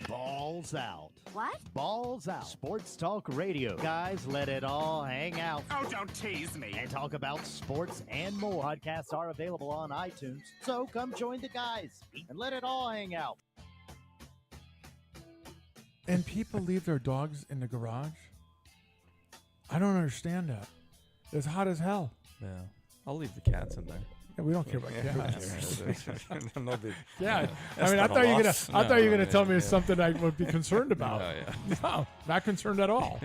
Balls Out. What? Balls Out. Sports Talk Radio. Guys, let it all hang out. Oh, don't tease me. And talk about sports and more. Podcasts are available on iTunes, so come join the guys and let it all hang out. And people leave their dogs in the garage? I don't understand that. It's hot as hell. Yeah. I'll leave the cats in there. Yeah, we don't care about cats. No big. Yeah, I mean, I thought you were gonna tell me something I would be concerned about. Oh, yeah. No, not concerned at all.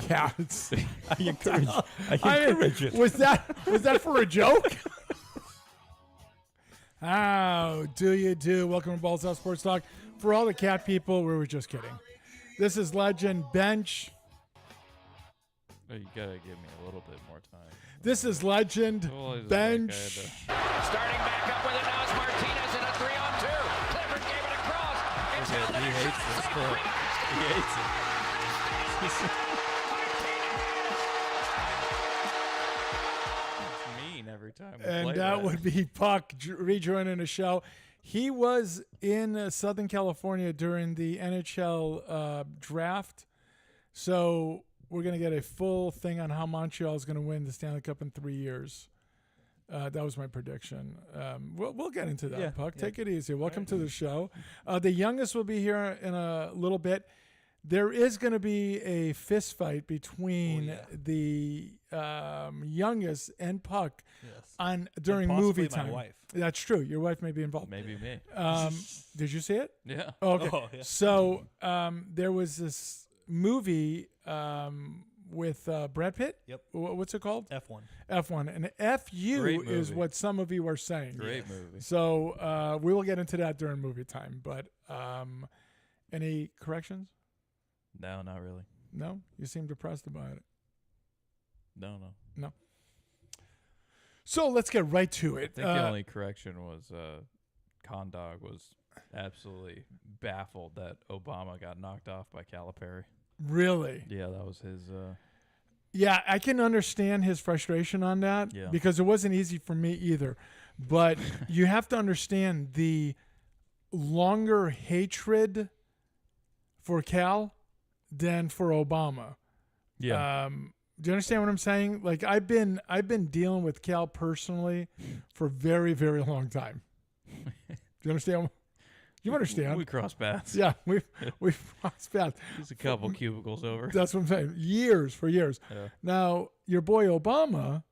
Cats. I encourage it. Was that for a joke? How do you do? Welcome to Balls Out Sports Talk. For all the cat people, we were just kidding. This is Legend Bench. Oh, you gotta give me a little bit more time. This is Legend Bench. Starting back up with it now is Martinez in a 3-on-2. Clifford gave it across. It's held He hates this clip. He hates it. It's mean every time we And play that would be Puck rejoining the show. He was in Southern California during the NHL draft. So we're going to get a full thing on how Montreal is going to win the Stanley Cup in 3 years. That was my prediction. We'll get into that, Puck. Take it easy. Welcome to the show. The youngest will be here in a little bit. There is going to be a fist fight between the youngest and Puck during movie time. My wife. That's true. Your wife may be involved. Maybe me. Did you see it? Yeah. Oh, okay. Oh, yeah. So there was this movie with Brad Pitt. Yep. What's it called? F1. F1. And FU Great movie. is what some of you are saying. Great movie. So we will get into that during movie time. But any corrections? No, not really. No? You seem depressed about it. No. No. So let's get right to it. I think the only correction was Condog was absolutely baffled that Obama got knocked off by Calipari. Really? Yeah, that was his. Yeah, I can understand his frustration on that because it wasn't easy for me either. But you have to understand the longer hatred for Cal than for Obama. Yeah. Do you understand what I'm saying? Like I've been dealing with Cal personally for a very, very long time. Do you understand? You understand? We cross paths. Yeah, we've crossed paths. He's a couple cubicles over. That's what I'm saying. Years. Yeah. Now, your boy Obama,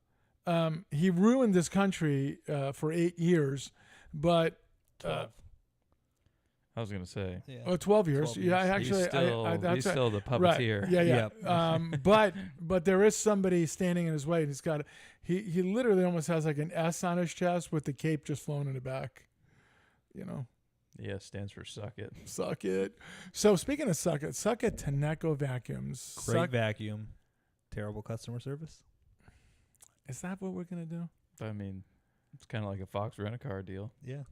he ruined this country for 8 years, but 12. I was gonna say. Yeah. 12 years. 12 years. Yeah, actually, He's still the puppeteer. Right. Yeah. But there is somebody standing in his way, and he's got he literally almost has like an S on his chest with the cape just flown in the back. You know. Yeah, stands for suck it. Suck it. So speaking of suck it Tenneco Vacuums. Great vacuum. Terrible customer service. Is that what we're gonna do? I mean, it's kind of like a Fox Rent-A-Car deal. Yeah.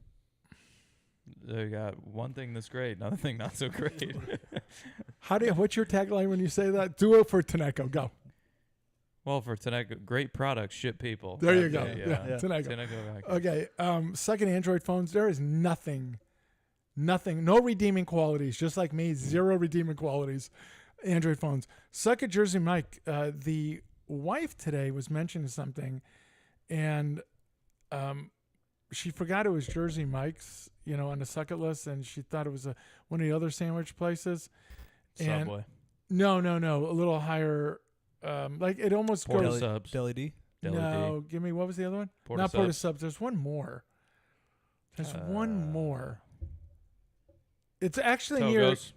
They got one thing that's great, another thing not so great. What's your tagline when you say that? Do it for Tenneco. Go. Well, for Tenneco, great products, ship people. There you go. Yeah. Tenneco. Okay. Second Android phones. There is nothing, no redeeming qualities. Just like me, zero redeeming qualities. Android phones. Suck at Jersey Mike. The wife today was mentioning something, and she forgot it was Jersey Mike's, on the suck it list, and she thought it was one of the other sandwich places. And Subway. No, a little higher. Like it almost Porta goes. Subs. Deli D. No, give me, what was the other one? Porta Not Porta Subs. Subs. There's one more. One more. It's actually Togo's.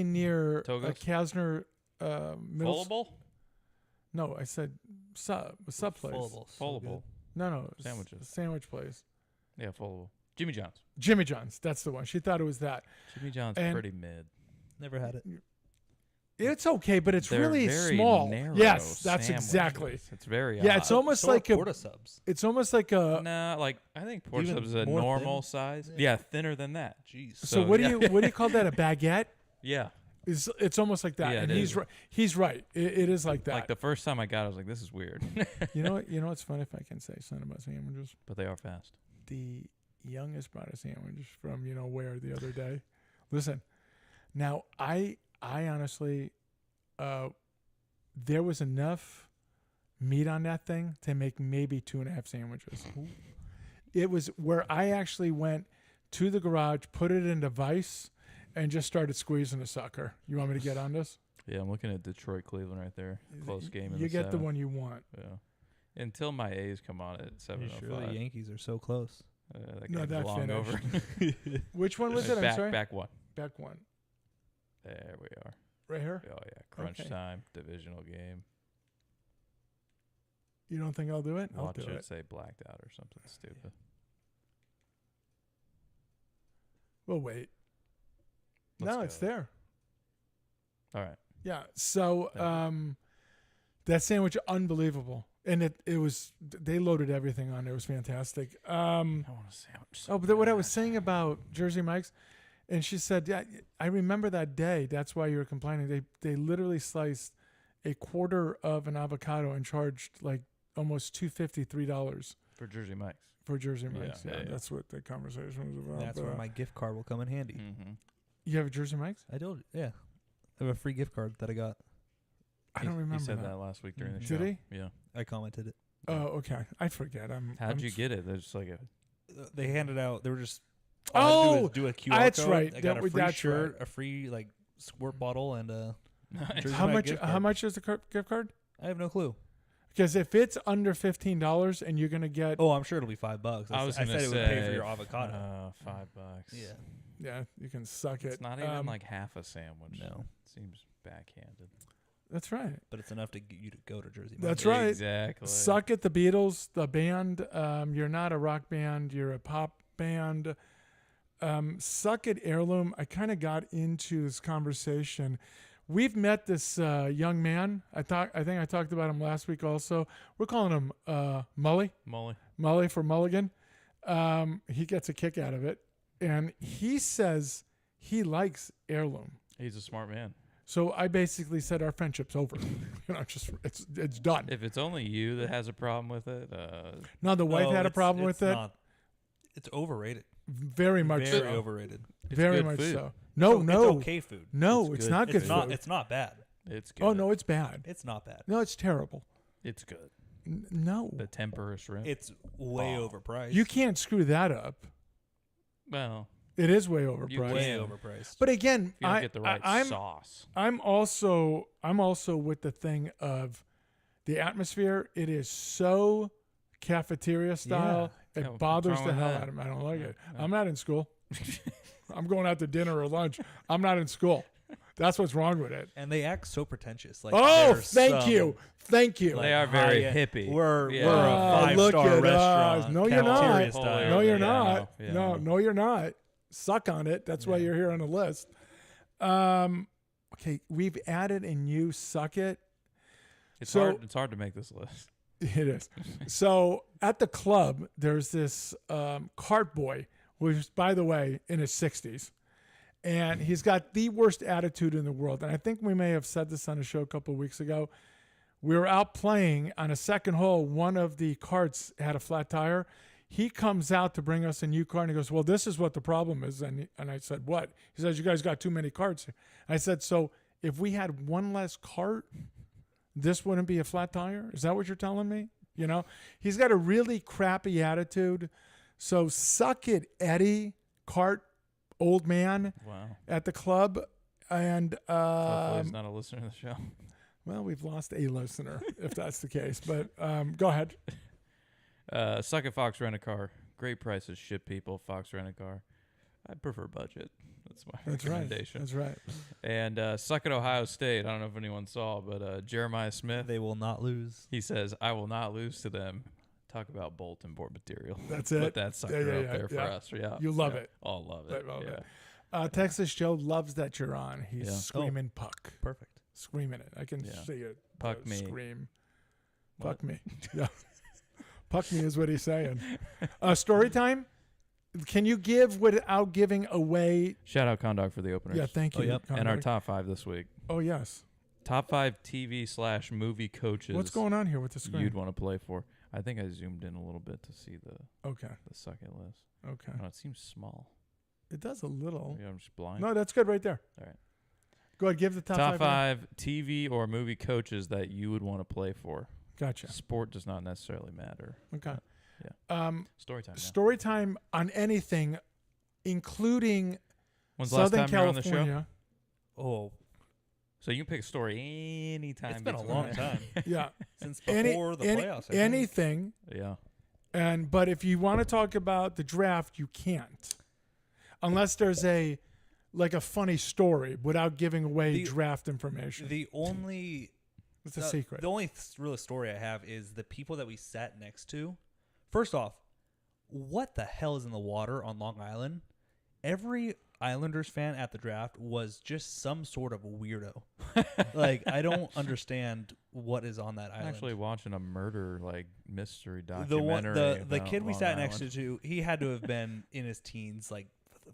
near Togo's? Kasner Middle. Foldable? No, I said sub place. Foldable. No, Sandwiches. Sandwich place. Yeah, foldable. Jimmy John's. Jimmy John's. That's the one. She thought it was that. Jimmy John's And- pretty mid. Never had it. It's okay, but it's They're really very small. narrow Yes, that's sandwiches. exactly. It's very Yeah, odd. it's almost So are like a. Porta Subs. It's almost like a. Nah, like I think Porta Even Subs is a more normal thin? size. Yeah, thinner than that. Jeez. So what yeah. do you call that? A baguette? Yeah. It's almost like that. Yeah, and it he's is. right. He's right. It is like that. Like the first time I got it, I was like, this is weird. You know what's funny, if I can say something about sandwiches? But they are fast. The youngest brought a sandwich from where the other day, Listen, now I honestly, there was enough meat on that thing to make maybe 2.5 sandwiches. It was where I actually went to the garage, put it in the vise, and just started squeezing the sucker. You want me to get on this? Yeah, I'm looking at Detroit, Cleveland right there. Close game. In You the get the seventh. one you want. Yeah. Until my A's come on at Are you 7:05. sure the Yankees are so close? That No, game's that long over. Which one was it? I'm back, sorry. back one. Back one. There we are. Right here. Oh yeah, crunch Okay. time, divisional game. You don't think I'll do it? I'll Watch do it it. say blacked out or something stupid. We'll wait. Let's No, it's go. there. All right. Yeah. So Thank you. that sandwich, unbelievable. And it was, they loaded everything on there. It was fantastic. I want a sandwich. so Oh, but what I bad. was saying about Jersey Mike's, and she said, yeah, I remember that day. That's why you were complaining. They literally sliced a quarter of an avocado and charged like almost $2.50, $3 for Jersey Mike's. for Jersey Mike's. Yeah, Yeah, yeah. that's what the conversation was about. That's where my gift card will come in handy. Mm-hmm. You have a Jersey Mike's? I told you. Yeah. I have a free gift card that I got. I don't remember He said that. that last week during the Mhm. show. Did he? Yeah. I commented it. Oh, okay. I forget. How'd you get it? There's like a. They handed out. They were just. Oh, all I had to do is do a QR that's code. right. I got That a was- free that's shirt, right. a free like squirt bottle, and Jersey How Mike much? gift How card. much is the gift card? I have no clue. Because if it's under $15 and you're gonna get, Oh, I'm sure it'll be $5. I was I gonna said it say would pay for your avocado. $5. Yeah. yeah, you can suck it. It's not even like half a sandwich. No. Seems backhanded. That's right. But it's enough to get you to go to Jersey Mike. That's right. Exactly. Suck it, the Beatles, the band. You're not a rock band. You're a pop band. Suck it, Heirloom. I kind of got into this conversation. We've met this young man. I think I talked about him last week also. We're calling him Mully. Mully for Mulligan. He gets a kick out of it. And he says he likes Heirloom. He's a smart man. So I basically said our friendship's over. Just it's done. If it's only you that has a problem with it, No, the wife No, had a it's- problem it's with it. not- It's overrated. Very much Very so. overrated. it's Very good much food. so. No, It's no, okay food. no. It's It's good. not good It's not. food. It's not bad. It's good. Oh no, it's bad. It's not bad. No, it's terrible. It's good. No, The tempura shrimp. It's way Oh. overpriced. you can't screw that up. well, It is way You overpriced. way can. overpriced. But again, if you don't get the right I'm sauce. I'm also with the thing of the atmosphere. It is so cafeteria style. Yeah, It what's bothers wrong the with hell that? out of me. I don't like Yeah, it. yeah. I'm not in school. I'm going out to dinner or lunch. I'm not in school. That's what's wrong with it. And they act so pretentious. Like Oh, they're thank some, you. Thank you. like, They are very high-end- hippie. We're Yeah. we're a Look five-star at us. restaurant. No, you're not. cafeteria Holy style. No, you're Yeah, not. yeah. No, you're not. Suck on it. That's why Yeah. you're here on the list. Okay, we've added a new suck it. It's So- hard. It's hard to make this list. It is. So at the club, there's this cart boy, who's, by the way, in his 60s. And he's got the worst attitude in the world. And I think we may have said this on a show a couple of weeks ago. We were out playing on a second hole. One of the carts had a flat tire. He comes out to bring us a new car, and he goes, well, this is what the problem is. And I said, what? He says, you guys got too many carts. I said, so if we had one less cart, this wouldn't be a flat tire? Is that what you're telling me? You know, he's got a really crappy attitude. So suck it, Eddie, cart old man Wow. at the club. And, Hopefully he's not a listener to the show. well, we've lost a listener if that's the case. But go ahead. Suck at Fox Rent a Car. Great prices. Ship people. Fox Rent a Car. I prefer budget. That's my That's right. recommendation. That's right. And suck at Ohio State. I don't know if anyone saw, but Jeremiah Smith. They will not lose. He says, "I will not lose to them." Talk about bulletin board material. That's Put it. that sucker Yeah, up there for yeah. us. Yeah, You love yeah. it. Oh, love I it. love yeah. it. Texas Joe loves that you're on. He's Yeah. screaming puck. Perfect. Screaming it. I can Yeah. see it. Puck me. Scream. What? Puck me. Yeah. Puck me is what he's saying. Story time? Can you give without giving away? Shout out Condog for the openers. Yeah, thank Oh, you. yep. And our Conrad. top 5 this week. Oh, yes. Top 5 TV/movie coaches. What's going on here with the screen? You'd want to play for. I think I zoomed in a little bit to see the Okay. second list. Okay. Oh, it seems small. It does a little. Yeah, I'm just blind. No, that's good right there. All right. Go ahead, give the top, Top five. 5 TV or movie coaches that you would want to play for. Gotcha. Sport does not necessarily matter. Okay. Yeah. Story time. Now. Story time on anything, including When's the last Southern time you were on the show? California. Oh, So you can pick a story anytime. it's been a between- long time Yeah. since before the playoffs. I think. Anything. Yeah. But if you want to talk about the draft, you can't, unless there's a funny story without giving away The- draft information. The only It's a secret. The only real story I have is the people that we sat next to. First off, what the hell is in the water on Long Island? Every Islanders fan at the draft was just some sort of weirdo. Like, I don't understand what is on that I'm island. actually watching a murder mystery the documentary. the about kid we Long sat Island. next to, he had to have been in his teens, like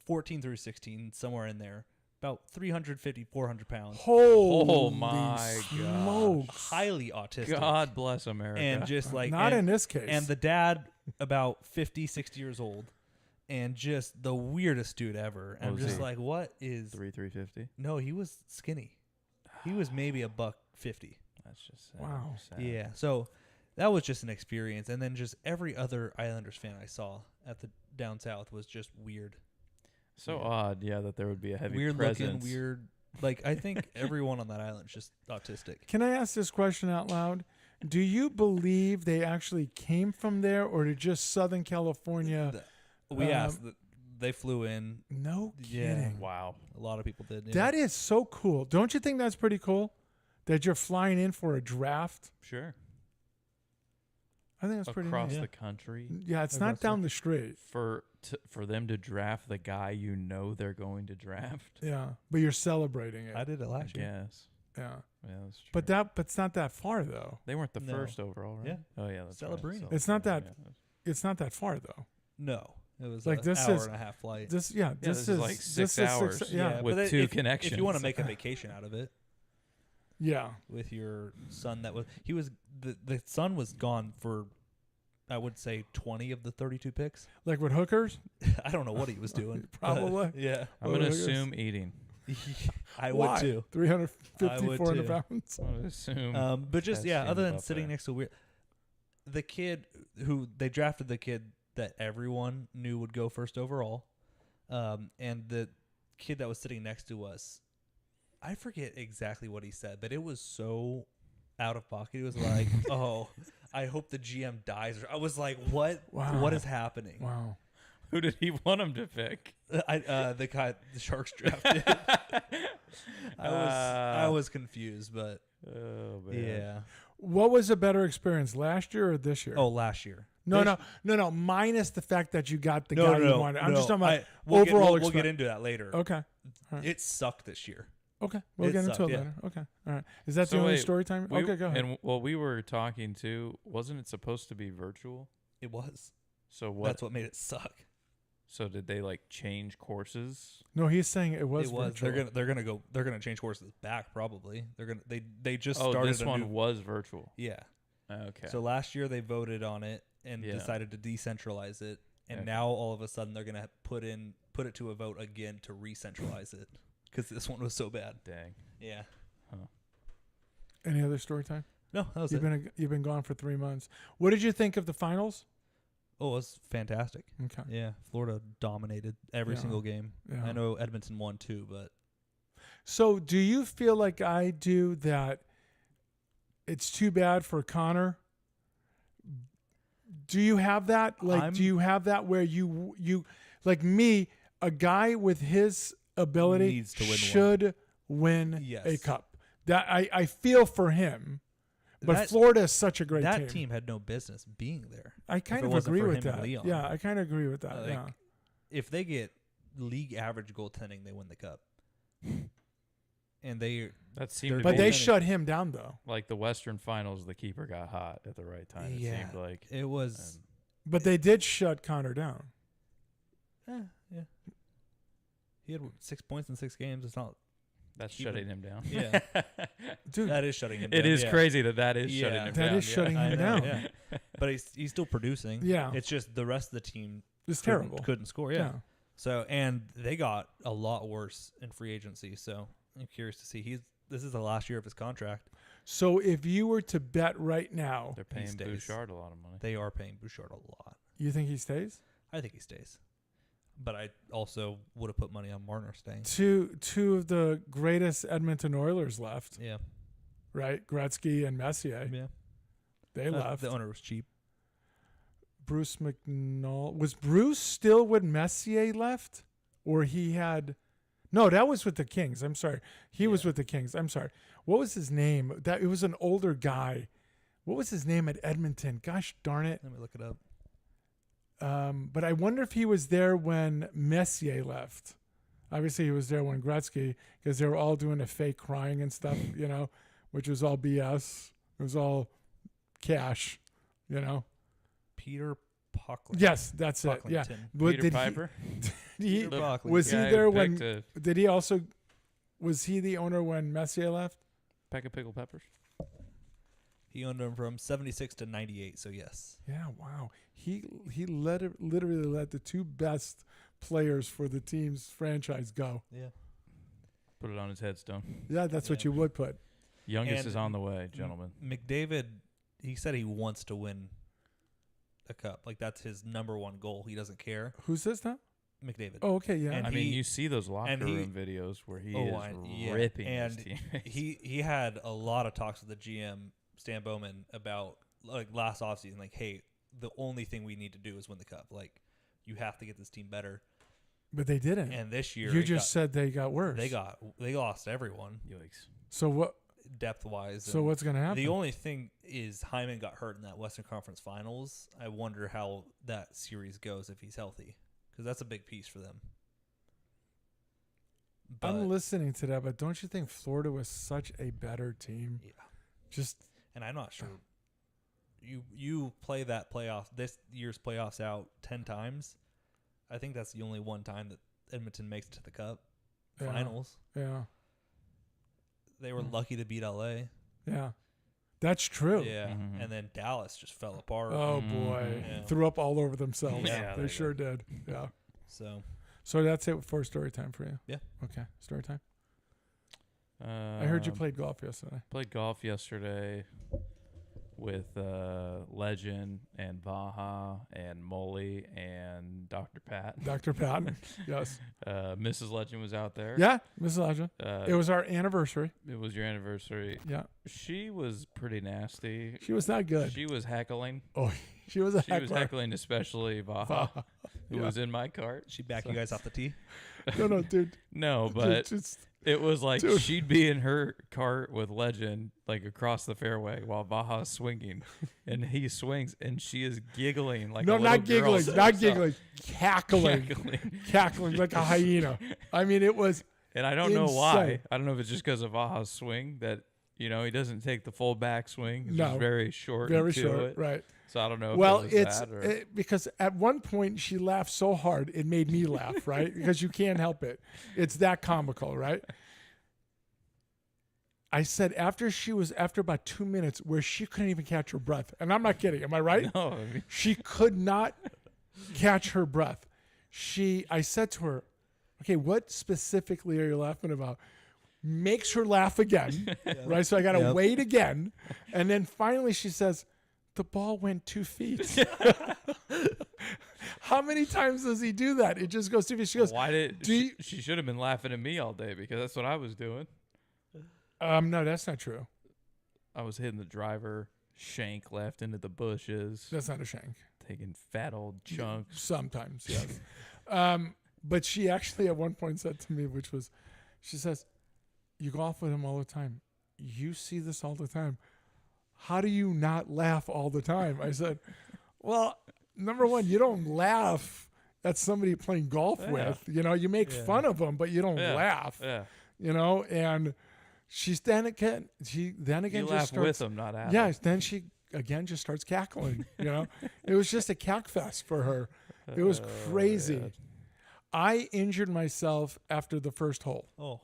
14 through 16, somewhere in there. About 350, 400 pounds. Holy my smokes. Highly autistic. God bless America. And just like Not and- in this case. And the dad, about 50, 60 years old, and just the weirdest dude ever. And I'm was just he? like, what is? 350. No, he was skinny. He was maybe $150. That's just sad. Wow. Sad. Yeah. So that was just an experience. And then just every other Islanders fan I saw at the down south was just weird. So odd, yeah, that there would be a heavy Weird presence. looking, weird. Like, I think everyone on that island is just autistic. Can I ask this question out loud? Do you believe they actually came from there, or did just Southern California? We asked. They flew in. No Yeah. kidding. Wow. A lot of people did. Yeah. That is so cool. Don't you think that's pretty cool? That you're flying in for a draft? Sure. I think that's pretty Across neat. the country Yeah, it's I not guess so. down the street. for them to draft the guy you know they're going to draft. Yeah, but you're celebrating it. I did it I last year. guess. Yeah, Yeah, that's true. but it's not that far though. they weren't the No. first overall, right? Yeah. Oh yeah, that's right. Celebrini. It's not that- Yeah. It's not that far though. No, it was Like, like this hour is- and a half flight. This this is like 6 hours. Yeah, with but two if connections. you want to make a vacation out of it yeah. with your son, the son was gone for, I would say, 20 of the 32 picks. Like with hookers. I don't know what he was doing. but Probably. yeah, I'm gonna Oh, I guess. assume eating. I Why? would too. 350, I would 400 too. pounds. I would assume. But just That's yeah, Shane other than Buffett. sitting next to weird, the kid who they drafted, the kid that everyone knew would go first overall, and the kid that was sitting next to us, I forget exactly what he said, but it was so out of pocket. He was like, "Oh, I hope the GM dies." I was like, "What? Wow. What is happening?" Wow. Who did he want him to pick? The guy the Sharks drafted. I was confused, but Oh man. yeah. What was a better experience, last year or this year? Oh, last year. no, This- no. Minus the fact that you got the No, guy no, you no, wanted. I'm no. just talking about we'll overall. We'll get into that later. Okay. Right. It sucked this year. Okay. We'll It get into sucked, it yeah. later. Okay. All right. Is that So the only wait, story time? We- Okay, go ahead. And we were talking to, wasn't it supposed to be virtual? It was. So what? That's what made it suck. So did they like change courses? No, he's saying it was. It was. virtual. They're gonna change courses back probably. They just Oh, started this a one new, was virtual. yeah. Okay. So last year they voted on it and Yeah. decided to decentralize it, and Okay. now all of a sudden they're gonna put it to a vote again to re-centralize it because this one was so bad. Dang. Yeah. Any other story time? No, that was You've it. been gone for 3 months. What did you think of the finals? Oh, it was fantastic. Okay. Yeah, Florida dominated every Yeah. single game. Yeah. I know Edmonton won too, but So, do you feel like I do that it's too bad for Connor? Do you have that? Like, do you have that where you like me, a guy with his ability Needs to win one. should win a Yes. cup. That I feel for him. But That- Florida is such a great that team had no business being there. I kind it of wasn't agree for with him and that. Leon. Yeah, I kind of agree with that. Like, yeah. If they get league average goaltending, they win the cup. And That seemed to But be they goaltending- shut him down though. like the Western Finals. The keeper got hot at the right time. It Yeah. seemed like. it was And But they did shut Connor down. yeah. He had 6 points in 6 games. It's not. that's Keeper- shutting him down. Yeah. Dude, That is shutting him down. It is yeah. crazy that is Yeah. shutting him That down. is shutting I him know, down. yeah. But he's still producing. Yeah. It's just the rest of the team It's couldn't- terrible. Couldn't score. Yeah. So, and they got a lot worse in free agency. So I'm curious to see. This is the last year of his contract. So if you were to bet right now, They're paying stays. Bouchard a lot of money. They are paying Bouchard a lot. you think he stays? I think he stays. But I also would have put money on Marner staying. Two of the greatest Edmonton Oilers left, Yeah. right? Gretzky and Messier. Yeah. They left. The owner was cheap. Bruce McNall. Was Bruce still when Messier left? Or he had... No, that was with the Kings. I'm sorry. He was with the Kings. I'm sorry. What was his name? It was an older guy. What was his name at Edmonton? Gosh darn it. Let me look it up. But I wonder if he was there when Messier left. Obviously, he was there when Gretzky, because they were all doing a fake crying and stuff, which was all BS. It was all cash, Peter Pocklington. Yes, that's it. Yeah. But Peter Piper? He, Peter Pocklington. was he Guy who there picked when? a Did he also? Was he the owner when Messier left? peck of pickled peppers? He owned them from 76 to 98, so yes. Yeah. Wow. He literally let the two best players for the team's franchise go. Yeah. Put it on his headstone. Yeah, that's what Yeah. you would put. Youngest And is on the way, gentlemen. McDavid, he said he wants to win a cup. Like, that's his number one goal. He doesn't care. Who's this now? McDavid. Oh, okay. Yeah. And I mean, he- you see those locker and he- room videos where he Oh, is ripping his and teammates. he had a lot of talks with the GM, Stan Bowman, about, like, last offseason, like, hey, the only thing we need to do is win the cup. Like, you have to get this team better. But they didn't. And this year, You just said they got worse. they lost everyone Yikes. So what? depth wise. So what's going to happen? The only thing is Hyman got hurt in that Western Conference Finals. I wonder how that series goes if he's healthy, because that's a big piece for them. But, I'm listening to that, but don't you think Florida was such a better team? Yeah. Just And I'm not sure. You play this year's playoffs out 10 times. I think that's the only one time that Edmonton makes it to the Cup Yeah. Finals. yeah, They were lucky to beat LA. yeah, that's true. Yeah, Mhm. and then Dallas just fell apart. Oh boy, Yeah. threw up all over themselves. Yeah, they they sure did. Yeah. So So that's it for story time for you. Yeah. Okay, story time. I heard you played golf yesterday. Played golf yesterday with Legend and Baja and Molly and Dr. Pat. Dr. Patton. Yes. Mrs. Legend was out there. Yeah, Mrs. Legend. Uh, It was our anniversary. it was your anniversary. Yeah. She was pretty nasty. She was not good. She was heckling. Oh, she was a She was heckler. heckling especially Baja, who Yeah. was in my cart. she backed you guys off the tee. No, dude. No, but Just, it was like Dude. she'd be in her cart with Legend, like across the fairway, while Baja's swinging, and he swings, and she is giggling like no, a little not girl giggling, to not herself. giggling, cackling, Cackling. cackling like a hyena. I mean, it was And I don't know why. Insane. I don't know if it's just because of Baja's swing that he doesn't take the full back swing. It's No. just very short. very and to short, it. right? So I don't know. Well, if it was it's that or, because at one point she laughed so hard it made me laugh, right? Because you can't help it. It's that comical, right? I said after about 2 minutes where she couldn't even catch her breath, and I'm not kidding. Am I right? no, I mean, She could not catch her breath. I said to her, "Okay, what specifically are you laughing about?" Makes her laugh again, right? So I got to wait again, and then finally she says, "The ball went 2 feet." How many times does he do that? It just goes 2 feet. She goes, why did "Do you-" she should have been laughing at me all day because that's what I was doing. No, that's not true. I was hitting the driver shank left into the bushes, That's not a shank. taking fat old chunks. Sometimes, yes. But she actually at one point said to me, she says, "You golf with him all the time. You see this all the time. How do you not laugh all the time?" I said, "Well, number one, you don't laugh at somebody playing golf with. You make fun of them, but you don't laugh. Yeah, And then again you just laugh starts, with them, not at yeah, then she again just starts cackling. It was just a cack fest for her. It was crazy. yeah. I injured myself after the first hole, Oh,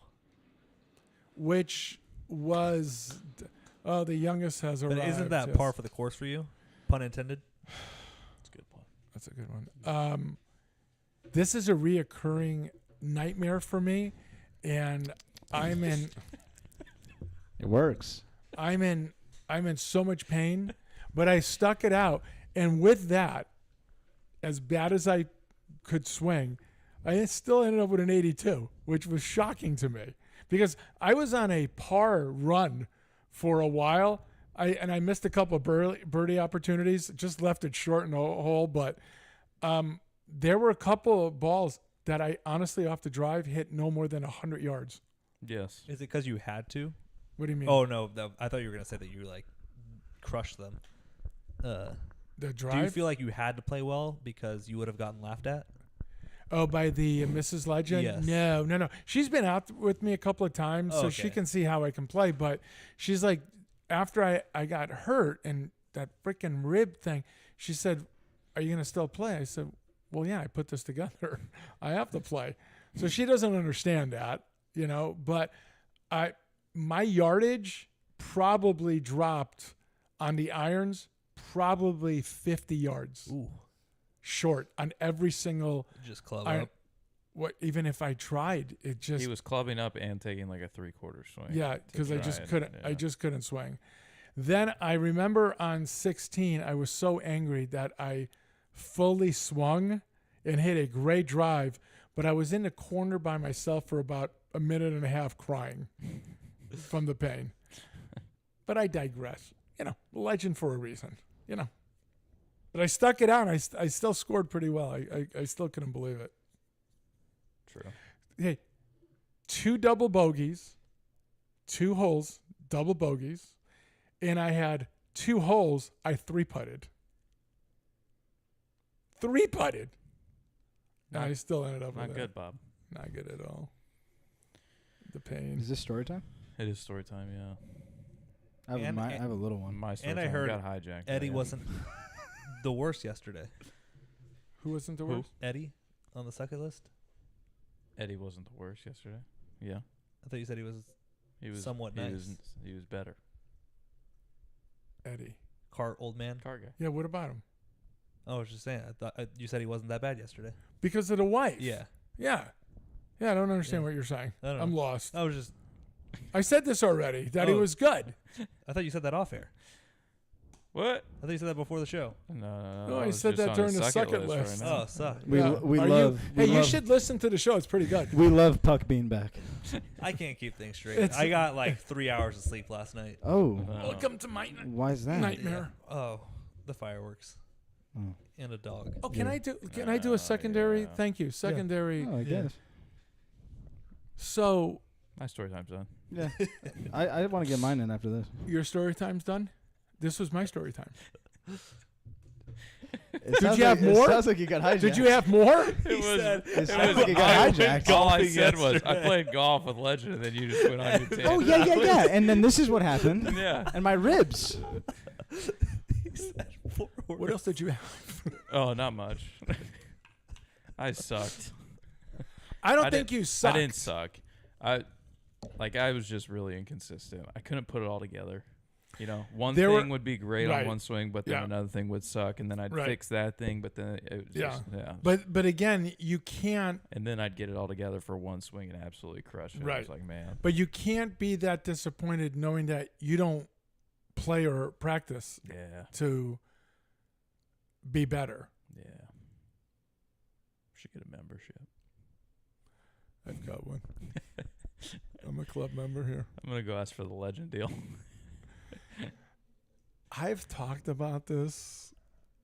which was the youngest has but arrived. isn't that yes. par for the course for you? Pun intended. That's a good point. That's a good one. this is a reoccurring nightmare for me, and I'm in It works. I'm in so much pain, but I stuck it out. And with that, as bad as I could swing, I still ended up with an 82, which was shocking to me because I was on a par run for a while. I missed a couple of birdie opportunities, just left it short in the hole. But there were a couple of balls that I honestly off the drive hit no more than 100 yards. Yes. Is it because you had to? What do you mean? Oh no, I thought you were gonna say that you like crushed them. The drive? Do you feel like you had to play well because you would have gotten laughed at? Oh, by the Mrs. Legend? Yes. No. She's been out with me a couple of times, so she Okay. can see how I can play. But she's like, after I got hurt and that freaking rib thing, she said, "Are you going to still play?" I said, "Well, yeah, I put this together. I have to play." So she doesn't understand that, but my yardage probably dropped on the irons, probably 50 yards. Ooh, short on every single just club iron. up. What even if I tried, it just He was clubbing up and taking like a 3/4 swing. yeah, to because I try just and- couldn't. I yeah. just couldn't swing. Then I remember on 16, I was so angry that I fully swung and hit a great drive, but I was in the corner by myself for about a minute and a half crying from the pain. But I digress. Legend for a reason. But I stuck it out. And I still scored pretty well. I still couldn't believe it. True. Hey, 2 double bogeys, 2 holes, double bogeys, and I had 2 holes I 3-putted. 3-putted. And I still ended up Not with good, Bob. Not good at all. The pain. Is this story time? It is story time, yeah. I have, And- I have a little one. My story And I time heard got hijacked. Eddie yeah. wasn't the worst yesterday. Who wasn't the Who? worst? Eddie on the second list. Eddie wasn't the worst yesterday. Yeah. I thought you said he was He was somewhat he nice. he was better. Eddie. old man. Car guy. Yeah, what about him? I was just saying. I thought you said he wasn't that bad yesterday. Because of the wife. Yeah, Yeah. Yeah, I don't understand Yeah. what you're saying. I don't know. I'm lost. I was just. I said this already, that he Oh. was good. I thought you said that off air. What? I thought you said that before the show. No. No, I was said just that on during his the sucket second list. list. Right now. Oh, suck. We Yeah. lo- we Are love. You, we hey, you love- should listen to the show. It's pretty good. We love Puck Beanback. I can't keep things straight. It's- I got like 3 hours of sleep last night. Oh, Welcome to my why is that? nightmare. Oh, the fireworks Oh, and a dog. Oh, can Yeah. I do a secondary? yeah. Thank you. Secondary. I guess. So My story time's done. Yeah. I want to get mine in after this. your story time's done. This was my story time. Did you have more? It sounds like you got hijacked. Did you have more? It was. It sounds like you got hijacked. All I Golfing said was I yesterday. played golf with Legend, and then you just went on your tangent. Oh yeah. And then this is what happened. Yeah. And my ribs. What else did you have? Oh, not much. I sucked. I don't I think didn't- you sucked. I didn't suck. I was just really inconsistent. I couldn't put it all together. One There thing were- would be great right. on one swing, but then Yeah. another thing would suck, and then I'd Right. fix that thing, but then it was Yeah. just, yeah. But again, you can't. And then I'd get it all together for one swing and absolutely crush it. I Right. was like, man. But you can't be that disappointed knowing that you don't play or practice Yeah. to be better. Yeah. Should get a membership. I've got one. I'm a club member here. I'm gonna go ask for the Legend deal. I've talked about this,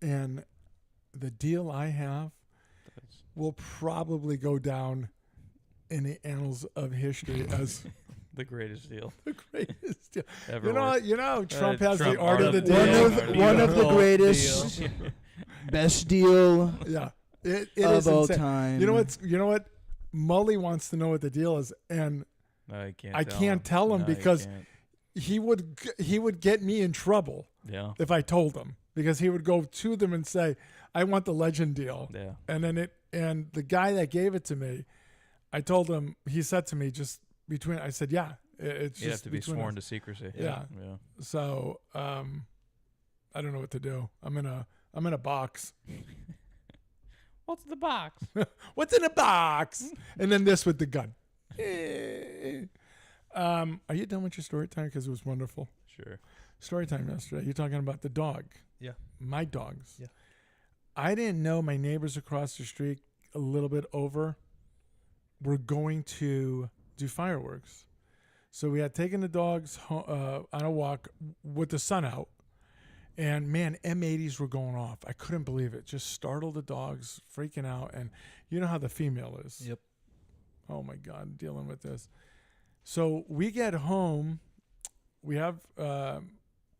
and the deal I have will probably go down in the annals of history as The greatest deal the greatest deal. ever. You know, worked. Trump has Trump the art of the art deal. of One of the Deal. greatest, Deal. best deal Yeah, it of is all insane. time. You know what? Mully wants to know what the deal is, and No, you can't. I can't tell him No, you because can't. he would get me in trouble Yeah. if I told him, because he would go to them and say, "I want the Legend deal," Yeah. and the guy that gave it to me, I told him. He said to me, "Just between," I said, "Yeah, it's You have just to be between sworn us." to secrecy. Yeah. Yeah. So I don't know what to do. I'm in a box. What's the box? What's in a box? And then this with the gun. Are you done with your story time? Because it was wonderful. Sure. Story time yesterday. You're talking about the dog. Yeah. My dogs. Yeah. I didn't know my neighbors across the street, a little bit over, were going to do fireworks. So we had taken the dogs on a walk with the sun out. And, man, M80s were going off. I couldn't believe it. Just startled the dogs, freaking out. And you know how the female is. Yep. Oh, my God, dealing with this. So we get home. We have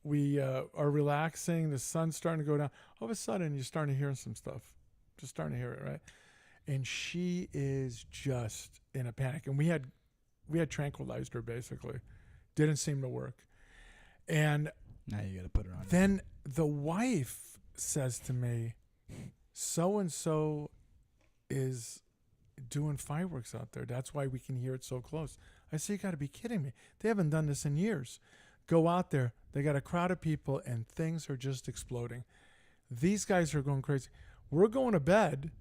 we are relaxing. The sun's starting to go down. All of a sudden, you're starting to hear some stuff. Just starting to hear it, right? And she is just in a panic. And we had tranquilized her, basically. Didn't seem to work. And Now you got to put her on. then the wife says to me, so-and-so is doing fireworks out there. That's why we can hear it so close. I say, you got to be kidding me. They haven't done this in years. Go out there. They got a crowd of people, and things are just exploding. These guys are going crazy. We're going to bed.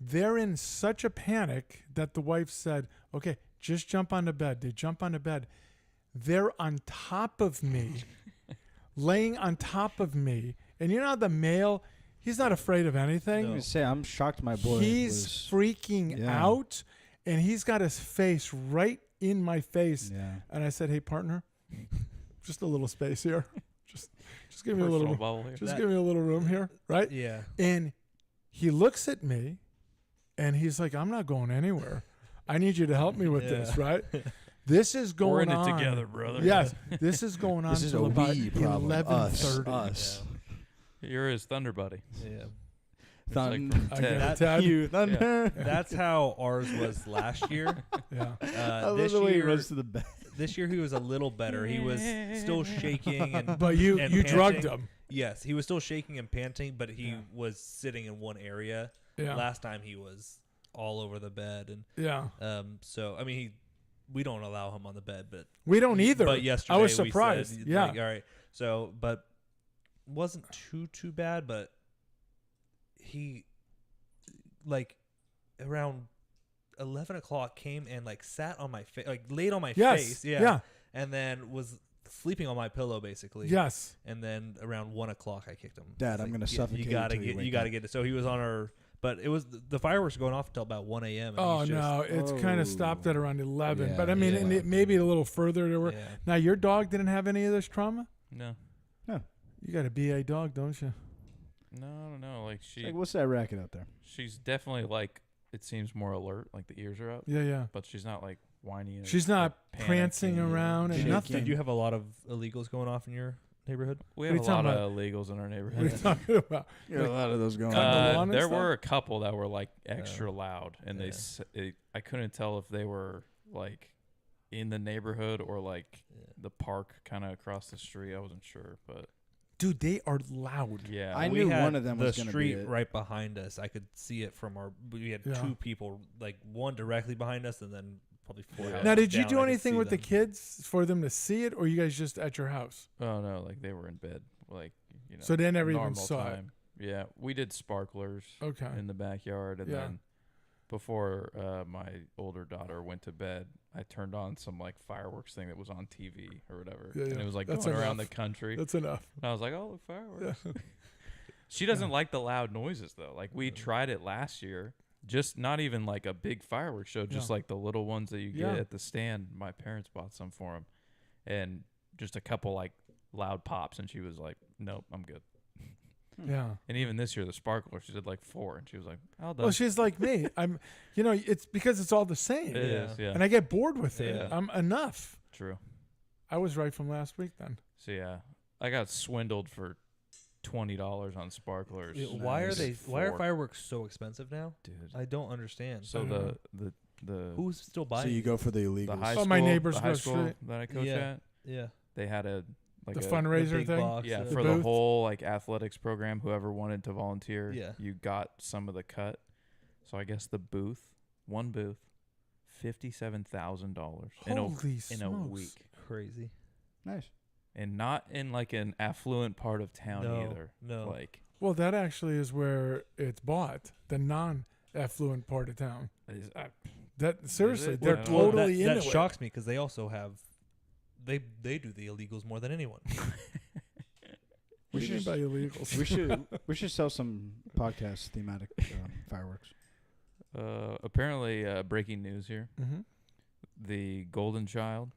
They're in such a panic that the wife said, okay, just jump on the bed. They jump on the bed. They're on top of me, laying on top of me. And you know how the male, he's not afraid of anything. I was gonna say, I'm shocked my boy He's was, freaking out, and he's got his face right in my face. Yeah. And I said, hey, partner, just a little space here. Just give me a little Personal bubble here. just give me a little room here, right? Yeah. And he looks at me, and he's like, I'm not going anywhere. I need you to help me with this, right? This is going We're in on. it together, brother. Yes, this is going on This is a until about we problem. 11:30. Us. You're his thunder buddy. Yeah. It's like Thun- from I Ted. get it, Ted. You thunder. That's how ours was last year. Yeah. I love This the way he year, runs to the bed. this year he was a little better. He was still shaking and But you and drugged panting. him. Yes, he was still shaking and panting, but he Yeah. was sitting in one area. Yeah. Last time he was all over the bed, and Yeah. so I mean, we don't allow him on the bed, but We don't either. But yesterday I was we surprised. said, Yeah. like, all right. So, but wasn't too bad, but he like around 11 o'clock came and like sat on my face, like laid on my Yes. face, yeah, and then was sleeping on my pillow basically. Yes. And then around 1 o'clock, I kicked him. Dad, I was I'm like, gonna suffocate You gotta until you get, wake you gotta up. get it. So he was on our, but it was the fireworks were going off until about 1 a.m. and Oh he's just- no, it's kind of stopped at around 11. Yeah, but I mean, yeah. and it maybe a little further. There were Yeah. now your dog didn't have any of this trauma. No. You got a BA dog, don't you? No. Like she, Like, what's that racket out there? she's definitely like. It seems more alert. Like the ears are up, Yeah, yeah. but she's not like whiny. or, She's not like, prancing panicking. around and Shaking. nothing. Did you have a lot of illegals going off in your neighborhood? We What have are a you lot talking of illegals in our What are you neighborhood. talking about? You got a lot of those going Cutting the on. lawn and There stuff? were a couple that were like extra loud, and Yeah. I couldn't tell if they were like in the neighborhood or like the park kind of across the street. I wasn't sure, but Dude, they are loud. yeah, I We knew had one of them the was gonna be street it. right behind us. I could see it from our. We had Yeah. two people, like one directly behind us, and then probably four. houses Now, did you down, do I could anything see with the them. kids for them to see it, or you guys just at your house? oh no, like they were in bed, like So they never even normal saw it. time. Yeah, we did sparklers Okay. in the backyard, and Yeah. then before my older daughter went to bed, I turned on some like fireworks thing that was on TV or whatever, Yeah, and yeah. it was like That's going around enough. the country. That's enough. And I was like, oh, look, fireworks. She doesn't like the loud noises though. Like we tried it last year, just not even like a big fireworks show, just Yeah. like the little ones that you get Yeah. at the stand. My parents bought some for him, and just a couple like loud pops, and she was like, nope, I'm good. Yeah. And even this year, the sparkler, she did like 4, and she was like, "All done." Well, she's like me. It's because it's all the same. It is, yeah. And I get bored with it. Yeah. I'm enough. True. I was right from last week then. So yeah, I got swindled for $20 on sparklers. Why are Nice. they? Why are 4. fireworks so expensive now? Dude. I don't understand. So I don't the Who's still So buying? you go for the the illegals. high Oh, school, my neighbors the high across the school street. that I coach Yeah. at, yeah, they had a like The a, fundraiser the big thing. box, yeah, the for the booth? whole like athletics program, whoever wanted to volunteer, Yeah. you got some of the cut. So I guess the one booth, $57,000 in Holy a smokes. week, crazy. Nice. and not in like an affluent part of town No, either. no. Like Well, that actually is where it's bought, the non-affluent part of town. That seriously, it? they're Well, totally into that it. shocks me because they also have they do the illegals more than anyone. What do you mean by illegals? we should sell some podcast thematic fireworks. Apparently, breaking news here: Mm-hmm. the golden child,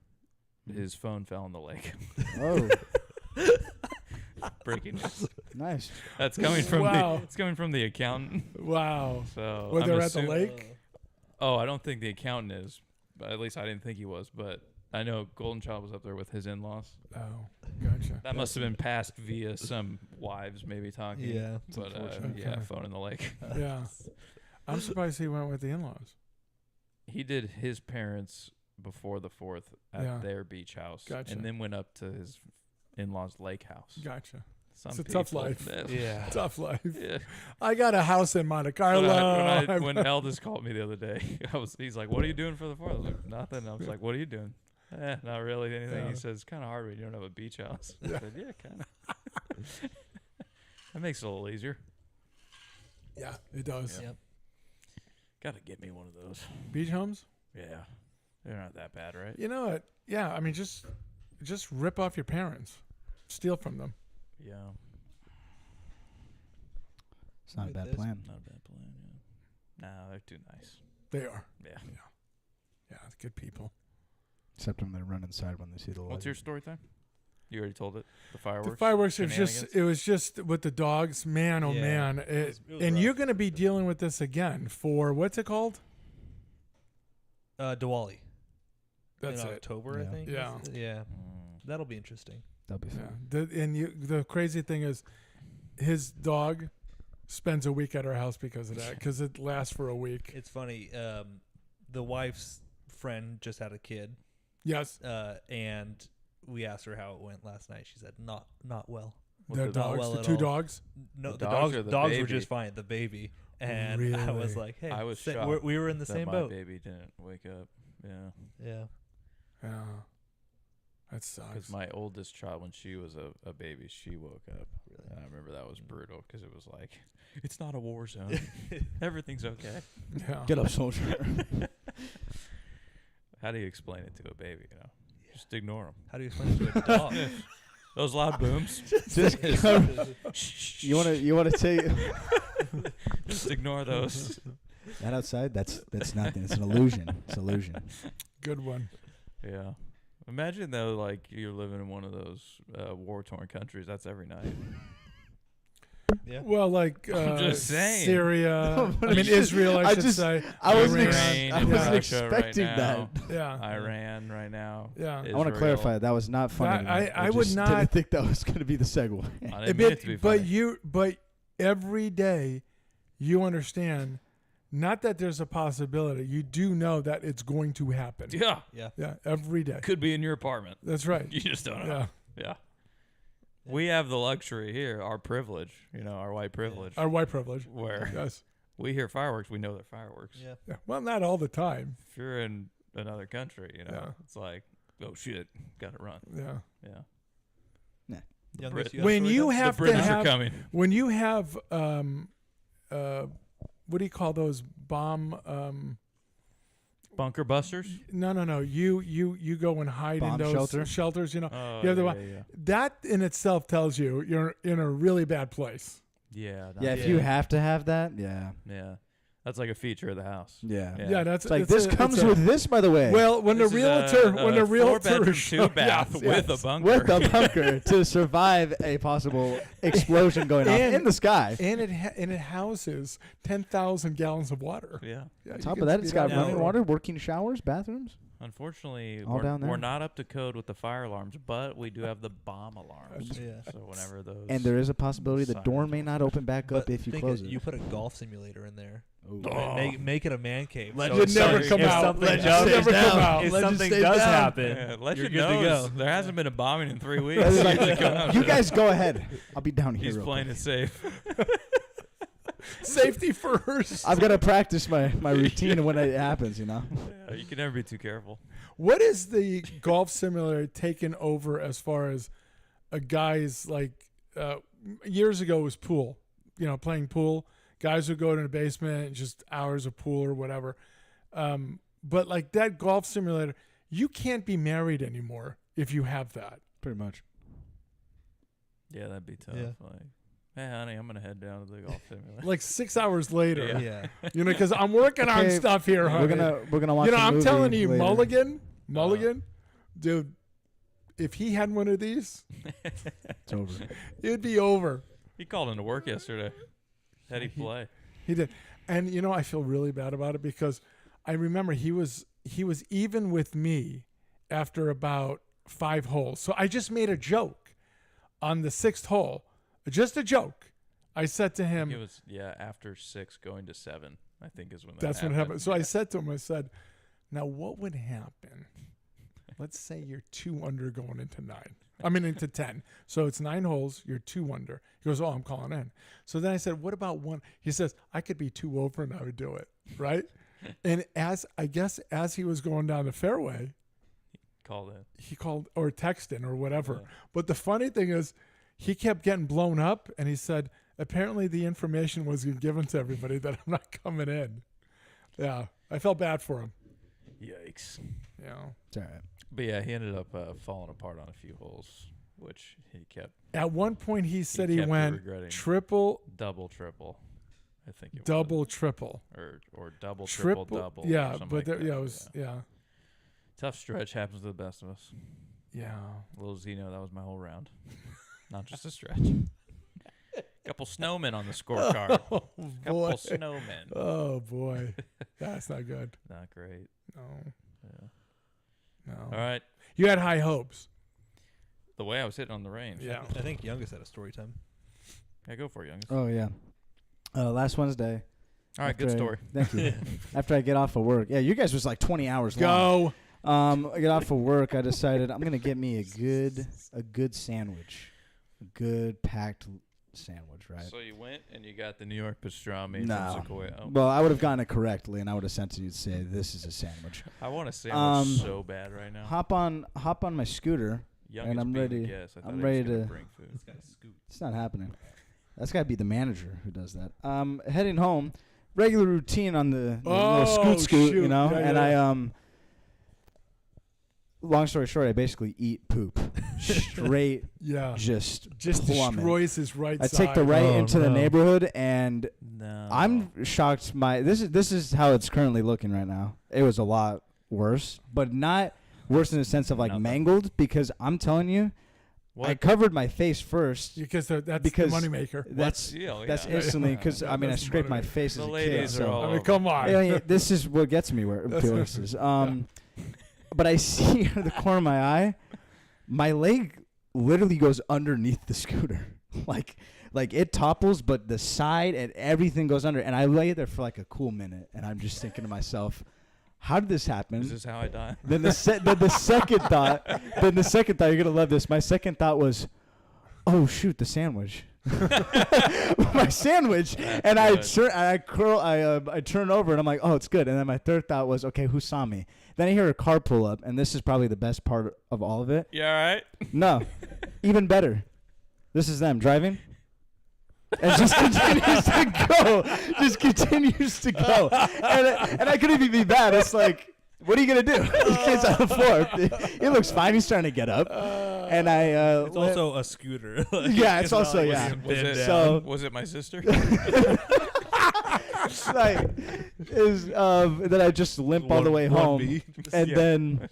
his phone fell in the lake. Oh, Breaking news. nice. That's coming from Wow. it's coming from the accountant. Wow. So Were I'm they at the assuming- lake? Oh, I don't think the accountant is. But at least I didn't think he was. But I know Golden Child was up there with his in-laws. Oh, gotcha. That must have been passed via some wives maybe talking. Yeah. But unfortunate. yeah, Okay. phone in the lake. Yeah. I'm surprised he went with the in-laws. He did his parents before the 4th at Yeah. their beach house. Gotcha. And then went up to his in-laws' lake house. Gotcha. Some It's a tough people- life. Yeah. Tough life. Yeah. I got a house in Monte Carlo. When Eldest called me the other day, he's like, "What are you doing for the 4th?" I was like, "Nothing." I was like, "What are you doing?" Not really anything. Yeah. He says, "Kind of hard when you don't have a beach house." I said, "Yeah, kind of." That makes it a little easier. Yeah, it does. Yep. Got to get me one of those. Beach homes? Yeah, they're not that bad, right? You know what? Yeah, I mean, just rip off your parents. Steal from them. Yeah, It's not a Like bad this. plan. not a bad plan. Yeah. Nah, they're too nice. They are. Yeah. Yeah, good people. Except when they run inside when they see the light. What's your story time? You already told it. The fireworks. The fireworks shenanigans? it was just with the dogs, man, oh Yeah, man. it was And rough. you're going to be dealing with this again for what's it called? Diwali. That's in it. October, Yeah. I think. Yeah. Yeah. Mm. That'll be interesting. That'll be Yeah. fun. The crazy thing is his dog spends a week at our house because of that, because it lasts for a week. It's funny. The wife's friend just had a kid, Yes, and we asked her how it went last night. She said not well. With their the- dogs, well the at two all. dogs. No, The the dogs dogs or the were baby? just fine. The baby, and I was Really? like, hey, I was sa- shocked we were in the that same my boat. baby didn't wake up. Yeah, Yeah. Yeah, that because sucks. my oldest child, when she was a baby, she woke up. And I remember that was brutal because it was like, it's not a war zone. Everything's okay. Yeah, Get up, soldier. How do you explain it to a baby? You know, just ignore them. How do you explain it to a dog? Those loud booms. Just you want to take Just ignore those. that outside? That's nothing. It's an illusion. It's illusion. good one. Yeah. Imagine though, like you're living in one of those war-torn countries. That's every night. Yeah. Well, like I'm just saying. Syria. but I mean, it's- Israel. I should just- say. I wasn't Iran. Ukraine I and wasn't Russia right expecting now. that. Yeah, Iran right now. yeah. I want to clarify that was not funny. to me. I would just not- didn't think that was going to be the segue. I didn't mean it to be funny. But every day, you understand. Not that there's a possibility. You do know that it's going to happen. Yeah. Yeah. Yeah, every day. Could be in your apartment. That's right. You just don't know. Yeah, Yeah. We have the luxury here, our privilege, our white privilege, our white privilege. where Yes. we hear fireworks, we know they're fireworks. Yeah. Yeah. Well, not all the time. If you're in another country, Yeah. it's like, oh shit, gotta run. Yeah. Yeah. Youngest, Brit- you got a When story you time? have The to British are have, coming. when you have, what do you call those bomb? Bunker busters? No. You go and hide Bomb in those shelter? shelters. You know, Oh, you have the yeah, one- yeah. that in itself tells you you're in a really bad place. Yeah. Yeah, if that's- you have to have that, yeah. Yeah. That's like a feature of the house. Yeah. Yeah. Yeah, that's It's like it's this a- comes it's a- with this, by the way. Well, when This the is realtor, a when the realtor 4-bedroom, showed- 2-bath yes, with yes. a bunker. with a bunker to survive a possible explosion going off And- in the sky. and it houses 10,000 gallons of water. Yeah. Yeah, On you top can of that, it's speed got up now. running the- water, working showers, bathrooms. Unfortunately, All down there. we're not up to code with the fire alarms, but we do have the bomb alarms. Yeah. So whenever those And there is a possibility the door sirens may will not flash. open back But up if you think close it- it. You put a golf simulator in there. Ooh. Make it a man cave. Let So it if never something- come if out. something Let it does- stay never come down. out. If Let it something stay does down. happen, Yeah, you're Legend good to knows go. there hasn't been a bombing in 3 weeks. It's like, He's like, you guys go ahead. I'll be down here. He's real playing quick. it safe. Safety first. I've got to practice my routine when it happens, you know? Yeah, you can never be too careful. What is the golf simulator taken over as far as a guy's like years ago it was pool. playing pool. Guys would go to the basement, just hours of pool or whatever. But like that golf simulator, you can't be married anymore if you have that. Pretty much. Yeah, that'd be tough. Yeah. Like, hey, honey, I'm gonna head down to the golf simulator. Like 6 hours later, Yeah. because I'm working on Okay, stuff here, honey. We're gonna watch. a I'm movie telling you, later. Mulligan, dude. If he had one of these, It's over. it'd be over. He called into work yesterday. How'd he play? He did, and I feel really bad about it because I remember he was even with me after about 5 holes. So I just made a joke on the 6th hole, just a joke. I said to him, It was after 6 going to 7. I think is when that's that what happened. So I Yeah. said to him, I said, now what would happen? Let's say you're 2 under going into 9. I mean into 10. So it's 9 holes. You're 2 under. He goes, oh, I'm calling in. So then I said, what about 1? He says, I could be 2 over and I would do it, right? And as he was going down the fairway, Called in. he called or texted or whatever. Yeah. But the funny thing is, he kept getting blown up, and he said apparently the information was given to everybody that I'm not coming in. Yeah, I felt bad for him. Yikes. Yeah. It's all right. But yeah, he ended up falling apart on a few holes, which he kept At one point, he said he kept went regretting. triple, double, triple. I think it double, was. triple. Or double, Triple, triple, double. or yeah, something but like there, that. yeah, it was, yeah, Tough stretch happens to the best of us. yeah. Little Zeno, that was my whole round. Not just a stretch. Couple snowmen on the scorecard. Oh Couple boy, snowmen. oh boy, that's not good. Not great. No, Yeah. no. All right. You had high hopes. The way I was hitting on the range. Yeah. I think Youngest had a story time. Yeah, go for it, youngest. Oh yeah. Last Wednesday. All right, good after I- story. Thank you. After I get off of work, yeah, you guys was like 20 hours long. Go. I get off of work. I decided I'm gonna get me a good sandwich, a good packed sandwich, right? So you went and you got the New York pastrami No. from Sequoia. Oh, Well, I would have gotten it correctly, and I would have sent it to you to say this is a sandwich. I want a sandwich Um, so bad right now. Hop on my scooter. Youngest I'm being the ready- guest. I thought I'm he was ready gonna to- bring food. It's not happening. That's got to be the manager who does that. Heading home, regular routine on the little scoot, shoot. you know. Yeah, and yeah. Long story short, I basically eat poop straight, Yeah. just plummet. destroys his right I side. take the right Oh, into the no. neighborhood, and No. I'm shocked. This is how it's currently looking right now. It was a lot worse, but not worse in the sense of like Nothing. mangled, because I'm telling you, What? I covered my face first. Because that's Because the moneymaker. That's Deal, that's yeah. instantly because I mean I That's the scraped my motivator. face The as a kid. ladies are So. all I mean, over. come on. Yeah, this is what gets me places. But I see out of the corner of my eye, my leg literally goes underneath the scooter, like it topples, but the side and everything goes under. And I lay there for like a cool minute, and I'm just thinking to myself, how did this happen? Is this how I die? Then the second thought, you're gonna love this. My second thought was, oh shoot, the sandwich. My sandwich, and I turn over and I'm like, oh, it's good. And then my third thought was, okay, who saw me? Then I hear a car pull up, and this is probably the best part of all of it. You all right? No, even better. This is them driving. And just continues to go. Just continues to go. And I couldn't even be bad. It's like, what are you going to do? This kid's on the floor. He looks fine. He's trying to get up. And I... It's also a scooter. yeah, it's not also, like yeah. it's Was bent it, down. So- was it my sister? Then I just limp all the way home. And then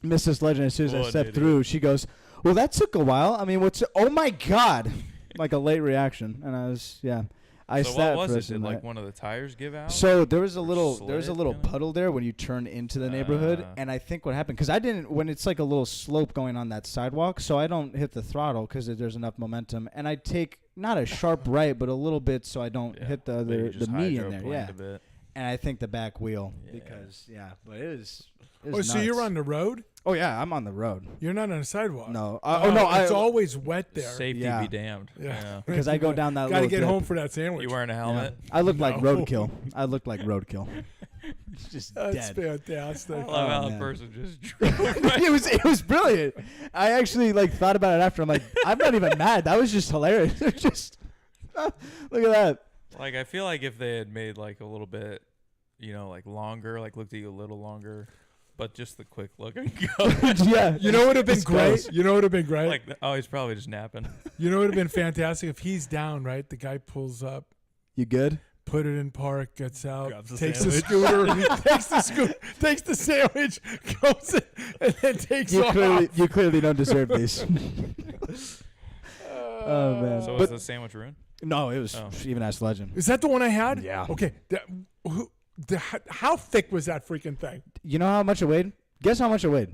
Mrs. Legend, as soon as I One stepped idiot. through, she goes, well, that took a while. I mean, oh my God. Like a late reaction. And I was, yeah. I So sat what for was the it? Did rest like of the one of the tires give out? So there was a little slid, kinda? puddle there when you turn into the neighborhood, and I think what happened, because I didn't, when it's like a little slope going on that sidewalk, so I don't hit the throttle because there's enough momentum, and I take not a sharp right, but a little bit so I don't Yeah, hit but you the just median there, hydroplaned yeah. a bit. And I think the back wheel Yeah. because but it was Oh, so you're nuts. on the road? Oh yeah, I'm on the road. You're not on a sidewalk. No, It's always wet there. Safety Yeah. be damned. Yeah. because I go down that. Got to little get dip. home for that sandwich. You wearing a Yeah. helmet? I look like No. roadkill. I look like roadkill. It's just That's dead. fantastic. I love how Oh, the man. person just drove. it was brilliant. I actually thought about it after. I'm like, I'm not even mad. That was just hilarious. It's just Look at that. Like, I feel like if they had made like a little bit, like longer, like looked at you a little longer, but just the quick look and go. Yeah. You know what would have been Just great? goes. You know what would have been great? Like, oh, he's probably just napping. You know what would have been fantastic? If he's down, right? The guy pulls up, You good? put it in park, gets out, Grabs the takes the sandwich. scooter, takes the sandwich, goes in, and then takes off. You clearly don't deserve these. Oh man. So was But the sandwich ruined? no, it was Oh. even asked Legend. Is that the one I had? Yeah. Okay. How thick was that freaking thing? You know how much it weighed? Guess how much it weighed.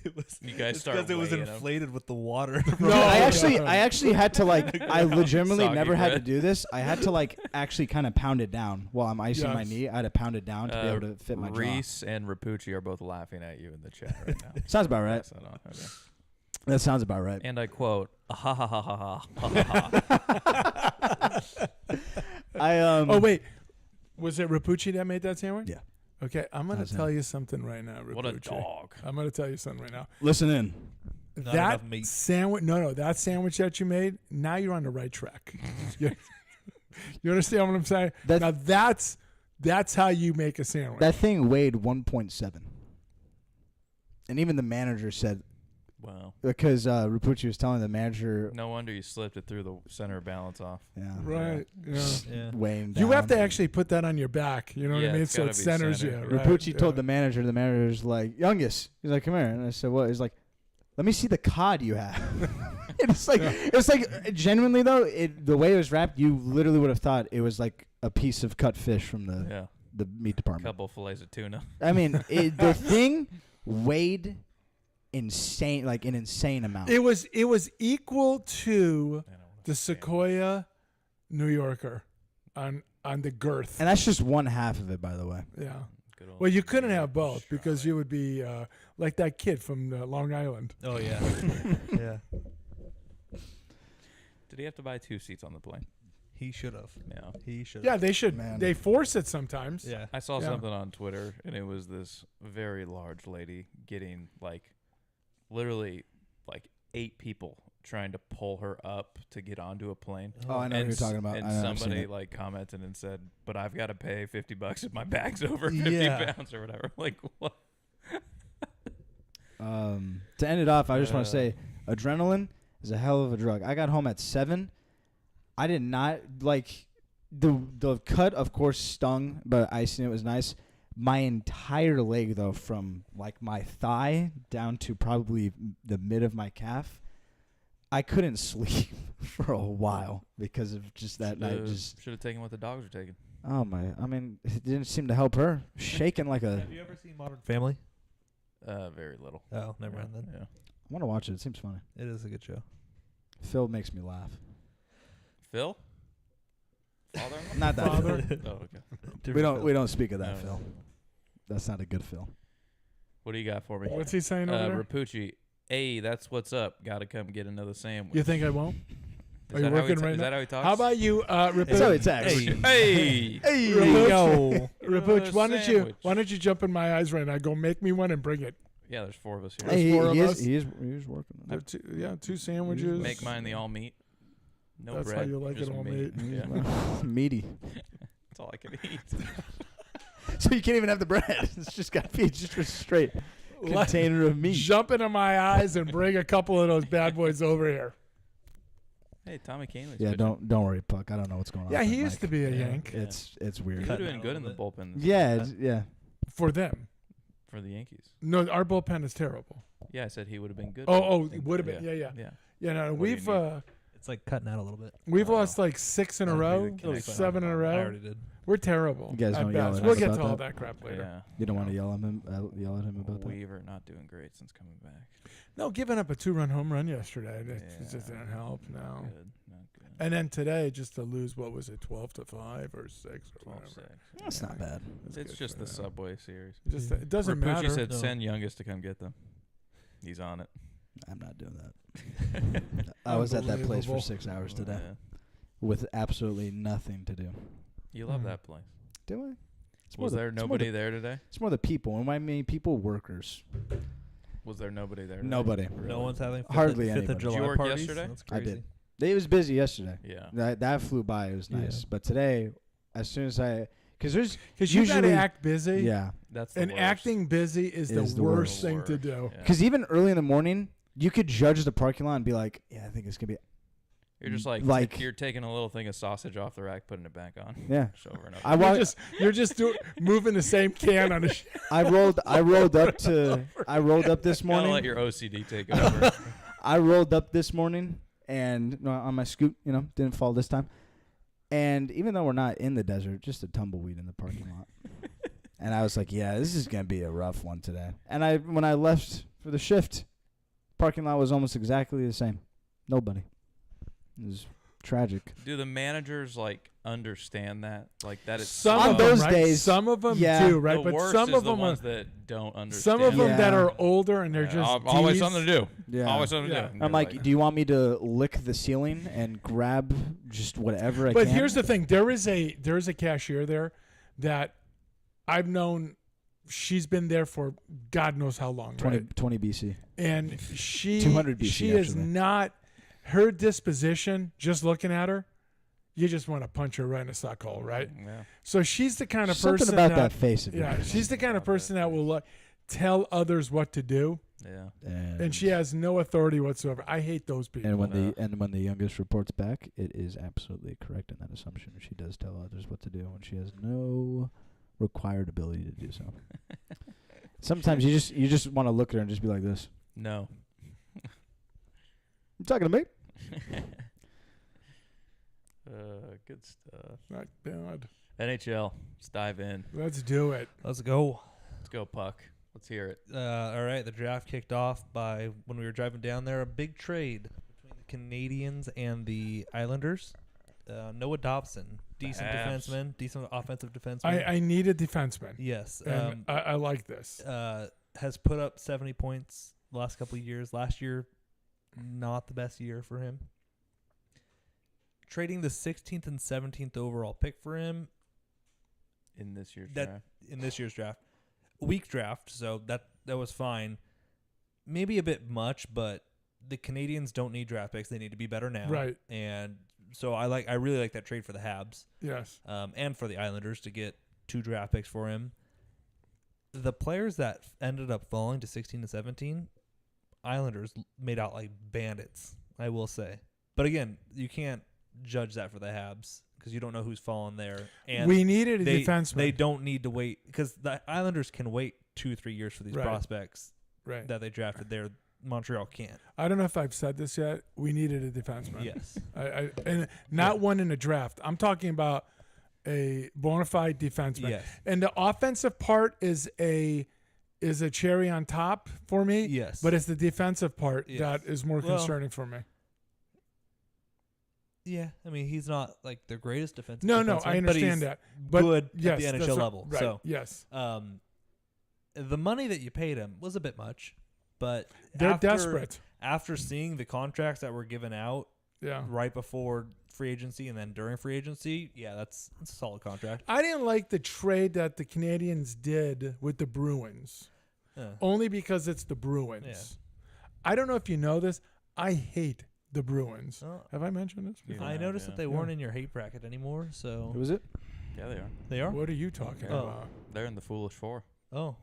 It was, You guys it's start because it was weighing 'em. inflated with the water. No, I no. actually had to like. I legitimately Soggy never had to bread. do this. I had to like actually kind of pound it down while I'm icing my Yes. knee. I had to pound it down to be able to fit my jaw. Reese and Rapucci are both laughing at you in the chat right now. Sounds about right. Pass that on. Okay. That sounds about right. And I quote, ha ha ha ha ha ha ha. Oh wait, was it Rapucci that made that sandwich? Yeah. Okay, I'm gonna That's tell him. you something right now, Rapucci. What a dog. I'm gonna tell you something right now. Listen in. Not that enough meat. sandwich, no, that sandwich that you made. Now you're on the right track. you understand what I'm saying? That- Now that's how you make a sandwich. That thing weighed 1.7, and even the manager said Wow. because Rapucci was telling the manager, No wonder you slipped it through the center balance off. yeah, right. Yeah. Yeah. weighing down. You have to actually put that on your back. You know what Yeah, I mean? it's So gotta it be centers you. centered. Right? Rapucci told Yeah. the manager's like, youngest. He's like, come here. And I said, what? He's like, let me see the cod you have. it's like genuinely though, the way it was wrapped, you literally would have thought it was like a piece of cut fish from Yeah. the meat department. Couple fillets of tuna. I mean, the thing weighed insane, like an insane amount. It was equal to I know. the Sequoia New Yorker on the girth. And that's just one half of it, by the way. Yeah. Good old Well, you couldn't New have York both because Charlotte. you would be like that kid from Long Island. Oh yeah. Yeah. Did he have to buy 2 seats on the plane? He should have. Yeah. He should. Yeah, they should. Man. They force it sometimes. Yeah. I saw Yeah. something on Twitter, and it was this very large lady getting like literally like 8 people trying to pull her up to get onto a plane. Oh, I know what you're talking about. And I know, I've seen somebody it. like commented and said, "But I've got to pay $50 if my bag's over 50 Yeah. pounds or whatever." Like what? To end it off, I just want to say, adrenaline is a hell of a drug. I got home at 7. I did not like the cut. Of course, stung, but icing it was nice. My entire leg, though, from like my thigh down to probably the mid of my calf, I couldn't sleep for a while because of just that night. Just Should have taken what the dogs are taking. oh my! I mean, it didn't seem to help her. Shaking like a. Have you ever seen Modern Family? Very little. Oh, never mind then. Yeah. I want to watch it. It seems funny. It is a good show. Phil makes me laugh. Phil? Father-in-law? Not that Father. Phil. Oh, okay. We don't speak of that, No. Phil. That's not a good Phil. What do you got for me? What's he saying over there? Rapucci, hey, that's what's up. Got to come get another sandwich. You think I won't? Is are you that how he working ta- right Is now? that how he talks? How about you, That's how he texts. Hey! Hey, Rapucci. Another Rapucci, sandwich. why don't you jump in my eyes right now? Go make me one and bring it. Yeah, there's 4 of us here. Hey, Hey, four of us. he is working. on There it. are two sandwiches. Make mine the all meat. No That's how bread. you like just it, all meat. meat. Yeah. Meaty. That's all I can eat. So you can't even have the bread. It's just got to be just a straight Let- container of meat. Jump into my eyes and bring a couple of those bad boys over here. Hey, Tommy Canley's Yeah, pitching. don't worry, Puck. I don't know what's going on. Yeah, with he that used mic. to be a Yeah. Yank It's weird. He's Cutting doing out good a in the little bullpen. Yeah, yeah. for them. For the Yankees. No, our bullpen is terrible. Yeah, I said he would have been good. Oh, for the it would have been. Yankees. Yeah. Yeah. Yeah, no, What do you we've need? It's like cutting out a little bit. we've Oh. lost like 6 in a row, Can I 7 in a I row. already did. We're terrible. You guys at don't yell best. at We'll us get about to all that? that crap later. Yeah. You don't want to yell at him about that. Weaver not doing great since coming back. No, giving up a 2-run home run yesterday. It Yeah. just didn't help. No. Not good. Not good. And then today, just to lose, what was it, 12-5 or 6 or 12-6. whatever. That's not bad. It's good just for the them. Subway series. Just it doesn't Rapucci matter. said No. send Youngest to come get them. He's on it. I'm not doing that. I was at that place for Unbelievable. 6 hours today Yeah. with absolutely nothing to do. You love Mhm. that place. Do I? It's more Was the- there it's more nobody the- there today? It's more the people. When I mean people, workers. Was there nobody there? Today? Nobody. Really? No one's having Hardly 5th anybody. of Did you July work parties. yesterday? That's I crazy. did. It was busy yesterday. Yeah. That flew by. It was nice. Yeah. But today, as soon as because Because you got to usually act busy. yeah. That's the And worst. acting busy is the Is the worst worst. thing to do. Yeah. Because even early in the morning, you could judge the parking lot and be like, yeah, I think it's gonna be. You're just like- you're taking a little thing of sausage off the rack, putting it back on. Yeah. Just over and over. I wa- You're just moving the same can on a. I rolled up this Gotta morning. let your OCD take over. I rolled up this morning and on my scoot, didn't fall this time. And even though we're not in the desert, just a tumbleweed in the parking lot. And I was like, yeah, this is going to be a rough one today. And when I left for the shift, parking lot was almost exactly the same. Nobody. It was tragic. Do the managers understand that? Like that it's Some On of those them, right? days, Some of them yeah. do, right? The But worst some is of the them ones are. that don't understand. Some of them Yeah. that are older and they're Yeah, just always Ds. something to do. Yeah. Always something Yeah. to do. And I'm you're like, do you want me to lick the ceiling and grab just whatever I can? But here's the thing: there is a cashier there that I've known. She's been there for God knows how long, 20, right? 20 BC. And she 200 BC, she is actually. not her disposition. Just looking at her, you just want to punch her right in the sock hole, right? Yeah. So she's the kind of Something person about that face of yeah, yours. she's the kind of person that will tell others what to do, Yeah. and she has no authority whatsoever. I hate those people. And when the youngest reports back, it is absolutely correct in that assumption. She does tell others what to do, and she has no required ability to do so. Sometimes you just want to look at her and just be like this. No. You talking to me? Good stuff. Not bad. NHL. Let's dive in. Let's do it. Let's go. Let's go, Puck. Let's hear it. All right, the draft kicked off by when we were driving down there. A big trade between the Canadians and the Islanders. Noah Dobson, decent Habs. defenseman, decent offensive defenseman. I need a defenseman. Yes, And I like this. has put up 70 points the last couple of years. Last year, not the best year for him. Trading the 16th and 17th overall pick for him In this year's That- draft. in this year's draft. Weak draft, so that was fine. Maybe a bit much, but the Canadians don't need draft picks. They need to be better now. Right. And so I really like that trade for the Habs, Yes. and for the Islanders to get 2 draft picks for him. The players that ended up falling to 16 and 17, Islanders made out like bandits, I will say. But again, you can't judge that for the Habs because you don't know who's fallen there. And We needed a they defenseman. don't need to wait because the Islanders can wait 2-3 years for these Right. prospects right. that they drafted there. Montreal can't. I don't know if I've said this yet. We needed a defenseman. Yes. And not one in a draft. I'm talking about a bona fide defenseman. Yes. And the offensive part is a cherry on top for me. Yes. But it's the defensive part Yes. that is more Well, concerning for me. Yeah, I mean he's not like the greatest defensive. No, defenseman, I but understand he's that. But good yes, at the that's NHL right. level. Right. So, yes, the money that you paid him was a bit much, but they're after, desperate. After seeing the contracts that were given out Yeah. right before free agency and then during free agency, yeah, that's a solid contract. I didn't like the trade that the Canadians did with the Bruins, Yeah. only because it's the Bruins. Yeah. I don't know if you know this. I hate the Bruins. Oh. Have I mentioned this before? I noticed yeah. that they weren't in your hate bracket anymore, so Who was it? Yeah, they are. they are. What are you talking Oh. about? They're in the Foolish Four. Oh,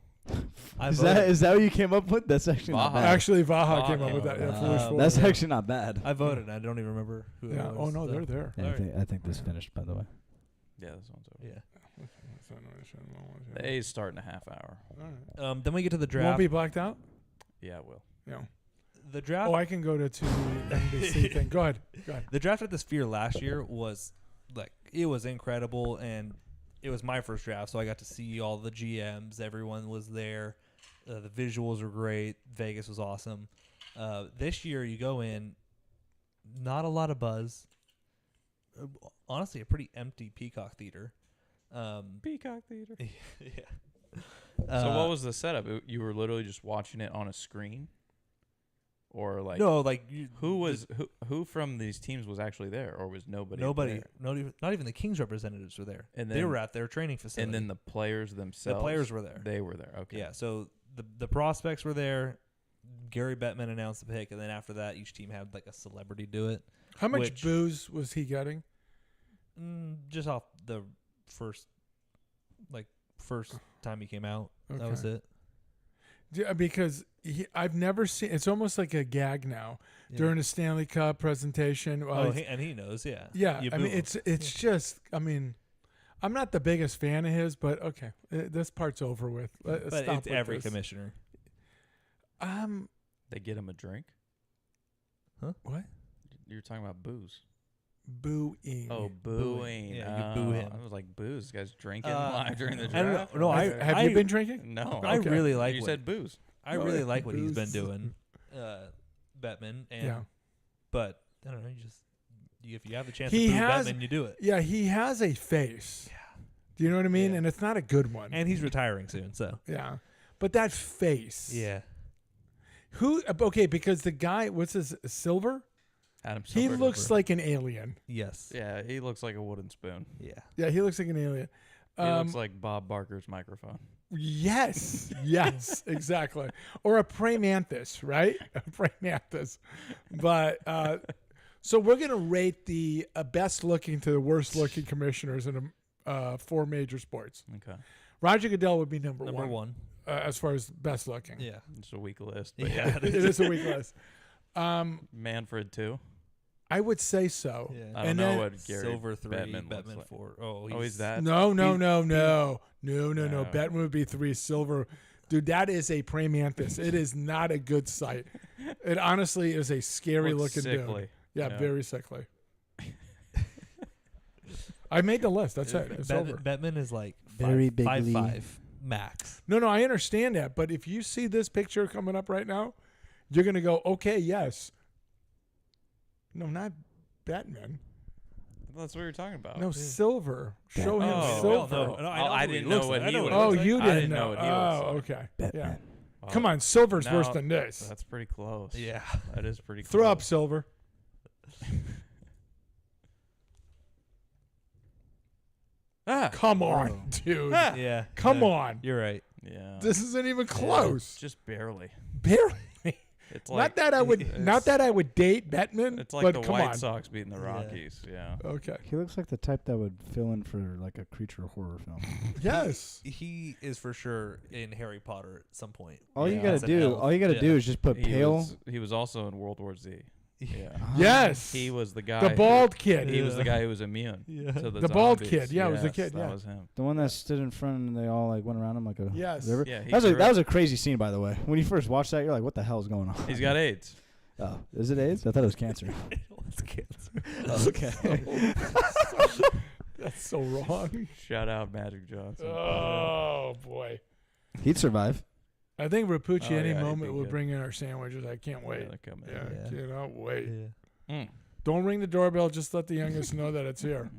Is that what you came up with? That's actually not Vaha. bad. Actually, Vaha Vaha came up came with up that. with Yeah, that. Foolish Four. That's yeah. actually not bad. I voted. I don't even remember who. Yeah. It was, Oh no, so- they're there. Yeah, Alright. I think this finished, by the way. Yeah, this one's over. Yeah. The A's start in a half hour. Then we get to the Won't draft. be blacked out. Yeah, it will. Yeah. The draft. Oh, I can go to the NBC thing. Go ahead. Go ahead. The draft at the Sphere last year was it was incredible, and it was my first draft, so I got to see all the GMs. Everyone was there. The visuals were great. Vegas was awesome. This year, you go in, not a lot of buzz. Honestly, a pretty empty Peacock Theater. Peacock Theater. Yeah. So what was the setup? You were literally just watching it on a screen, or like no, who from these teams was actually there, or was nobody? nobody, there? not even the Kings representatives were there. And They then- were at their training facility. And then the players themselves. the players were there. They were there. Okay. Yeah, so the prospects were there. Gary Bettman announced the pick, and then after that, each team had like a celebrity do it. How much Which- booze was he getting? Just off the first time he came out. That was Okay. it. Because I've never seen. It's almost like a gag now Yeah. during a Stanley Cup presentation. Oh, and he knows. Yeah. yeah. You I boo mean, him. it's just. I mean, I'm not the biggest fan of his, but okay, this part's over with. Let's But stop it's with every this. commissioner. They get him a drink. What? You're talking about booze. Booing. Oh, booing. Yeah, you boo him. I was like, booze. This guy's drinking Uh, live during the I don't draft. know. No, Have you been drinking? No. I Okay. really like You what said booze. I really yeah, like what he's been booze. doing, Bettman. And Yeah. but I don't know. If you have the chance He to boo has- Bettman, you do it. Yeah, he has a face. Yeah. Do you know what I mean? Yeah. And it's not a good one. And he's retiring soon, so yeah. But that face. yeah. Who? Okay, because the guy, what's his Silver? Adam He Silver. looks like an alien. Yes. Yeah, he looks like a wooden spoon. Yeah. Yeah, he looks like an alien. He looks like Bob Barker's microphone. Yes, yes, exactly. Or a praying mantis, right? A praying mantis. But so we're gonna rate the best looking to the worst looking commissioners in 4 major sports. Okay. Roger Goodell would be number Number one, one. As far as best looking. Yeah. It's a weak list. But Yeah. yeah. It is a weak list. Manfred, too. I would say so. Yeah. I don't And know then- what Gary Silver 3, Bettman looks Bettman like. 4. Oh, Oh, he's that? No. No. Bettman would be 3. Silver, dude, that is a praying mantis. It is not a good sight. It honestly is a scary Looks looking sickly. dude. Yeah, Yeah. very sickly. I made the list. That's it. It's over. Bettman is like Very 5'5" bigly. max. No, I understand that. But if you see this picture coming up right now, you're going to go, okay, yes. No, not Batman. That's what you're talking about. No, Silver. Show him Oh, Silver. well, no, I know I who didn't he know looks what like. I he know would what Oh, looks like. you I didn't didn't know know. what he looks Oh, like. okay. Batman. Yeah. Wow. Come on, Silver's Now- worse than this. That's pretty close. Yeah. That is pretty close. Throw up, Silver. Ah. Come on, dude. Ah. Yeah. Come yeah. on. You're right. Yeah. This isn't even close. Just barely. Barely. It's Not like that I would. it's- Not that I would date Bettman. It's like but the come White on. Sox beating the Rockies. Yeah. Okay. He looks like the type that would fill in for like a creature horror film. Yes. He is for sure in Harry Potter at some point. All you Yeah. gotta As an do, elf. all you gotta Yeah. do is just put pale. He was also in World War Z. Yeah. Yes. He was the guy. the bald kid. He was the guy who was immune Yeah. to The bald zombies. kid. Yeah, it was the Yes, kid, That yeah. was him. The one that stood in front and they all like went around him like a Yes. river. Yeah, he that grew was up- a crazy scene, by the way. When you first watched that, you're like, "What the hell is going on?" He's got AIDS. Oh, is it AIDS? I thought it was cancer. It's cancer. Okay. That's so wrong. Shout out Magic Johnson. Oh boy. He'd survive. I think Rapucci Oh, any yeah, he'd moment be will good. bring in our sandwiches. I can't wait. Yeah, they're coming. Yeah, Yeah. cannot wait. Yeah. Mm. Don't ring the doorbell. Just let the youngest know that it's here.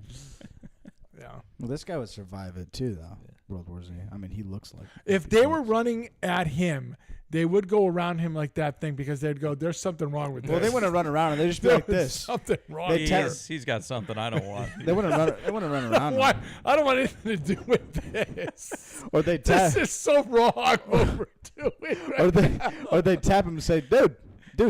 Yeah. Well, this guy would survive it too, though. World War Z. I mean, he looks like. If they were running at him, they would go around him like that thing because they'd go, "There's something wrong with Well, this." they wouldn't run around and they just be There's like this. something wrong. They here. He's got something I don't want. They wouldn't run. They wouldn't run around. What? him. I don't want anything to do with this. Or they This tap. is so wrong. What we're doing right Or they. now. Or they tap him and say, "Dude,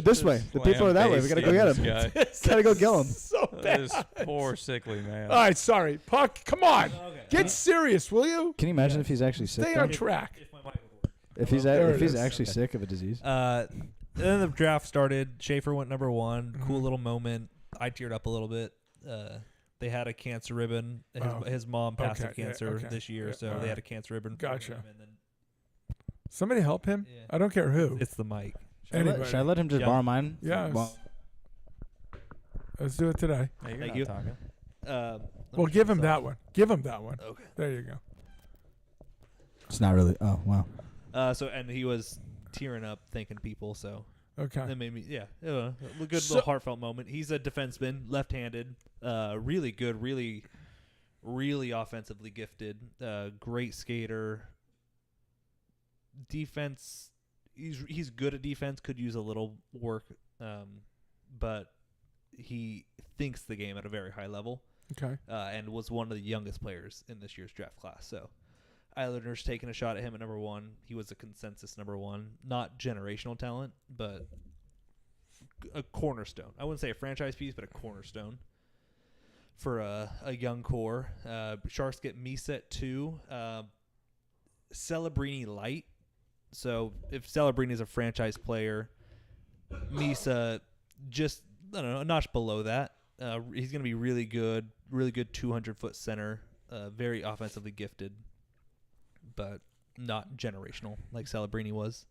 this way. The people are that way. We gotta go get him. Guy. Gotta go kill him." So bad. This poor sickly man. All right, sorry, Puck. Come on, get serious, will you? Can you imagine if he's actually sick? Stay though? on track. If he's There if it he's is. actually sick of a disease. Then the draft started. Schaefer went number 1. Mm-hmm. Cool little moment. I teared up a little bit. They had a cancer ribbon. His mom passed Okay, of yeah, cancer okay. this year, Yeah, so all they had right. a cancer ribbon. for Gotcha. him, and then Somebody help him. Yeah. I don't care who. it's the mic. Should I let him just Yeah. borrow mine? Yes. Well, Let's do it today. Hey, you're Thank not you. talking. Well, give him that one. Give him that one. Okay. There you go. it's not really. Oh wow. And he was tearing up, thanking people. So Okay. that made me, a good So- little heartfelt moment. He's a defenseman, left-handed, really good, really, really offensively gifted, great skater. Defense, he's good at defense. Could use a little work, but he thinks the game at a very high level. Okay. And was one of the youngest players in this year's draft class. So Islanders taking a shot at him at number 1. He was a consensus number 1. Not generational talent, but a cornerstone. I wouldn't say a franchise piece, but a cornerstone for a young core. Sharks get Misa at 2. Celebrini light. So if Celebrini is a franchise player, Misa just, I don't know, a notch below that. He's going to be really good 200-foot center, very offensively gifted, but not generational like Celebrini was.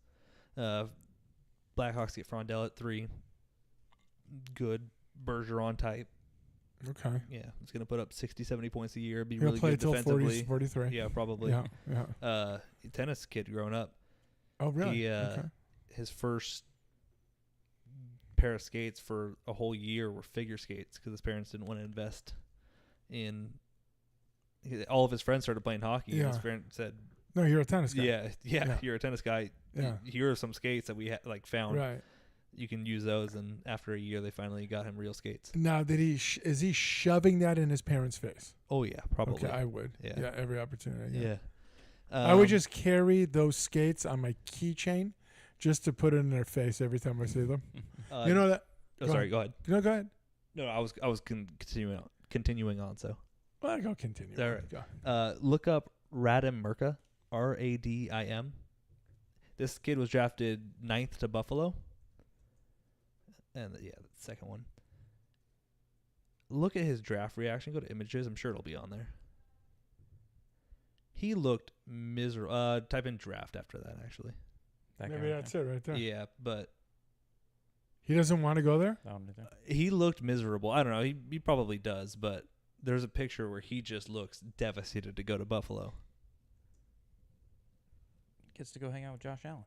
Blackhawks get Frondell at 3. Good Bergeron type. Okay. Yeah, he's going to put up 60, 70 points a year, be He'll really play good till defensively. 43. Yeah, probably. Yeah. Tennis kid growing up. Oh, really? He, Okay. his first pair of skates for a whole year were figure skates because his parents didn't want to invest in. All of his friends started playing hockey. Yeah. And his parents said, No, you're a tennis guy. yeah, you're a tennis guy. Yeah. Here are some skates that we found. Right. You can use those, and after a year, they finally got him real skates. Now, is he shoving that in his parents' face? Oh yeah, probably. Okay, I would. Yeah. Every opportunity. Yeah. I would just carry those skates on my keychain just to put it in their face every time I see them. You know that? Oh, go sorry. ahead. Go ahead. No, go ahead. No, I was continuing on. So, Well, go continue. All right. Go. look up Radim Murka, Radim. This kid was drafted 9th to Buffalo. And the second one. Look at his draft reaction. Go to images. I'm sure it'll be on there. He looked miserable. Type in draft after that, actually. That Maybe guy, that's it right there. Yeah, but He doesn't want to go there? I don't know. he looked miserable. I don't know. He probably does, but there's a picture where he just looks devastated to go to Buffalo. Gets to go hang out with Josh Allen.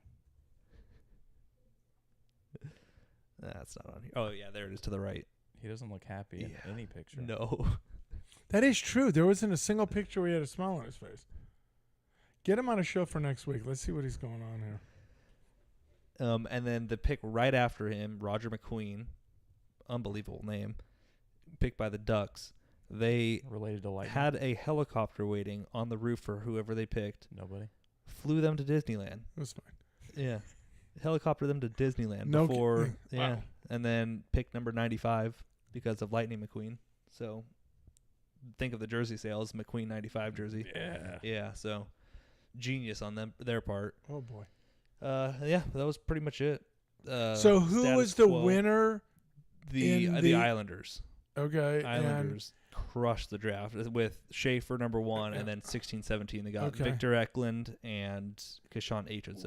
That's not on here. Oh, yeah, there it is to the right. He doesn't look happy in any picture. No. That is true. There wasn't a single picture where he had a smile on his face. Get him on a show for next week. Let's see what he's going on here. And then the pick right after him, Roger McQueen, unbelievable name, picked by the Ducks. They Related to Lightning. had a helicopter waiting on the roof for whoever they picked. Nobody. Flew them to Disneyland. It was fine. Yeah. Helicopter them to Disneyland No before. ki- Yeah. wow. And then pick number 95 because of Lightning McQueen. So think of the jersey sales, McQueen 95 jersey. Yeah. Yeah, so genius on their part. Oh, boy. Yeah, that was pretty much it. So who status was the quo. winner? The in the the- Islanders. Okay. Islanders crushed the draft with Schaefer number 1, and then 16-17 they got Okay. Victor Eklund and Kashawn Aitchison.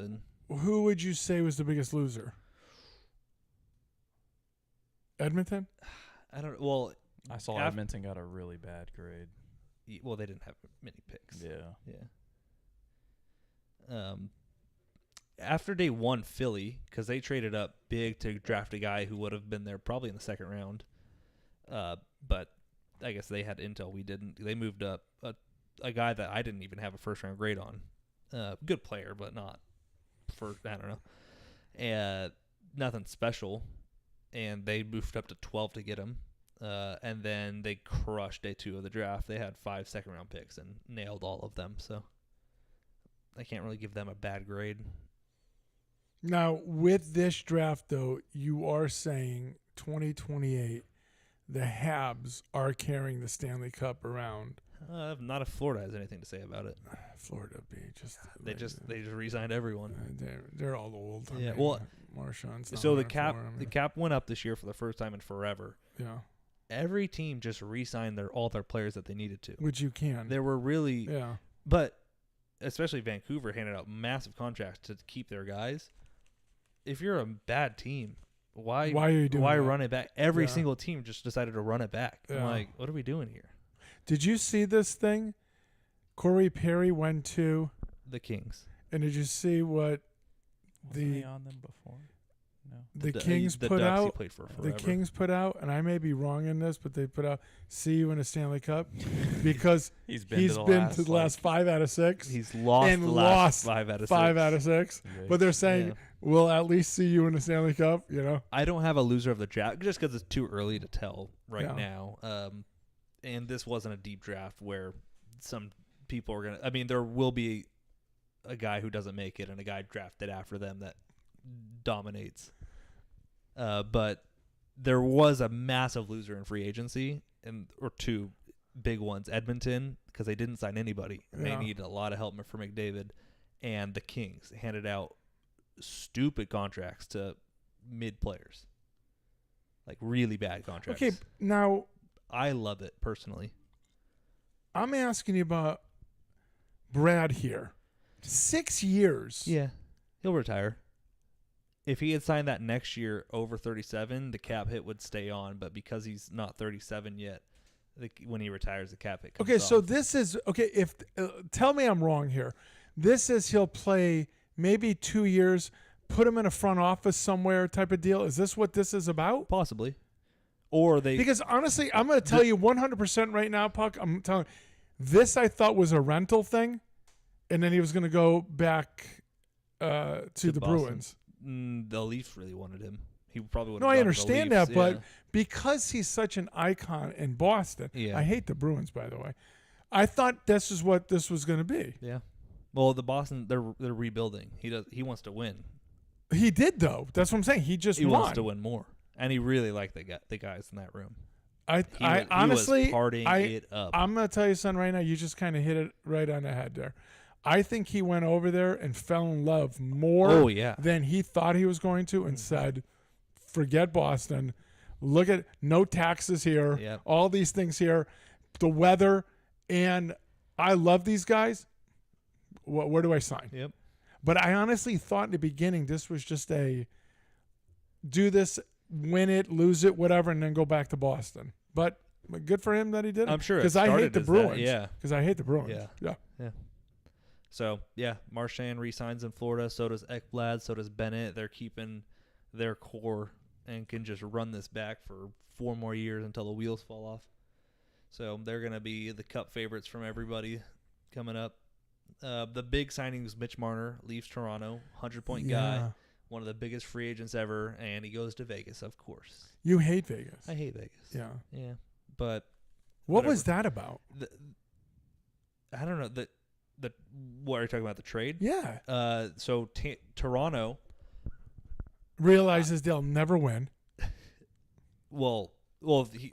And who would you say was the biggest loser? Edmonton? I don't. Well, I saw Af- Edmonton got a really bad grade. well, they didn't have many picks. Yeah. Yeah. After day 1, Philly, because they traded up big to draft a guy who would have been there probably in the second round. But I guess they had intel we didn't. They moved up a guy that I didn't even have a first round grade on. Good player, but not for, I don't know. Nothing special. And they moved up to 12 to get him. And then they crushed day 2 of the draft. They had 5 second round picks and nailed all of them. So I can't really give them a bad grade. Now, with this draft, though, you are saying 2028, the Habs are carrying the Stanley Cup around. Not if Florida has anything to say about it. Florida be just They just re-signed everyone. they're all old. Yeah, well, Marchand's not So the running cap for 'em. the cap went up this year for the first time in forever. Yeah, Every team just re-signed all their players that they needed to. which you can. There were really, Yeah, but especially Vancouver handed out massive contracts to keep their guys. If you're a bad team, why are you doing that? run it back? Every Yeah. single team just decided to run it back. I'm Yeah. like, what are we doing here? Did you see this thing? Corey Perry went to, The Kings. and did you see what Wasn't he the on them before? No. the Du- Kings the put Ducks he out? played for The forever. Kings put out, and I may be wrong in this, but they put out "See you in a Stanley Cup" because He's been he's to the been last, to the last 5 out of 6. He's lost and the last lost 5 out of 6. 5 out of 6. But they're saying Yeah. we'll at least see you in the Stanley Cup. You know, I don't have a loser of the draft just because it's too early to tell right Yeah. now. And this wasn't a deep draft where some people are going to – I mean, there will be a guy who doesn't make it and a guy drafted after them that dominates. But there was a massive loser in free agency, or two big ones. Edmonton, because they didn't sign anybody. And Yeah. they needed a lot of help for McDavid. And the Kings handed out stupid contracts to mid players. Like really bad contracts. Okay, now I love it personally. I'm asking you about Brad here. 6 years. Yeah. He'll retire. If he had signed that next year over 37, the cap hit would stay on. But because he's not 37 yet, when he retires, the cap hit comes Okay, so off. this is okay. If tell me I'm wrong here. This is he'll play maybe 2 years, put him in a front office somewhere type of deal. Is this what this is about? Possibly. Or they Because honestly, I'm going to tell you 100% right now, Puck. I'm telling you, this I thought was a rental thing, and then he was going to go back to the Boston. Bruins. The Leafs really wanted him. He probably would. No, I understand that, yeah. but because he's such an icon in Boston, Yeah. I hate the Bruins, by the way. I thought this is what this was going to be. Yeah. Well, the Boston, they're rebuilding. He wants to win. He did though. That's what I'm saying. He just He won. wants to win more, and he really liked the guys in that room. I He honestly, was partying it up. I'm gonna tell you something right now. You just kind of hit it right on the head there. I think he went over there and fell in love more Oh, yeah. than he thought he was going to, and said, "Forget Boston. Look at no taxes here. Yep. All these things here, the weather, and I love these guys. Where do I sign?" Yep. But I honestly thought in the beginning this was just a do this, win it, lose it, whatever, and then go back to Boston. But good for him that he did it. I'm sure it because I hate started the as that, Bruins. yeah. Because I hate the Bruins. Yeah. Yeah. So, yeah, Marchand re-signs in Florida. So does Ekblad. So does Bennett. They're keeping their core and can just run this back for 4 more years until the wheels fall off. So they're going to be the cup favorites from everybody coming up. The big signing was Mitch Marner, leaves Toronto, 100-point guy, Yeah. one of the biggest free agents ever, and he goes to Vegas, of course. You hate Vegas. I hate Vegas. Yeah. Yeah, but What was whatever. that about? I don't know. What are you talking about? The trade? Yeah. So Toronto. Realizes they'll never win. Well,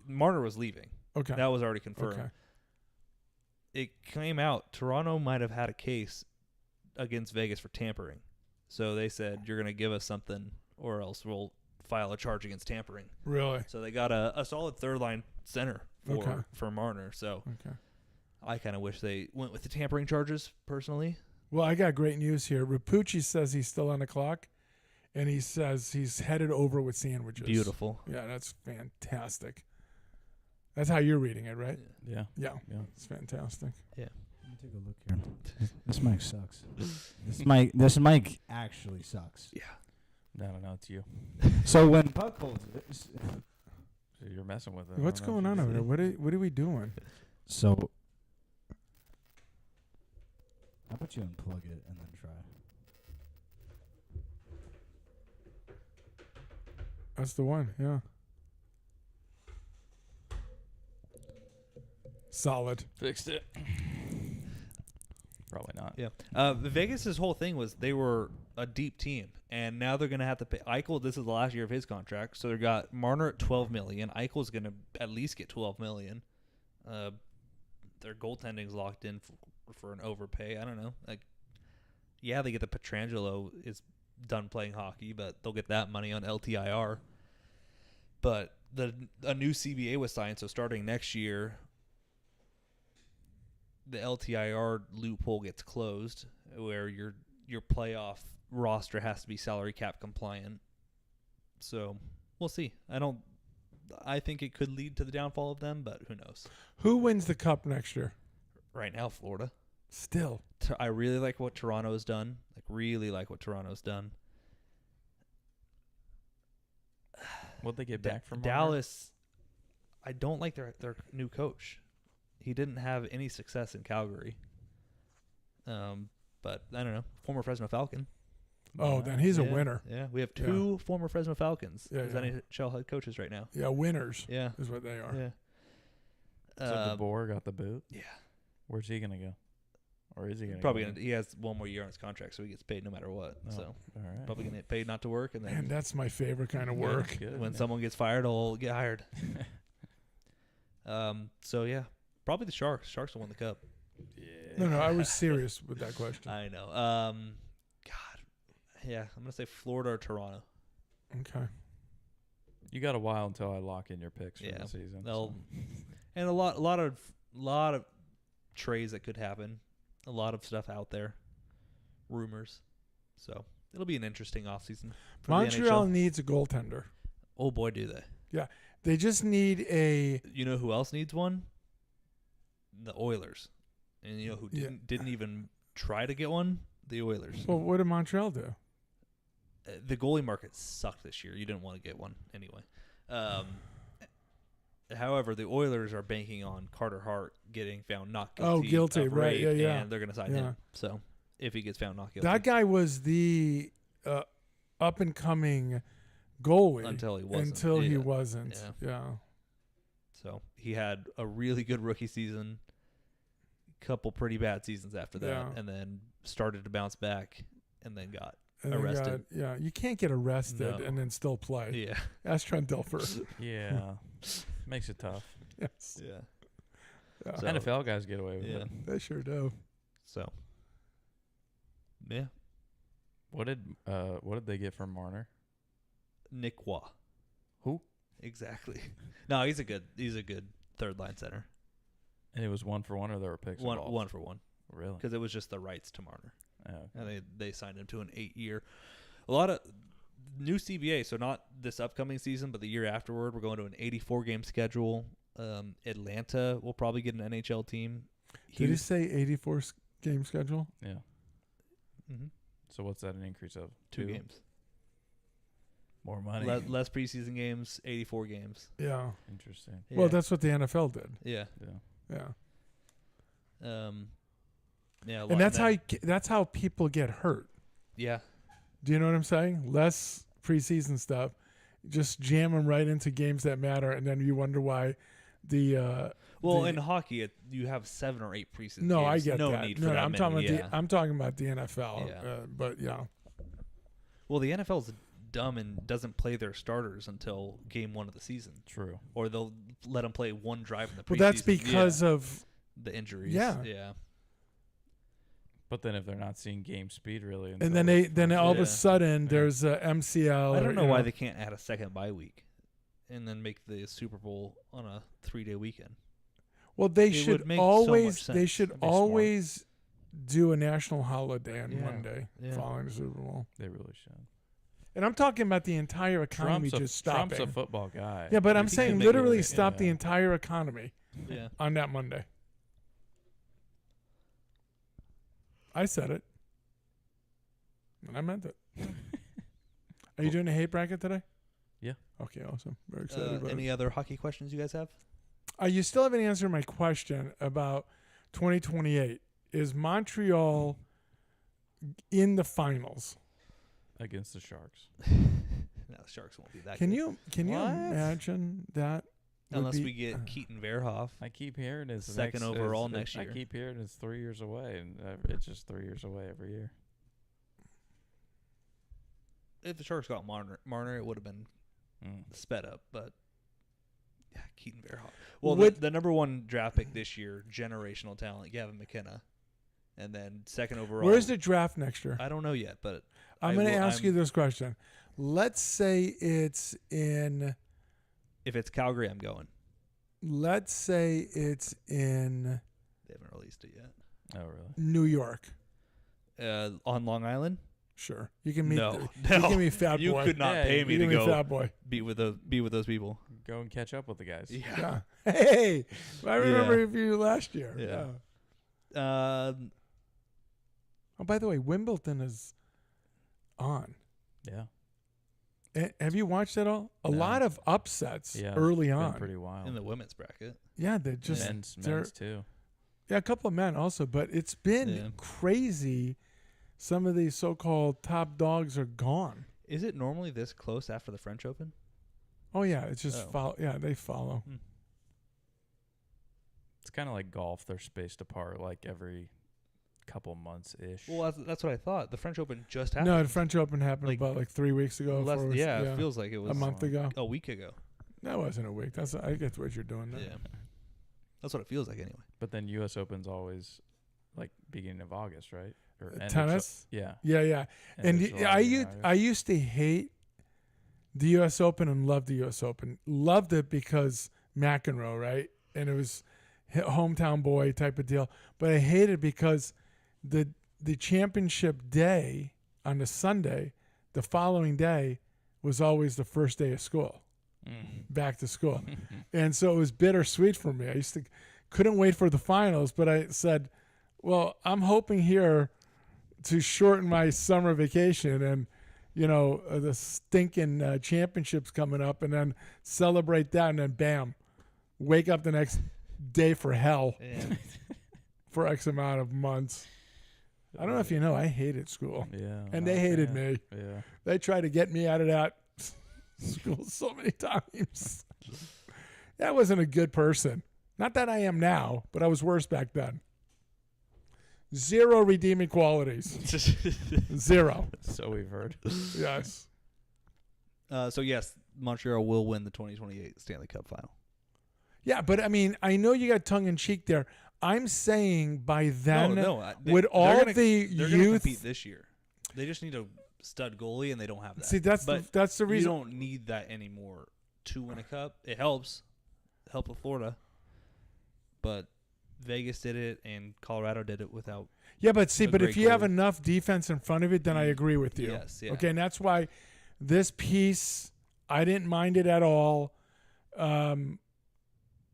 Marner was leaving. Okay. That was already confirmed. Okay. It came out Toronto might have had a case against Vegas for tampering. So they said, you're going to give us something or else we'll file a charge against tampering. Really? So they got a solid third-line center for Marner. So Okay. I kind of wish they went with the tampering charges, personally. Well, I got great news here. Rapucci says he's still on the clock, and he says he's headed over with sandwiches. Beautiful. Yeah, that's fantastic. That's how you're reading it, right? Yeah. Yeah. Yeah. It's fantastic. Yeah. Let me take a look here. This mic sucks. This mic actually sucks. Yeah. I don't know. It's you. So when Puck holds it, So you're messing with it. What's I don't going know on if over you there? see. What are we doing? so how about you unplug it and then try? That's the one. Yeah. Solid. Fixed it. Probably not. Yeah. Vegas' whole thing was they were a deep team, and now they're going to have to pay. Eichel, this is the last year of his contract, so they got Marner at $12 million. Eichel's going to at least get $12 million. Their goaltending's locked in for an overpay. I don't know. Like, yeah, they get the Pietrangelo is done playing hockey, but they'll get that money on LTIR. But a new CBA was signed, so starting next year, the LTIR loophole gets closed, where your playoff roster has to be salary cap compliant. So we'll see. I think it could lead to the downfall of them, but who knows? Who wins the cup next year? Right now, Florida. Still. I really like what Toronto's done. Really like what Toronto's done. What'd they get back from Marner? Dallas? I don't like their new coach. He didn't have any success in Calgary. But I don't know. Former Fresno Falcon. Oh, then he's a Yeah, winner. Yeah, we have two former Fresno Falcons Yeah, as yeah. NHL head coaches right now. Yeah, winners Yeah, is what they are. yeah. So DeBoer got the boot. Yeah. Where's he gonna go? Or is he going to Probably he has one more year on his contract, so he gets paid no matter what. Oh, So all right. probably gonna get paid not to work, and Man, then that's my favorite kind of work. Good, when yeah. someone gets fired, he'll get hired. So yeah, probably the Sharks. Sharks will win the cup. No, I was serious with that question. I know. God, yeah, I'm gonna say Florida or Toronto. Okay. You got a while until I lock in your picks for Yeah, the season. they'll- so. And a lot of trades that could happen. A lot of stuff out there, rumors. So it'll be an interesting offseason for Montreal the NHL. needs a goaltender. Oh boy, do they! They just need a. You know who else needs one? The Oilers. And you know who Yeah. didn't even try to get one? The Oilers. Well, what did Montreal do? The goalie market sucked this year. You didn't want to get one anyway. However, the Oilers are banking on Carter Hart getting found not guilty. Oh, guilty, of right, rape, yeah. And they're going to sign Yeah. him. So if he gets found not guilty. That guy was the up and coming goalie Until he wasn't. Until he Yeah. wasn't. Yeah. Yeah. So he had a really good rookie season, couple pretty bad seasons after that, Yeah. and then started to bounce back, and then got And they arrested. got- you can't get arrested No. and then still play. Yeah. Ask Trent Dilfer. Yeah. Makes it tough. Yes. Yeah. Yeah. So- NFL guys get away with Yeah. it. They sure do. So. Yeah. What did they get from Marner? Nick Waugh. Who? Exactly. No, he's a good third line center. And it was 1-for-1, or there were picks involved? One for one, Really? because it was just the rights to Marner, Oh, and they signed him to an 8-year. A lot of new CBA, so not this upcoming season, but the year afterward. We're going to an 84-game schedule. Atlanta will probably get an NHL team. Did he say 84 game schedule? yeah. Mm-hmm. So what's that an increase of? 2 games. More money. Less preseason games, 84 games. Yeah. Interesting. Well, Yeah. that's what the NFL did. Yeah. Yeah. Yeah. Yeah. And that's how people get hurt. Yeah. Do you know what I'm saying? Less preseason stuff. Just jam them right into games that matter, and then you wonder why the Well, the- in hockey, you have 7 or 8 preseason no, games. I get no that. need No, for that I'm many. talking about yeah. I'm talking about the NFL. Yeah. But yeah, Well, the NFL's dumb and doesn't play their starters until game 1 of the season, True. or they'll let them play one drive in the preseason. well, that's because of the injuries. Yeah. Yeah. But then if they're not seeing game speed really, and then all of Yeah. a sudden Yeah. there's a MCL. I or, don't know you why they can't add a second bye week, and then make the Super Bowl on a 3-day weekend. Well, they It should would make so always much they sense. should That'd be smart. always do a national holiday on Yeah. Monday Yeah. following the Super Bowl. they really should. And I'm talking about the entire economy just stopping. Trump's a football guy. Yeah, but I'm He saying can make literally it- stop the yeah. entire economy Yeah. on that Monday. I said it. And I meant it. Are you doing a hate bracket today? Yeah. Okay, awesome. Very excited about Any other hockey questions you guys have? it. You still haven't answered my question about 2028. Is Montreal in the finals? against the Sharks. No, the Sharks won't be that Can good. you What? imagine that? would Unless be- we get Keaton Verhoff. I keep hearing it's Second next, overall it's- next year. I keep hearing it's 3 years away, and it's just 3 years away every year. If the Sharks got Marner, it would have been sped up. But yeah, Keaton Verhoff. Well, the number 1 draft pick this year, generational talent, Gavin McKenna, and then second overall. Where's the draft next year? I don't know yet, but I'm going to ask you this question. Let's say it's in. if it's Calgary, I'm going. Let's say it's in They haven't released it yet. Oh, really? New York. On Long Island? Sure, you can meet. No, You no. can meet Fat You Boy. could not Yeah, pay you me You to can meet go Fat Boy. be with those people. Go and catch up with the guys. Yeah. Hey, I remember you last year. Yeah. Oh, by the way, Wimbledon is on. Yeah. Have you watched it all? A No. lot of upsets Yeah. early Been on. pretty wild. In the women's bracket. Yeah, they just men's they're- too. yeah, a couple of men also, but it's been Yeah. crazy. Some of these so-called top dogs are gone. Is it normally this close after the French Open? Oh yeah, it's just Oh. follow. Yeah, they follow. It's kind of like golf. They're spaced apart like every couple months ish. Well, that's what I thought. The French Open just happened. No, the French Open happened Like, about 3 weeks ago. Less- 4 weeks, yeah, it feels like it was a month ago. a week ago. That wasn't a week. I get what you're doing there. Yeah, that's what it feels like anyway. But then U.S. Open's always like beginning of August, right? Or end of Tennis? Yeah. Yeah. End And of July, beginning of I August. used to hate the U.S. Open and loved the U.S. Open. Loved it because McEnroe, right? And it was hometown boy type of deal. But I hated it because the championship day on the Sunday, the following day was always the first day of school, back to school. And so it was bittersweet for me. I couldn't wait for the finals, but I said, well, I'm hoping here to shorten my summer vacation and, the stinking championships coming up, and then celebrate that, and then bam, wake up the next day for hell Yeah. for X amount of months. I don't know if you know, I hated school. Yeah. And they hated yeah, me. Yeah. They tried to get me out of that school so many times. I wasn't a good person. Not that I am now, but I was worse back then. 0 redeeming qualities. 0. So we've heard. Yes. So yes, Montreal will win the 2028 Stanley Cup final. Yeah, but I mean, I know you got tongue in cheek there. I'm saying by then, they're with all gonna, the they're gonna youth, compete this year. They just need a stud goalie, and they don't have that. see, that's But the you reason. don't need that anymore to win a cup. It helps with Florida, but Vegas did it and Colorado did it without. Yeah, but see, a but if great you have goalie. enough defense in front of it, then I agree with you. Yes, yeah. Okay, and that's why this piece, I didn't mind it at all.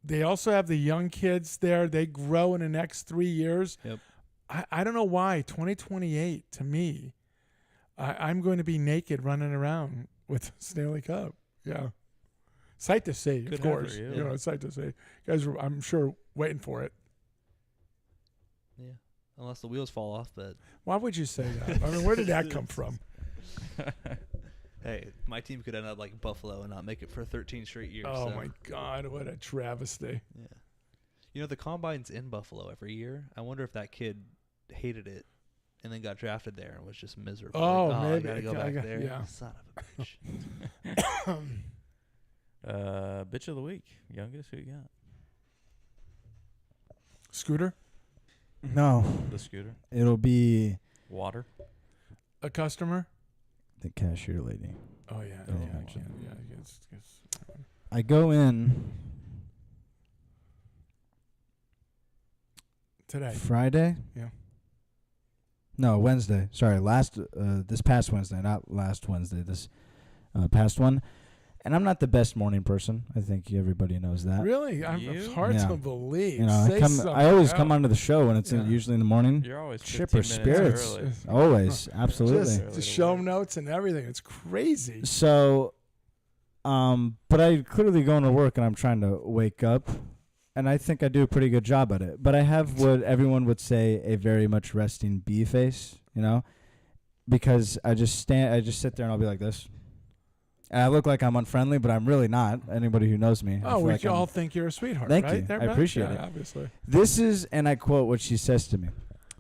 They also have the young kids there. They grow in the next 3 years. Yep. I don't know why. 2028, to me, I'm going to be naked running around with Stanley Cup. Yeah. Sight to see, Good of for course. you. You know, sight to see. You guys are, I'm sure, waiting for it. Yeah, unless the wheels fall off. But Why would you say that? I mean, where did that come from? hey, my team could end up like Buffalo and not make it for 13 straight years. Oh, so. my God. What a travesty. Yeah. You know, the combine's in Buffalo every year. I wonder if that kid hated it and then got drafted there and was just miserable. Oh, like, maybe. I gotta go back there. Yeah. Son of a bitch. Bitch of the week. Youngest, who you got? Scooter? No, The scooter. it'll be Water. A customer? the cashier lady. Oh, yeah. Oh, yeah, I okay. can't. Yeah, it's I go in today. Friday. Yeah. No, Wednesday. Sorry, this past Wednesday, not last Wednesday. This past one. And I'm not the best morning person. I think everybody knows that. Really? You? It's hard Yeah. to believe. You know, Say something I always come else. onto the show when it's Yeah. usually in the morning. You're always Chipper 15 minutes spirits. early. Always, absolutely. Just Early the to show work. notes and everything. It's crazy. So, but I clearly going to work and I'm trying to wake up, and I think I do a pretty good job at it. But I have what everyone would say a very much resting bee face, because I just sit there and I'll be like this. And I look like I'm unfriendly, but I'm really not. Anybody who knows me. I Oh, feel we like I'm- all think you're a sweetheart. Thank right? you. There, I Matt? appreciate Yeah, it. Obviously. This is, and I quote what she says to me.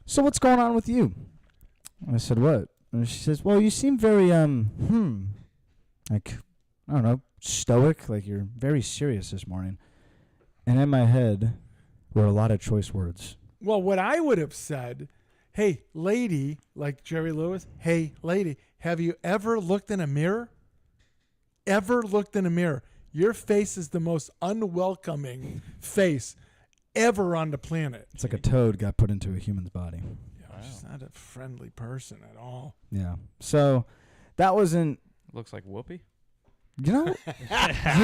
So what's going on with you? I said, what? And she says, well, you seem very, like, I don't know, stoic, like you're very serious this morning. And in my head were a lot of choice words. Well, what I would have said, hey, lady, like Jerry Lewis, hey, lady, have you ever looked in a mirror? Ever looked in a mirror? Your face is the most unwelcoming face ever on the planet. It's like a toad got put into a human's body. Yeah, she's not a friendly person at all. Yeah. So that wasn't, Looks like Whoopi. you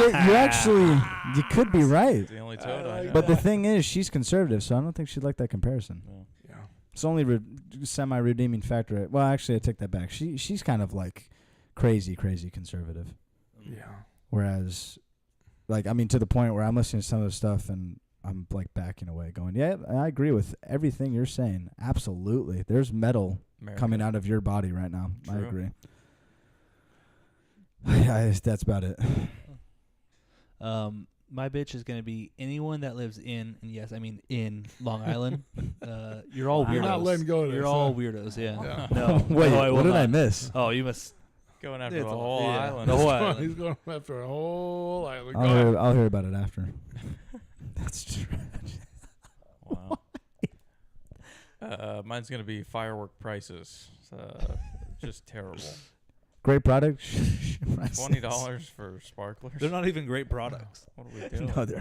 actually, you could be right. It's the only toad I know. But the thing is, she's conservative, so I don't think she'd like that comparison. Yeah. Yeah. It's only semi-redeeming factor. Well, actually, I take that back. She's kind of like crazy conservative. Yeah. Whereas, like, I mean, to the point where I'm listening to some of the stuff and I'm like backing away, going, "Yeah, I agree with everything you're saying. Absolutely, there's metal America. coming out of your body right now. I True. agree." That's about it. My bitch is going to be anyone that lives in, and yes, I mean in Long Island. You're all weirdos. You're not letting go of this, You're all huh? weirdos, yeah. Yeah. No. Wait, no, I will what did I not. miss? Oh, you must. Going after It's the a- whole yeah, island. the whole He's island. going after a whole island. Go I'll ahead. I'll hear about it after. That's trash. Wow. Mine's gonna be firework prices. Just terrible. Great product. $20 for sparklers. They're not even great products. What are we doing? No, they're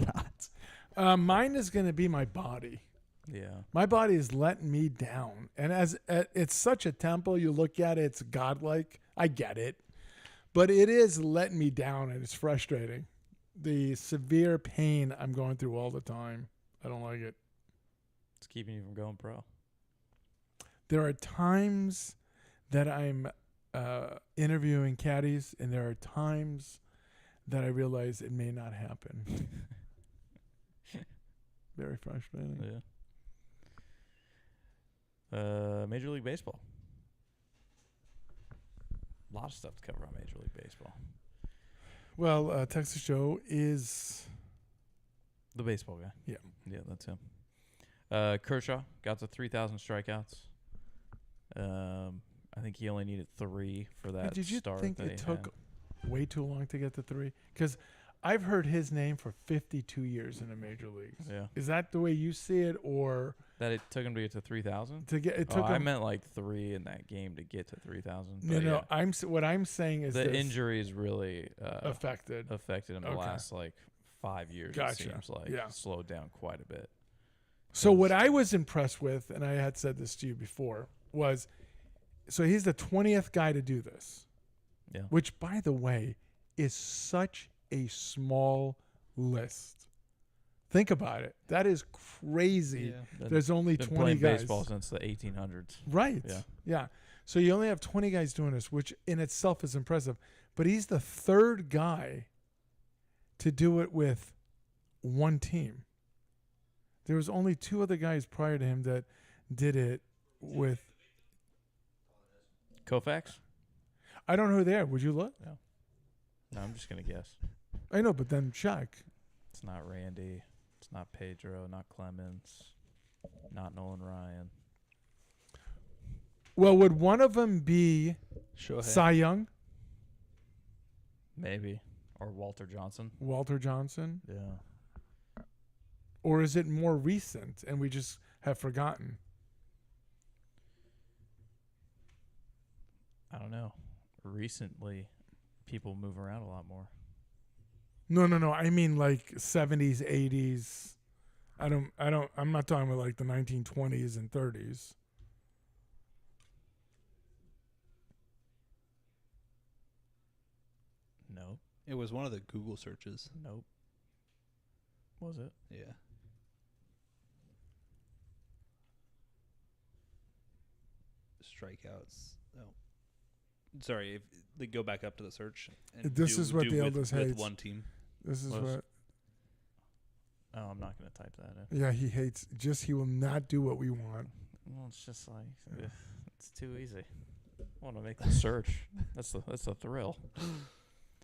not. Mine is going to be my body. Yeah. My body is letting me down. And as it's such a temple, you look at it, it's godlike. I get it. But it is letting me down, and it's frustrating. The severe pain I'm going through all the time. I don't like it. It's keeping you from going pro. There are times that I'm interviewing caddies, and there are times that I realize it may not happen. Very frustrating. Yeah. Major League Baseball. A lot of stuff to cover on Major League Baseball. Well, Texas Joe is The baseball guy. Yeah. Yeah, that's him. Kershaw got to 3,000 strikeouts. I think he only needed 3 for that Did you start think that it he took way too long to get to 3? Because I've heard his name for 52 years in the major leagues. had. Yeah. Is that the way you see it, or That it took him to get to 3,000? to get it Oh, took I him? meant like 3 in that game to get to 3,000. No, but no. yeah. What I'm saying is The this injuries really affected. affected him the Okay. last like 5 years. Gotcha. It seems like Yeah. slowed down quite a bit. So what I was impressed with, and I had said this to you before, was so he's the 20th guy to do this. Yeah. Which, by the way, is such a small list. Think about it. That is crazy. Been- There's only been 20 playing guys. baseball since the 1800s. Right. Yeah. Yeah. So you only have 20 guys doing this, which in itself is impressive. But he's the 3rd guy to do it with one team. There was only 2 other guys prior to him that did it with. Koufax? I don't know who they are. Would you look? No, I'm just gonna guess. I know, but then check. It's not Randy. It's not Pedro. Not Clemens. Not Nolan Ryan. Well, would one of them be Shohei. Cy Young, Maybe. Or Walter Johnson. Walter Johnson, Yeah. or is it more recent and we just have forgotten? I don't know. Recently, people move around a lot more. No. I mean like 70s, 80s. I'm not talking about like the 1920s and 30s. Nope. It was one of the Google searches. Nope. Was it? Yeah. Strikeouts. Oh. Sorry, if they go back up to the search. And This is what the with, eldest with hates. one team. This is Was- what. Oh, I'm not going to type that in. Yeah, he hates. He will not do what we want. Well, it's just like, it's too easy. I want to make the search. That's the thrill.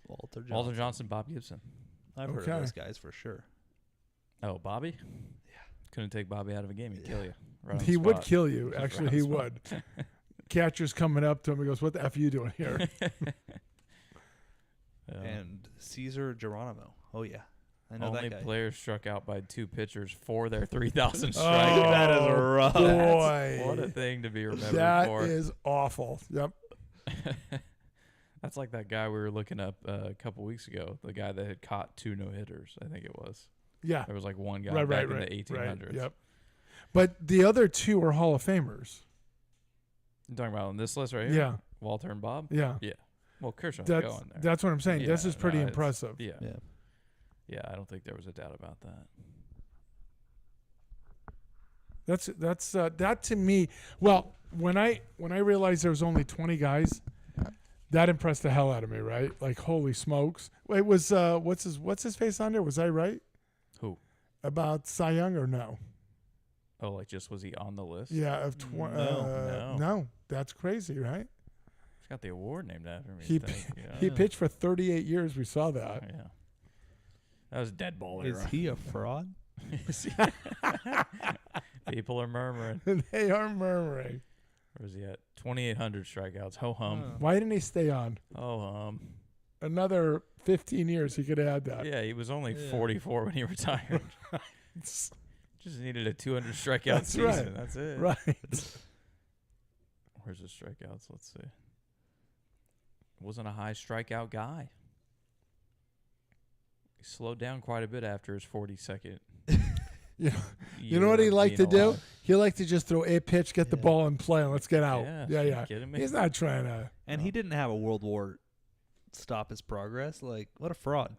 Walter Johnson. Walter Johnson, Bob Gibson. I've heard Okay. of those guys for sure. Oh, Bobby? Yeah. Couldn't take Bobby out of a game. He'd kill you. Right on the He would spot. kill you. Right Actually, on he the spot. would. Catcher's coming up to him. He goes, "What the f are you doing here?" Yeah. And Cesar Geronimo. Oh, yeah. I know Only that guy. players struck out by 2 pitchers for their 3,000 Oh, strikeouts. that is rough. boy. What a thing to be remembered That for. is awful. Yep. That's like that guy we were looking up a couple weeks ago. The guy that had caught 2 no-hitters, I think it was. Yeah. There was like one guy Right. back Right. in the 1800s. Right. Yep. But the other 2 are Hall of Famers. You talking about on this list right here? Yeah. Walter and Bob? Yeah. Yeah. Well, Kershaw's That's going there. that's what I'm saying. This Yeah, is pretty no, it's- impressive. Yeah. Yeah. Yeah, I don't think there was a doubt about that. That's that to me. Well, when I realized there was only 20 guys, that impressed the hell out of me. Right? Like, holy smokes! It was what's his face on there? Was I right Who? about Cy Young or no? Oh, like just was he on the list? Yeah, of No. no. That's crazy, right? He's got the award named after me. He I think, yeah. He pitched for 38 years. We saw that. Yeah. That was dead ball Is era. he a fraud? People are murmuring. They are murmuring. Where is he at? 2,800 strikeouts. Ho hum. Why didn't he stay on? Ho hum. Another 15 years, he could add that. Yeah, he was only Yeah. 44 when he retired. Just needed a 200 strikeout That's season. right. That's it. Right. Where's his strikeouts? Let's see. Wasn't a high strikeout guy. He slowed down quite a bit after his 42nd. You year know what he of liked to being do? alive. He liked to just throw a pitch, get the Yeah. ball, and play, and let's get out. Yeah, Yeah. kidding me? He's not trying to. And he didn't have a World War stop his progress. Like, what a fraud.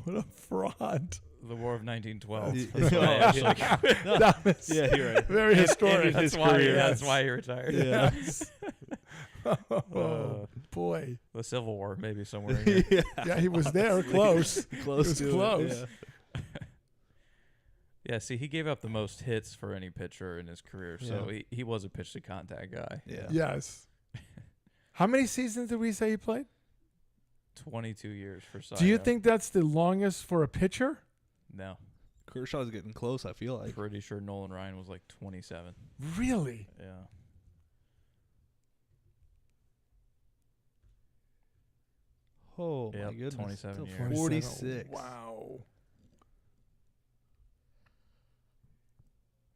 What a fraud. The War of 1912. Yeah. That's why I actually- That was Yeah, you're right. very historic. that's why. That's why he retired. Yeah. Oh, boy. The Civil War, maybe somewhere in here. Yeah, he was there, close. Close was to close. it. Yeah, see, he gave up the most hits for any pitcher in his career, so he was a pitch to contact guy. Yeah. Yes. How many seasons did we say he played? 22 years for Cy Do you Young. think that's the longest for a pitcher? No. Kershaw's getting close, I feel like. Pretty sure Nolan Ryan was like 27. Really? Yeah. Oh, my Yep, goodness. 27 Still years. 46. Wow.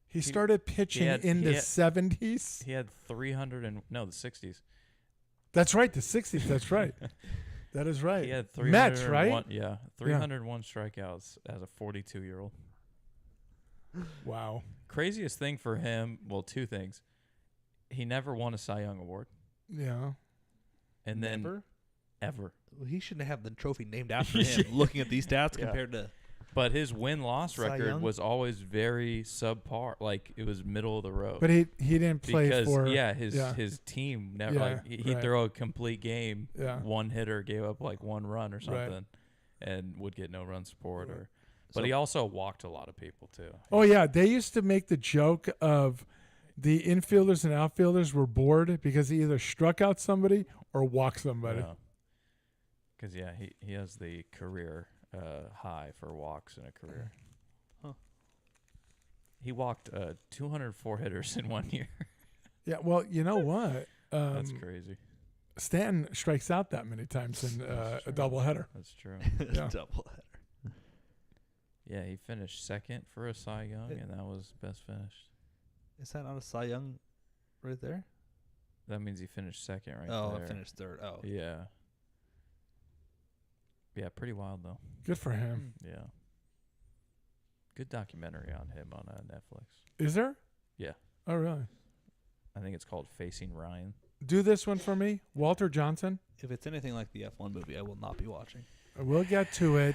He started pitching had- in he the had- 70s. He had 300 and the 60s. That's right, the 60s. That's right. That is right. He had Mets, 301, right? Yeah, 301 strikeouts as a 42-year-old. Wow. Craziest thing for him, well, two things. He never won a Cy Young award, Yeah. and then Never? ever. Well, he shouldn't have the trophy named after him. Looking at these stats Yeah. compared to But his win-loss Cy record Young? was always very subpar. Like, it was middle of the road. But he didn't play because for his team never Yeah, like he'd right. throw a complete game. Yeah. One hitter gave up like one run or Right. something, and would get no run support. Right. Or, but he also walked a lot of people too. Oh yeah, they used to make the joke of the infielders and outfielders were bored because he either struck out somebody or walked somebody. Because he has the career high for walks in a career. Huh. He walked 204 hitters in 1 year. Yeah, well, you know what? That's crazy. Stanton strikes out that many times in a doubleheader. That's true. Yeah. doubleheader. Yeah, he finished second for a Cy Young, and that was best finished. Is that not a Cy Young right there? That means he finished second right Oh, there. I finished third. Oh. Yeah. Yeah, pretty wild though. Good for him. Yeah. Good documentary on him on Netflix. Is there? Yeah. Oh, really? I think it's called Facing Ryan. Do this one for me, Walter Johnson. If it's anything like the F1 movie, I will not be watching. We'll get to it.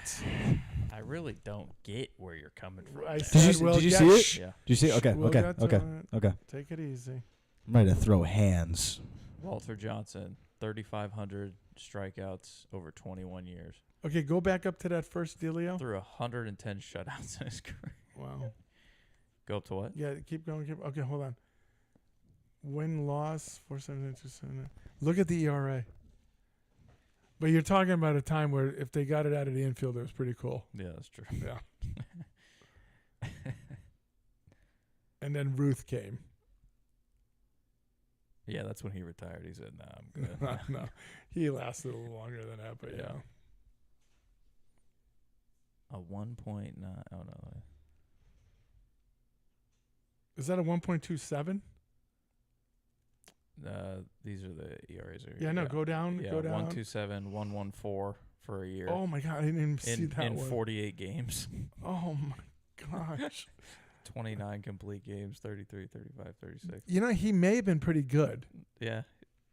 I really don't get where you're coming from. I there. said you- we'll did you get see it? sh- Yeah. Do you see? Okay, We'll okay, get to okay, it. okay. Take it easy. I'm ready to throw hands. Walter Johnson, 3,500 strikeouts over 21 years. Okay, go back up to that first dealio. Threw 110 shutouts in his career. Wow. Go up to what? Yeah, keep going. Okay, hold on. Win loss 4.72. Look at the ERA. But you're talking about a time where if they got it out of the infield, it was pretty cool. Yeah, that's true. Yeah. And then Ruth came. Yeah, that's when he retired. He said, "Nah, I'm good." No, he lasted a little longer than that, but yeah. A 1.9. Oh no. Is that a 1.27? These are the ERAs. Yeah, no, go down, Yeah, go down. 1.27, 1.14 for a year. Oh my God, I didn't even see that in one. 48 games. Oh my gosh. 29 complete games, 33, 35, 36. You know, he may have been pretty good. Yeah.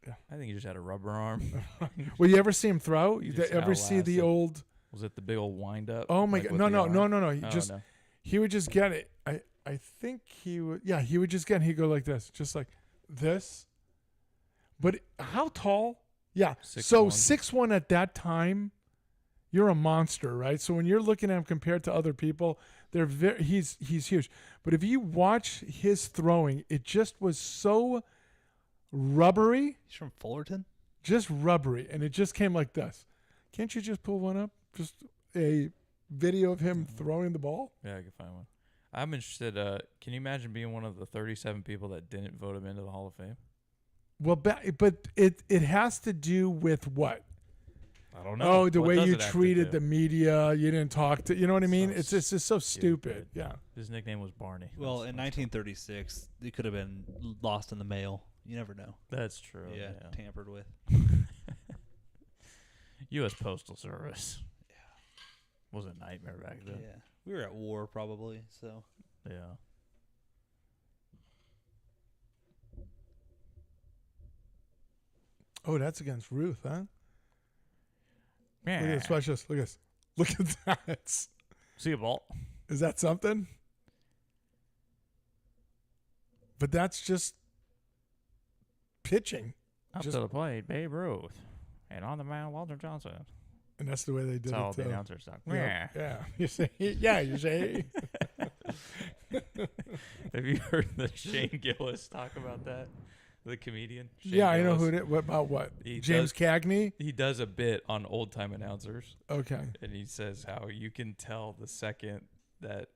Yeah. I think he just had a rubber arm. Will you ever see him throw? He You just ever see the outlasted. old? Was it the big old wind up? Oh my like God! with No, the no, arm? no, no, no. He Oh, just no. he would just get it. I think he would. Yeah, he would just get it. He'd go like this, just like this. But how tall? Yeah. So 6'1" at that time, you're a monster, right? So when you're looking at him compared to other people, he's huge. But if you watch his throwing, it just was so rubbery, He's from Fullerton? just rubbery, and it just came like this. Can't you just pull one up? Just a video of him throwing the ball? Yeah, I can find one. I'm interested. Can you imagine being one of the 37 people that didn't vote him into the Hall of Fame? Well, but it has to do with what? I don't know. Oh, the What way does you it have to treated do? the media. You didn't talk to. You know what I mean? So It's just so stupid. Yeah. His nickname was Barney. Well, That's- in 1936, it could have been lost in the mail. You never know. That's true. Yeah, Yeah. tampered with. U.S. Postal Service. Yeah. Was a nightmare back then. Yeah, we were at war probably. So Yeah. Oh, that's against Ruth, huh? Look at Yeah. this. Watch this. Look at this. Look at that. See a ball? Is that something? But that's just pitching. Up Just- to the plate, Babe Ruth. And on the mound, Walter Johnson. And that's the way they did That's all it. the too. announcers talk. Yeah. Yeah. You say, yeah, you say. Have you heard the Shane Gillis talk about that? The comedian? Shane Yeah, I know Gillis? who it is. What about what? He James does- Cagney? He does a bit on old time announcers, Okay. and he says how you can tell the second that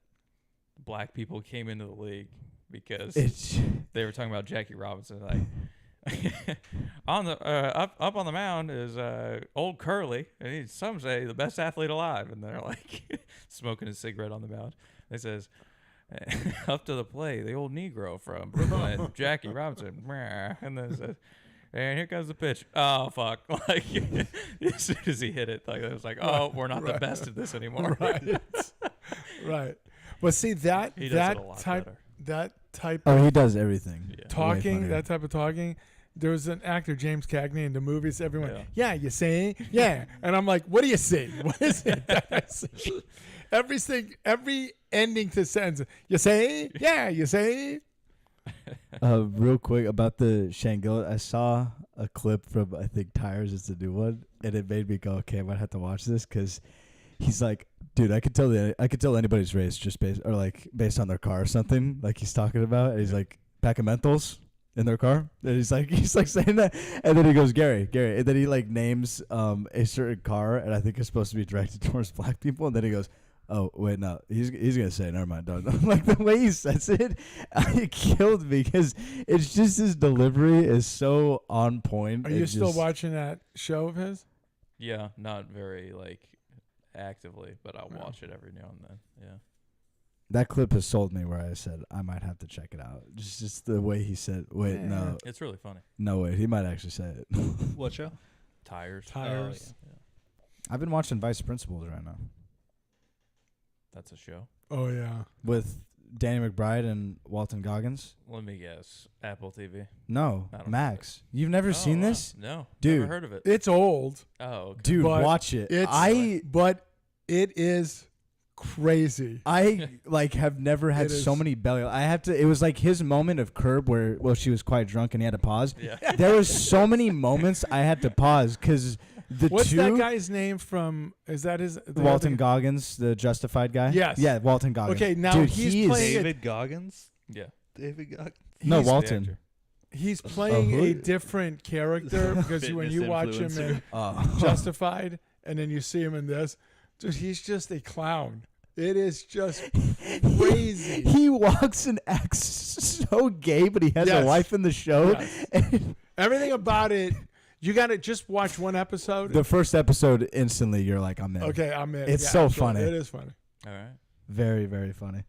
black people came into the league because It's they were talking about Jackie Robinson. Like on the up on the mound is old Curly, and he's some say the best athlete alive, and they're like smoking a cigarette on the mound. He says. Up to the plate, the old Negro from Brooklyn, Jackie Robinson, and then it says, and here comes the pitch. Oh fuck! Like as soon as he hit it, like it was like, oh, we're not the best at this anymore. Right. Right. Well, see that He does it a lot type better. that type oh, of he does everything. Yeah. talking, funnier. that type of talking. There was an actor, James Cagney, in the movies. Everyone, Yeah. yeah, you say, yeah, and I'm like, what do you say? What is it that I say? Every ending to sentence, you say, yeah, you say. Real quick about the Shangri-La, I saw a clip from I think Tires is the new one, and it made me go, okay, I might have to watch this because he's like, dude, I could tell anybody's race just based on their car or something, like he's talking about. And he's like, pack of Menthols in their car, and he's like saying that, and then he goes, Gary, and then he like names a certain car, and I think it's supposed to be directed towards black people, and then he goes, oh wait, no, he's gonna say, never mind, don't. Like the way he says it, it killed me because it's just his delivery is so on point. Are you still watching that show of his? Yeah, not very like actively, but I'll watch it every now and then. Yeah. That clip has sold me where I said I might have to check it out. Just the way he said, wait, Yeah. no, It's really funny. wait, he might actually say it. what show? Tires. Tires. Yeah. I've been watching Vice Principals right now That's a show. Oh yeah. with Danny McBride and Walton Goggins. Let me guess. Apple TV. No, I don't Max. You've never seen wow. this? No. Dude. Never heard of it. It's old, Oh, okay. Dude, But watch it. but it is crazy. I like have never had It so is- many belly. I have to. It was like his moment of Curb where she was quite drunk and he had to pause. Yeah. There was so many moments I had to pause because the What's two. that guy's name from? Is that his? the Walton other- Goggins, the Justified guy. Yes. Yeah, Walton Goggins. Okay, now Dude, he's he is- playing it- David Goggins. Yeah. David Goggins. No, he's- The Walton. actor. He's playing who? a different character because when Fitness you watch him influencer. in Oh. Justified and then you see him in this, dude, he's just a clown. It is just crazy. He walks and acts so gay, but he has Yes. a wife in the show. Yes. Everything about it, you got to just watch one episode. The first episode, instantly, you're like, I'm in. Okay, I'm in. It's so absolutely. funny. It is funny. All right. Very, very funny.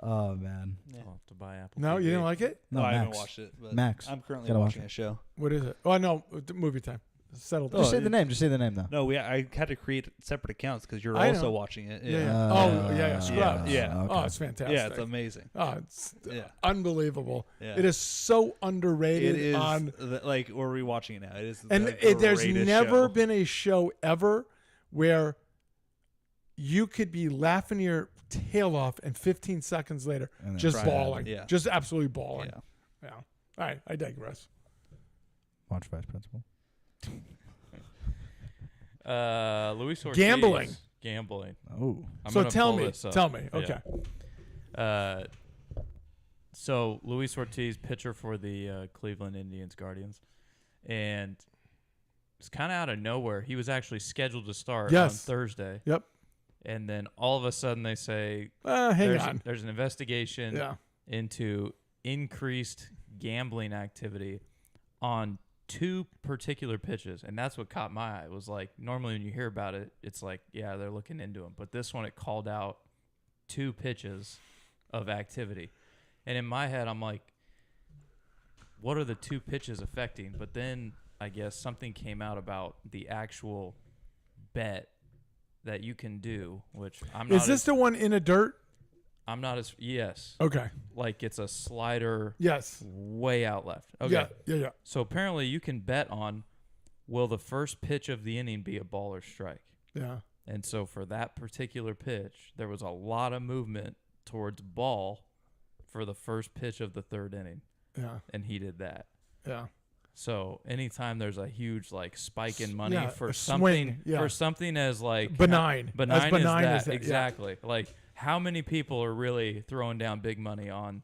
Oh, man. I'll have to buy Apple No, TV. you didn't like it? No, I Max. haven't watched it. But Max. I'm currently Gotta watch watching a show. What is it? Oh, no, movie time. Settled down. Just say the name. Just say the name, though. No, I had to create separate accounts because you're I also know. watching it. Yeah. Yeah. Oh, yeah. Scrubs. Yeah. Okay. Oh, it's fantastic. Yeah, it's amazing. Oh, it's Yeah. unbelievable. Yeah. It is so underrated. It is on, like we're rewatching it now. It is and the there's greatest never show. been a show ever where you could be laughing your tail off and 15 seconds later And then just crying. bawling. Yeah. Just absolutely bawling. Yeah. Yeah. All right, I digress. Watch Vice Principal. Luis Ortiz. Gambling. Oh. I'm So gonna tell pull me. this up. Tell me. Yeah. Okay. So Luis Ortiz, pitcher for the Cleveland Indians Guardians, and it's kind of out of nowhere. He was actually scheduled to start on Yes. Thursday, Yep. And then all of a sudden they say Hang on. there's an investigation Yeah. into increased gambling activity on 2 particular pitches. And that's what caught my eye. It was like, normally when you hear about it, it's like, yeah, they're looking into them. But this one, it called out 2 pitches of activity. And in my head, I'm like, what are the 2 pitches affecting? But then I guess something came out about the actual bet that you can do, which I'm not. Is this the one in the dirt? I'm not as yes. Okay. Like it's a slider Yes. way out left. Okay. Yeah. Yeah. Yeah. So apparently you can bet on will the first pitch of the inning be a ball or strike. Yeah. And so for that particular pitch, there was a lot of movement towards ball for the first pitch of the 3rd inning, Yeah. and he did that. Yeah. So anytime there's a huge like spike in money Yeah, for a something swing, yeah. for something as like Benign. benign, As benign as as that, that, yeah. exactly. Like how many people are really throwing down big money on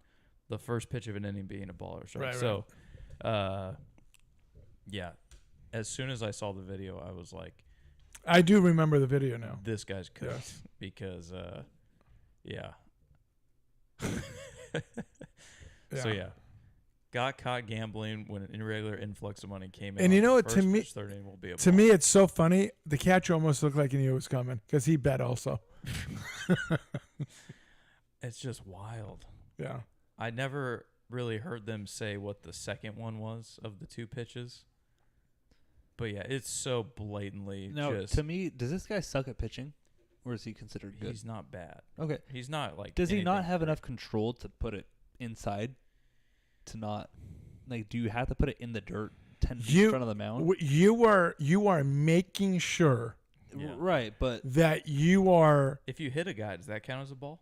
the first pitch of an inning being a ball or strike? Right, So, yeah. As soon as I saw the video, I was like, I do remember the video now. "This guy's cooked," Yes. because, yeah. Yeah. So yeah. Got caught gambling when an irregular influx of money came in. And you on know the what, to first me- pitch, 3rd inning will be a To ball. me, it's so funny. The catcher almost looked like he knew it was coming because he bet also. It's just wild. Yeah. I never really heard them say what the second one was of the 2 pitches. But yeah, it's so blatantly Now, just to me, does this guy suck at pitching, or is he considered good? he's not bad. Okay. He's not like Does he not anything have great. enough control to put it inside? To not, like, do you have to put it in the dirt 10 feet in front of the mound? You are making sure Yeah. Right, but that you are. If you hit a guy, does that count as a ball?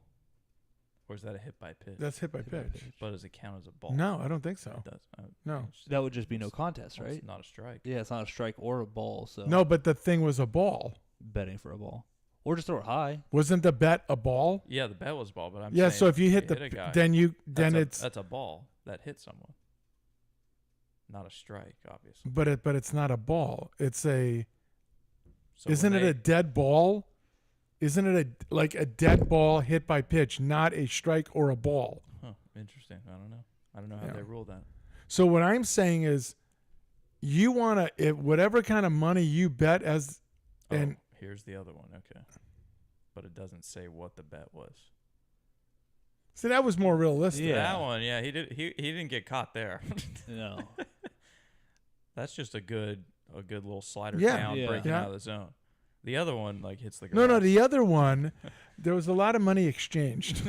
Or is that a hit by pitch? That's hit by pitch. But does it count as a ball? No, I don't think so. It does. No. that would just be no contest, Well, right? It's not a strike. Yeah, it's not a strike or a ball, so No, but the thing was a ball. betting for a ball. Or just throw it high. Wasn't the bet a ball? Yeah, the bet was ball, but I'm Yeah. saying So if you hit a guy, then that's a ball that hit someone. Not a strike, obviously. but it's not a ball. It's a. So Isn't when it a dead ball? Isn't it a dead ball hit by pitch, not a strike or a ball? Huh, interesting. I don't know. I don't know how Yeah. they rule that. So what I'm saying is, you want to whatever kind of money you bet as, and Here's the other one. Okay. But it doesn't say what the bet was. see that was more realistic. Yeah. That one, yeah, he didn't get caught there. No. That's just a good little slider Yeah. down, Yeah. breaking Yeah. out of the zone. The other one like hits the No, grass. the other one, there was a lot of money exchanged.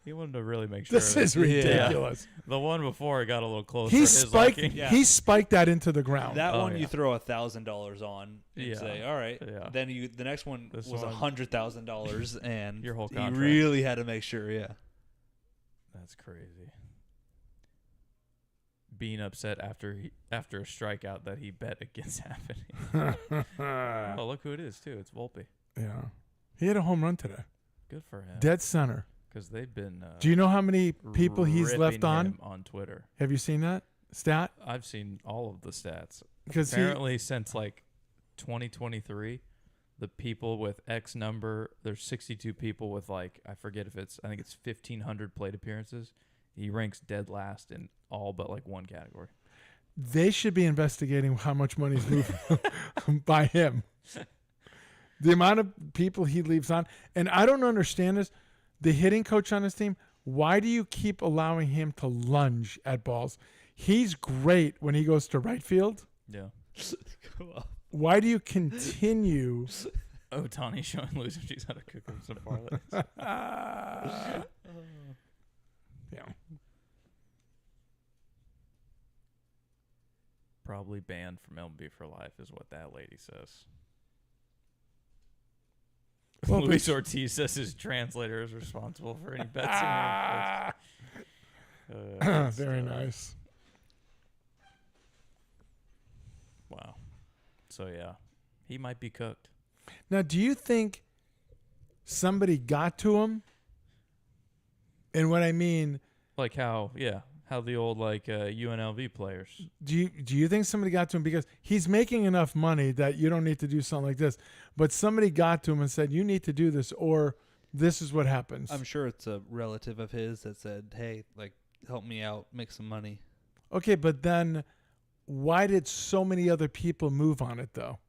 He wanted to really make sure. This that- is ridiculous. The one before it got a little closer. He His spiked. liking. Yeah. He spiked that into the ground. That Oh, one yeah. you throw $1,000 on and Yeah. say, all right. Yeah. Then the next one This was one- $100,000 and Your whole you contract. really had to make sure, yeah. That's crazy. Being upset after a strikeout that he bet against happening. Oh, look who it is too. It's Volpe. Yeah, he had a home run today, Good for him. dead center. Because they've been. Do you know how many people he's left ripping on? him on Twitter? Have you seen that stat? I've seen all of the stats. Because Apparently, since like 2023, the people with X number, there's 62 people with like I think it's 1,500 plate appearances. He ranks dead last in all but like one category. they should be investigating how much money's moved by him. The amount of people he leaves on, and I don't understand this. The hitting coach on his team, why do you keep allowing him to lunge at balls? He's great when he goes to right field. Yeah. Why do you continue? Ohtani showing losers he's how to cook him some parlays. Yeah. Probably banned from MLB for life is what that lady says. Well, Luis Ortiz says his translator is responsible for any bets. Very nice. Wow. So yeah, he might be cooked. Now, do you think somebody got to him? And what I mean, Like how How the old UNLV players. Do you think somebody got to him because he's making enough money that you don't need to do something like this? But somebody got to him and said, "You need to do this, or this is what happens." I'm sure it's a relative of his that said, "Hey, help me out, make some money." Okay, but then why did so many other people move on it though?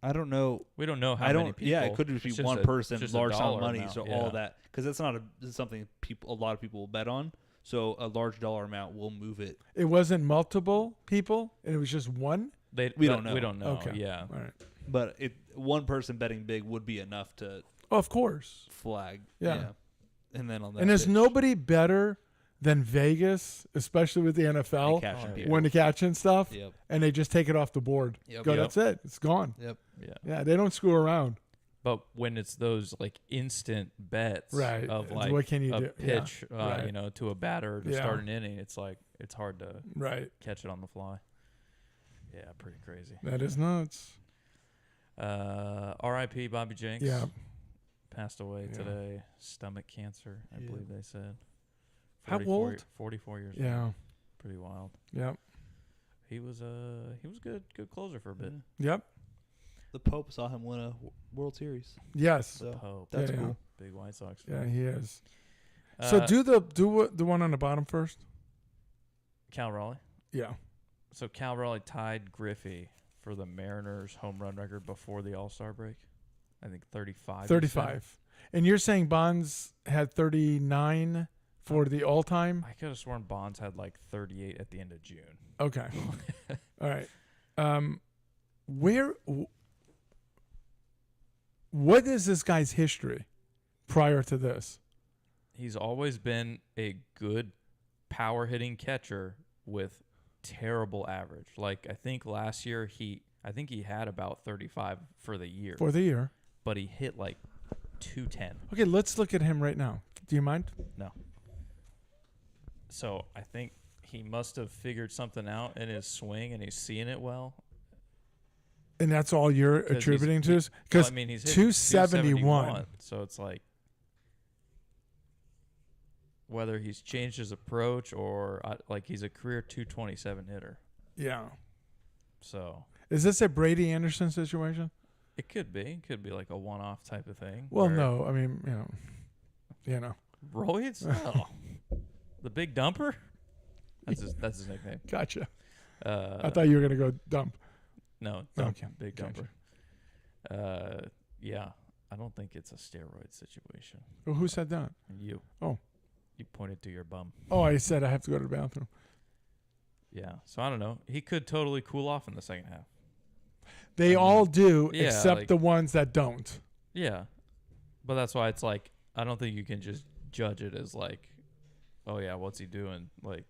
I don't know. We don't know how I many don't. people. Yeah, it could It's just be just one a- person, just a large sum of dollar money. amount, So yeah. all that, because that's not something a lot of people will bet on. So a large dollar amount will move it. It wasn't multiple people, and it was just one. We don't know. We don't know. Okay. Yeah. All right. But one person betting big would be enough to Oh, of course. flag. Yeah. And then on that. And there's pitch, nobody better than Vegas, especially with the they NFL, cash in Oh, people. when to catch and stuff, Yep. and they just take it off the board. Yep. Go, Yep. that's it. It's gone. Yep. Yeah. Yeah, they don't screw around. But when it's those instant bets Right. of What can you a do? Yeah. pitch, Right. to a batter to Yeah. start an inning, it's it's hard to Right. catch it on the fly. Yeah, pretty crazy. That is nuts. R.I.P. Bobby Jenks. Yeah. Passed away Yeah. today. Stomach cancer, I Yeah. believe they said. How 44 old? 44 years Yeah. old. Pretty wild. Yep. He was good closer for a bit. Yep. The Pope saw him win a World Series. Yes. So Pope. that's Yeah, yeah. cool. Big White Sox Yeah, fan. he is. So do the one on the bottom first. Cal Raleigh. Yeah. So Cal Raleigh tied Griffey for the Mariners home run record before the All-Star break. I think 35. he said. 35. And you're saying Bonds had 39 for the all-time? I could have sworn Bonds had 38 at the end of June. Okay. All right. What is this guy's history prior to this? He's always been a good power hitting catcher with terrible average. I think last year he had about 35 for the year, For the year. but he hit 210. Okay, let's look at him right now. Do you mind? No. So I think he must have figured something out in his swing, and he's seeing it well. And that's all you're 'Cause attributing to this? Well, Because I mean, he's hit 271. So it's whether he's changed his approach or he's a career 227 hitter. Yeah. So Is this a Brady Anderson situation? it could be. It could be a one-off type of thing. Well, where no. I mean, you know. Roids? Oh. The big dumper? That's his nickname. Gotcha. I thought you were going to go dump. No, dump, Okay, big gotcha. dumper. Yeah, I don't think it's a steroid situation. Well, who said that? You. Oh. You pointed to your bum. Oh, I said I have to go to the bathroom. Yeah, so I don't know. He could totally cool off in the second half. They all do, yeah, except the ones that don't. Yeah, but that's why it's I don't think you can just judge it as oh yeah, what's he doing? Is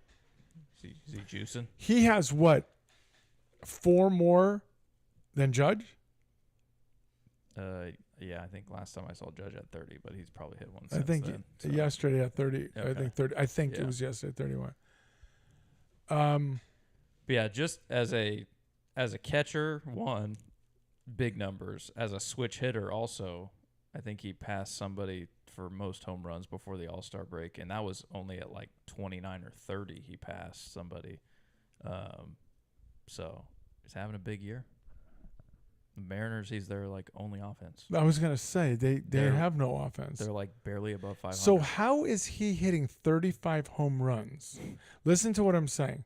he juicing? He has what? 4 more than Judge? Yeah, I think last time I saw Judge at 30, but he's probably hit one I since think then. so. yesterday at 30. I Okay. think 30. I think it Yeah. was yesterday 31. But yeah, just as a catcher, big numbers. As a switch hitter, also, I think he passed somebody for most home runs before the All-Star break, and that was only at 29 or 30 he passed somebody. So he's having a big year. The Mariners, he's their only offense. I was gonna say they They're- have no offense. They're barely above 500. So how is he hitting 35 home runs? Listen to what I'm saying.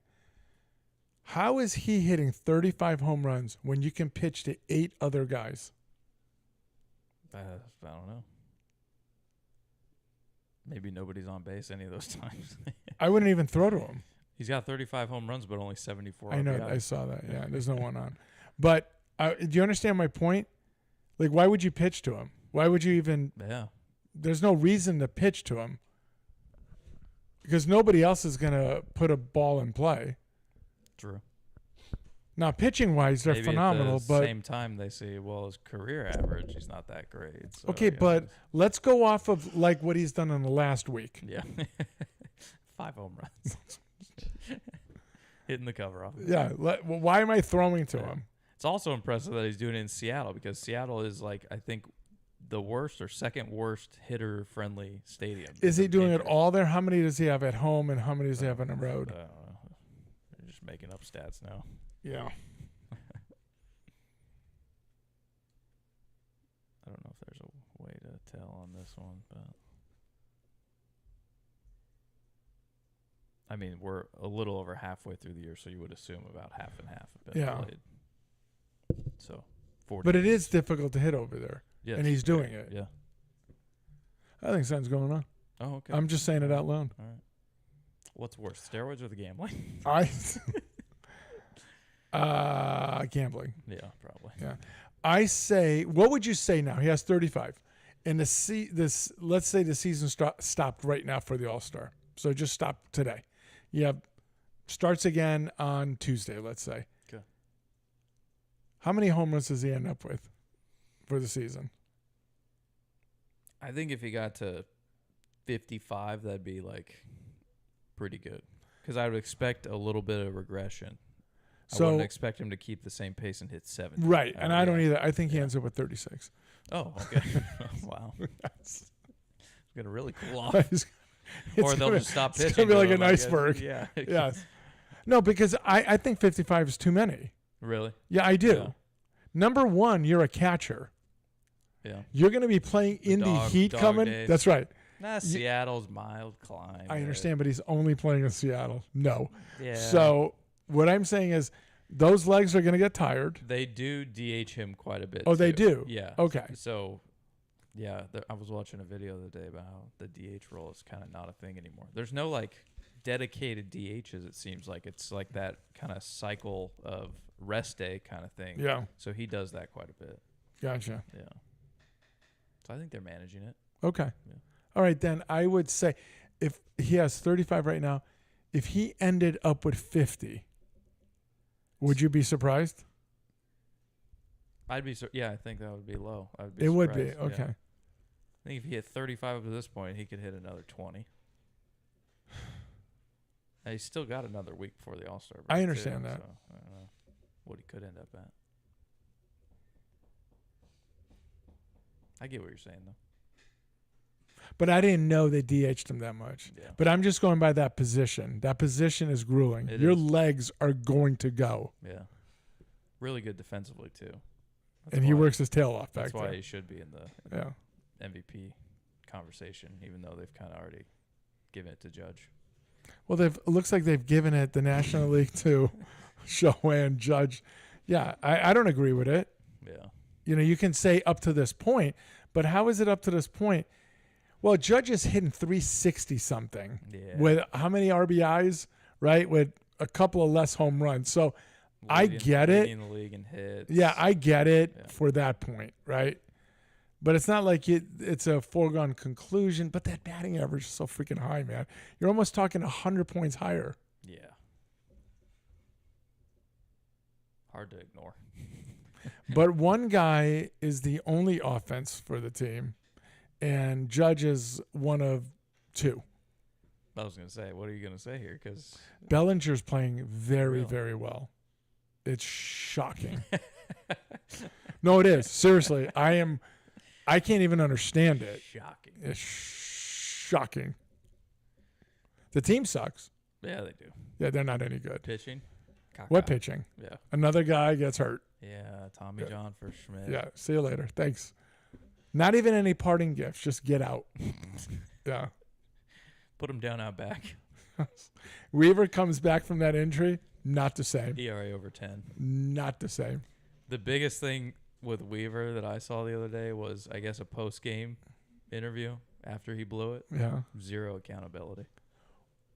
How is he hitting 35 home runs when you can pitch to 8 other guys? I don't know. Maybe nobody's on base any of those times. I wouldn't even throw to him. He's got 35 home runs, but only 74 I know. RBIs. I saw that. Yeah, there's no one on. But do you understand my point? Why would you pitch to him? Why would you even? Yeah. There's no reason to pitch to him because nobody else is gonna put a ball in play. True. Now, pitching wise, they're Maybe phenomenal, at the but same time they say, well, his career average, he's not that great. So, okay, but let's go off of what he's done in the last week. yeah, 5 home runs, hitting the cover off. Yeah, why am I throwing to him? It's also impressive that he's doing it in Seattle because Seattle is I think the worst or second worst hitter friendly stadium. Is he in doing it Patriots. all there? How many does he have at home and how many does he have on the road? They're just making up stats now. Yeah. I don't know if there's a way to tell on this one, but I mean, we're a little over halfway through the year, so you would assume about half and half have been Yeah. played. So 40. But it is difficult to hit over there. Yes. and he's doing it. Yeah. I think something's going on. Oh, okay. I'm just saying it out loud. All right. What's worse, steroids or the gambling? Gambling. Yeah, probably. Yeah. I say, what would you say now? He has 35. And let's say the season stopped right now for the All-Star. So just stop today. Starts again on Tuesday, let's say. Okay. How many home runs does he end up with for the season? I think if he got to 55, that'd be like pretty good. Because I would expect a little bit of regression. I So wouldn't expect him to keep the same pace and hit 70. right, and I don't yeah. either. I think he ends up with 36. Oh, okay. Wow. It's going to really cool off. It's Or they'll gonna- just stop pitching. It's gonna be to like him, an I guess. iceberg. Yeah. Yes. No, because I think 55 is too many. Really? Yeah, I do. Yeah. Number one, you're a catcher. Yeah. You're going to be playing in the heat dog coming. days. That's right. Nah, Seattle's mild climate. I understand, but he's only playing in Seattle. No. Yeah. So what I'm saying is those legs are going to get tired. They do DH him quite a bit. Oh, they too. do? Yeah. Okay. So, yeah, I was watching a video the other day about how the DH role is kind of not a thing anymore. There's no like dedicated DHs. It seems like it's like that kind of cycle of rest day kind of thing. Yeah. So he does that quite a bit. Gotcha. Yeah. So I think they're managing it. Okay. Yeah. All right, then I would say if he has 35 right now, if he ended up with 50, would you be surprised? I'd be yeah, I think that would be low. I would be It would be. surprised, yeah. Okay. I think if he hit 35 up to this point, he could hit another 20. Now, he's still got another week before the All-Star break. I understand too, that. So I don't know what he could end up at. I get what you're saying, though. But I didn't know they DH'd him that much. Yeah. But I'm just going by that position. That position is grueling. It Your is. legs are going to go. Yeah. Really good defensively, too. That's And he why- works his tail off back That's why there. he should be in the Yeah. MVP conversation, even though they've kind of already given it to Judge. Well, it looks like they've given it the National League to Shohei Judge. Yeah, I don't agree with it. Yeah. You know, you can say up to this point, but how is it up to this point? Well, Judge is hitting 360 something Yeah. with how many RBIs, right? With a couple of less home runs. So I get it. Leading the league in hits. yeah, I get it Yeah. for that point, right? But it's not like it's a foregone conclusion. But that batting average is so freaking high, man. You're almost talking 100 points higher. Yeah. Hard to ignore. But one guy is the only offense for the team, and Judge is one of two. I was going to say, what are you going to say here? Because Bellinger's playing very, Really? very well. It's shocking. No, it is. Seriously, I can't even understand it. shocking. It's shocking. The team sucks. Yeah, they do. Yeah, they're not any good. Pitching. What Caca. pitching? Yeah. Another guy gets hurt. Yeah, Tommy Yeah. John for Schmidt. Yeah, see you later. Thanks. Not even any parting gifts. Just get out. Yeah. Put him down out back. Weaver comes back from that injury. Not the same. ERA over 10. Not the same. The biggest thing with Weaver that I saw the other day was, I guess, a post-game interview after he blew it. Yeah. Zero accountability.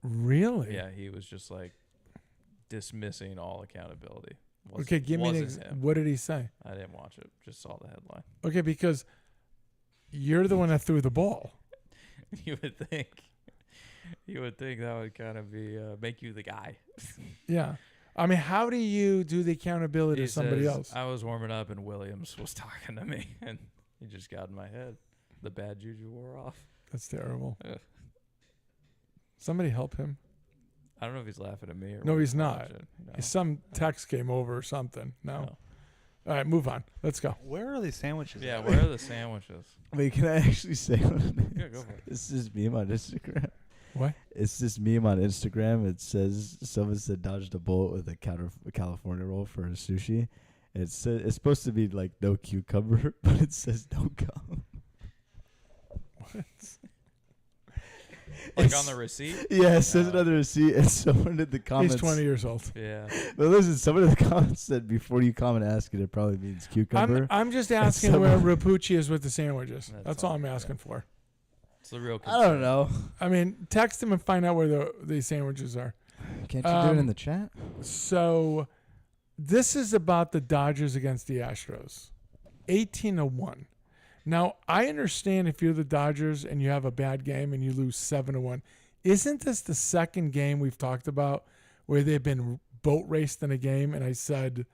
Really? Yeah, he was just like dismissing all accountability. Okay, give me an wasn't him. what did he say? I didn't watch it. Just saw the headline. Okay, because you're the one that threw the ball. You would think that would kind of be make you the guy. Yeah. I mean, how do you do the accountability He to somebody says, else? I was warming up and Williams was talking to me, and he just got in my head. The bad juju wore off. That's terrible. Ugh. Somebody help him. I don't know if he's laughing at me or No, what he's not. watching. No. Some text came over or something. No. All right, move on. Let's go. Where are these sandwiches? Yeah, at? where are the sandwiches? Wait, can I actually say what it is? Yeah, go for it. It's this meme on Instagram. What? It's this meme on Instagram. It says someone said dodged a bullet with a California roll for a sushi. It's supposed to be like no cucumber, but it says no gum. Like on the receipt? Yeah, it says Yeah. it on the receipt, and someone in the comments. He's 20 years old. Yeah. But listen, someone in the comments said before you comment, ask it. It probably means cucumber. I'm just asking where someone- Rapucci is with the sandwiches. That's That's all all, I'm yeah. asking for. It's the real I don't know. I mean, text him and find out where the sandwiches are. Can't you do it in the chat? So this is about the Dodgers against the Astros. 18-1. Now, I understand if you're the Dodgers and you have a bad game and you lose 7-1. Isn't this the second game we've talked about where they've been boat raced in a game? And I said,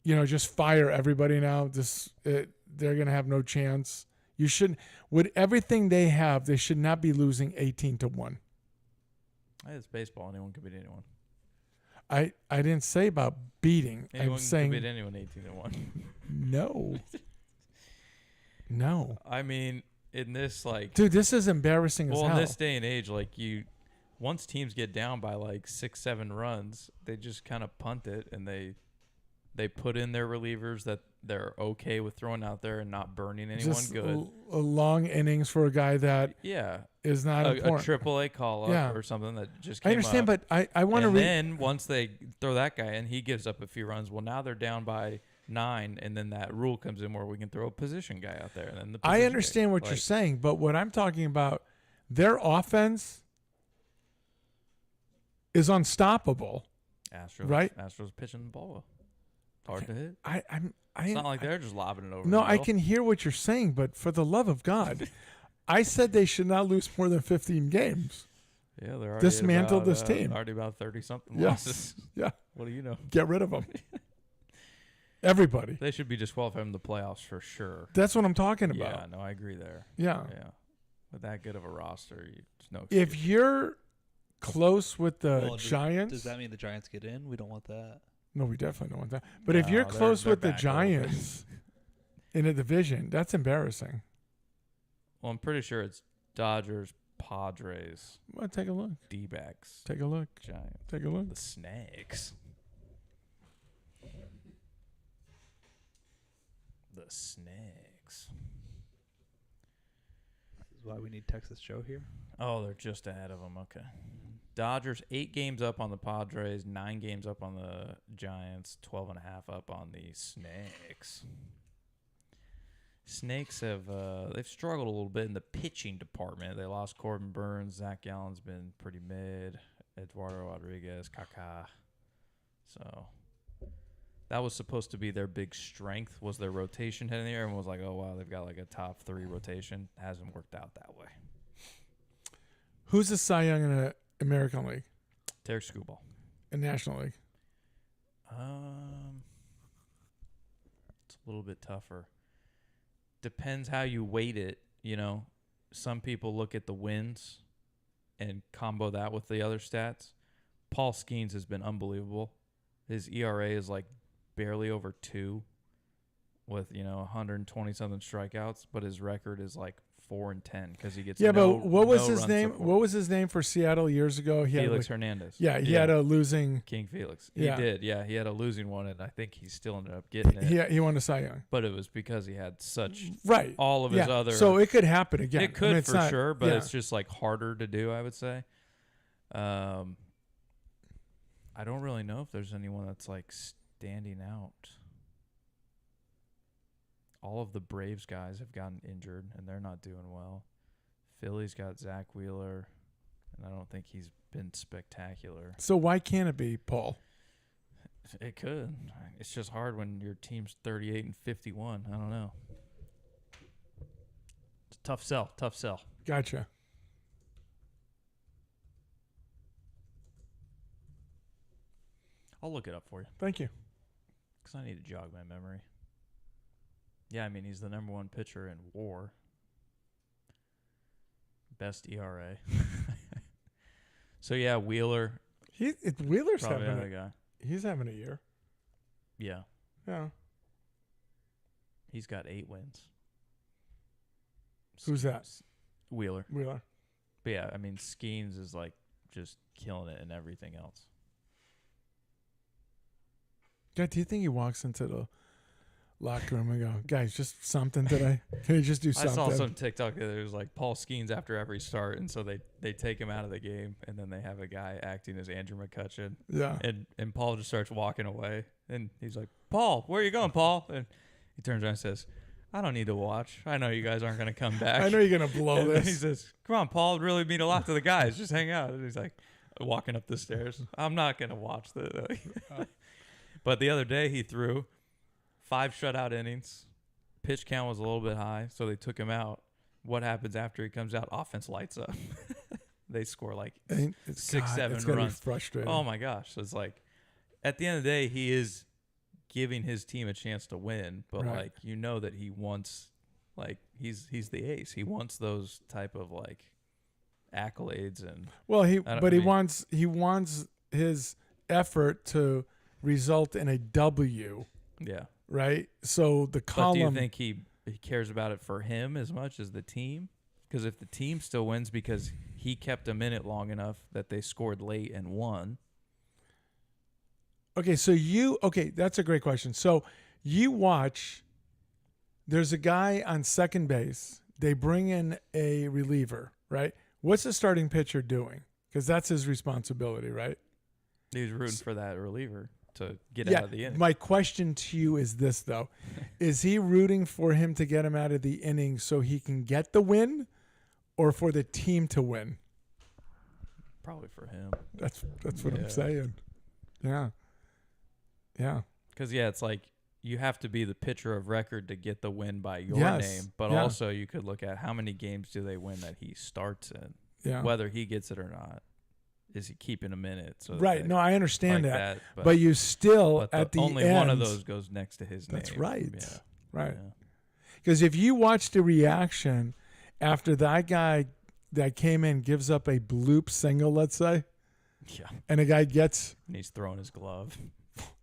just fire everybody now. They're going to have no chance. You shouldn't. With everything they have, they should not be losing 18-1. It's baseball. Anyone can beat anyone. I didn't say about beating. Anyone I'm can saying beat anyone 18-1. no. No. I mean, in this Dude, this is embarrassing as well, hell. in this day and age, once teams get down by 6-7 runs, they just kind of punt it and they put in their relievers that they're okay with throwing out there and not burning anyone Just good. a long innings for a guy that Yeah, is not a important. AAA call up Yeah. or something that just came I understand, up. but I want to And read. then once they throw that guy in, he gives up a few runs. Well, now they're down by 9, and then that rule comes in where we can throw a position guy out there. And then the I position understand guy, what you're saying, but what I'm talking about, their offense is unstoppable. Astros, right? Astros pitching the ball hard to hit. It's It's not like they're just lobbing it over. No, the I middle. can hear what you're saying, but for the love of God, I said they should not lose more than 15 games. Yeah, they're already Dismantle at this about, team. Already about 30-something Yes. losses. Yeah. What do you know? Get rid of them. Everybody. They should be disqualified from the playoffs for sure. That's what I'm talking Yeah, about. no, I agree there. Yeah. Yeah, with that good of a roster, there's no. If excuse. you're close with the Well, Giants, Does that mean the Giants get in? We don't want that. no, we definitely don't want that. But if you're No, close they're with the back a little bit. Giants in a division, that's embarrassing. Well, I'm pretty sure it's Dodgers, Padres, Well, take a look. D-backs, Take a look. Giants, Take a look. the Snakes. The Snakes. This is why we need Texas Joe here. Oh, they're just ahead of them. Okay. Dodgers 8 games up on the Padres, 9 games up on the Giants, 12.5 up on the Snakes. Snakes have they've struggled a little bit in the pitching department. They lost Corbin Burns. Zach Gallen's been pretty mid. Eduardo Rodriguez, Kaká. So that was supposed to be their big strength, was their rotation heading there. Everyone was like, oh, wow, they've got like a top 3 rotation. Hasn't worked out that way. Who's the Cy Young in the American League Derek Skubal. and National League? It's a little bit tougher. Depends how you weight it. Some people look at the wins and combo that with the other stats. Paul Skeens has been unbelievable. His ERA is like barely over 2 with 120 something strikeouts, but his record is like 4-10 because he gets Yeah, no, but what was no his run name? support. What was his name for Seattle years ago? He Felix had Hernandez. he had a losing. King Felix. Yeah. He did. Yeah, he had a losing one, and I think he still ended up getting it. He won a Cy Young. But it was because he had such Right. all of his Yeah. other. So it could happen again. It could it's for not- sure, but yeah. it's just like harder to do, I would say. I don't really know if there's anyone that's like standing out. All of the Braves guys have gotten injured, and they're not doing well. Philly's got Zach Wheeler, and I don't think he's been spectacular. So why can't it be Paul? It could. It's just hard when your team's 38-51. I don't know. It's a tough sell. Tough sell. Gotcha. I'll look it up for you Thank you. because I need to jog my memory. Yeah, I mean, he's the number 1 pitcher in WAR. Best ERA. So, yeah, Wheeler, Wheeler's probably having another guy. he's having a year. Yeah. Yeah. He's got 8 wins. Who's that? Wheeler. Wheeler. But yeah, I mean, Skeens is like just killing it in everything else. God, do you think he walks into the locker room and go, guys, just something today? Can he just do something? I saw some TikTok that it was like Paul Skeens after every start, and so they take him out of the game, and then they have a guy acting as Andrew McCutcheon. Yeah. And Paul just starts walking away, and he's like, Paul, where are you going, Paul? And he turns around and says, I don't need to watch. I know you guys aren't going to come back. I know you're going to blow And then he this. says, come on, Paul, it really mean a lot to the guys. Just hang out. And he's like walking up the stairs. I'm not going to watch the. But the other day he threw 5 shutout innings. Pitch count was a little bit high, so they took him out. What happens after he comes out? Offense lights up. They score like 6-7 it's gonna runs. be frustrating. Oh my gosh. So it's like at the end of the day, he is giving his team a chance to win, but Right. like you know that he wants like he's the ace. He wants those type of like accolades and Well, he mean- wants his effort to result in a W, yeah. right? So the But do column. you think he cares about it for him as much as the team? Because if the team still wins because he kept them in it long enough that they scored late and won. Okay, that's a great question. So you watch, there's a guy on second base. They bring in a reliever, right? What's the starting pitcher doing? Because that's his responsibility, right? He was rooting for that reliever to get out of the inning. My question to you is this, though. Is he rooting for him to get him out of the inning so he can get the win or for the team to win? Probably for him. That's what I'm Yeah. saying. Yeah. Yeah. Because, yeah, it's like you have to be the pitcher of record to get the win by your Yes. name. But Yeah. also you could look at how many games do they win that he starts in, Yeah. whether he gets it or not. Is he keeping a minute? So that Right. they No, I understand like that. that. But you still, but at the only end. one of those goes next to his That's name. right. Yeah. Right. Yeah. Because if you watch the reaction after that guy that came in gives up a bloop single, let's say, Yeah. and a guy gets And he's throwing his glove.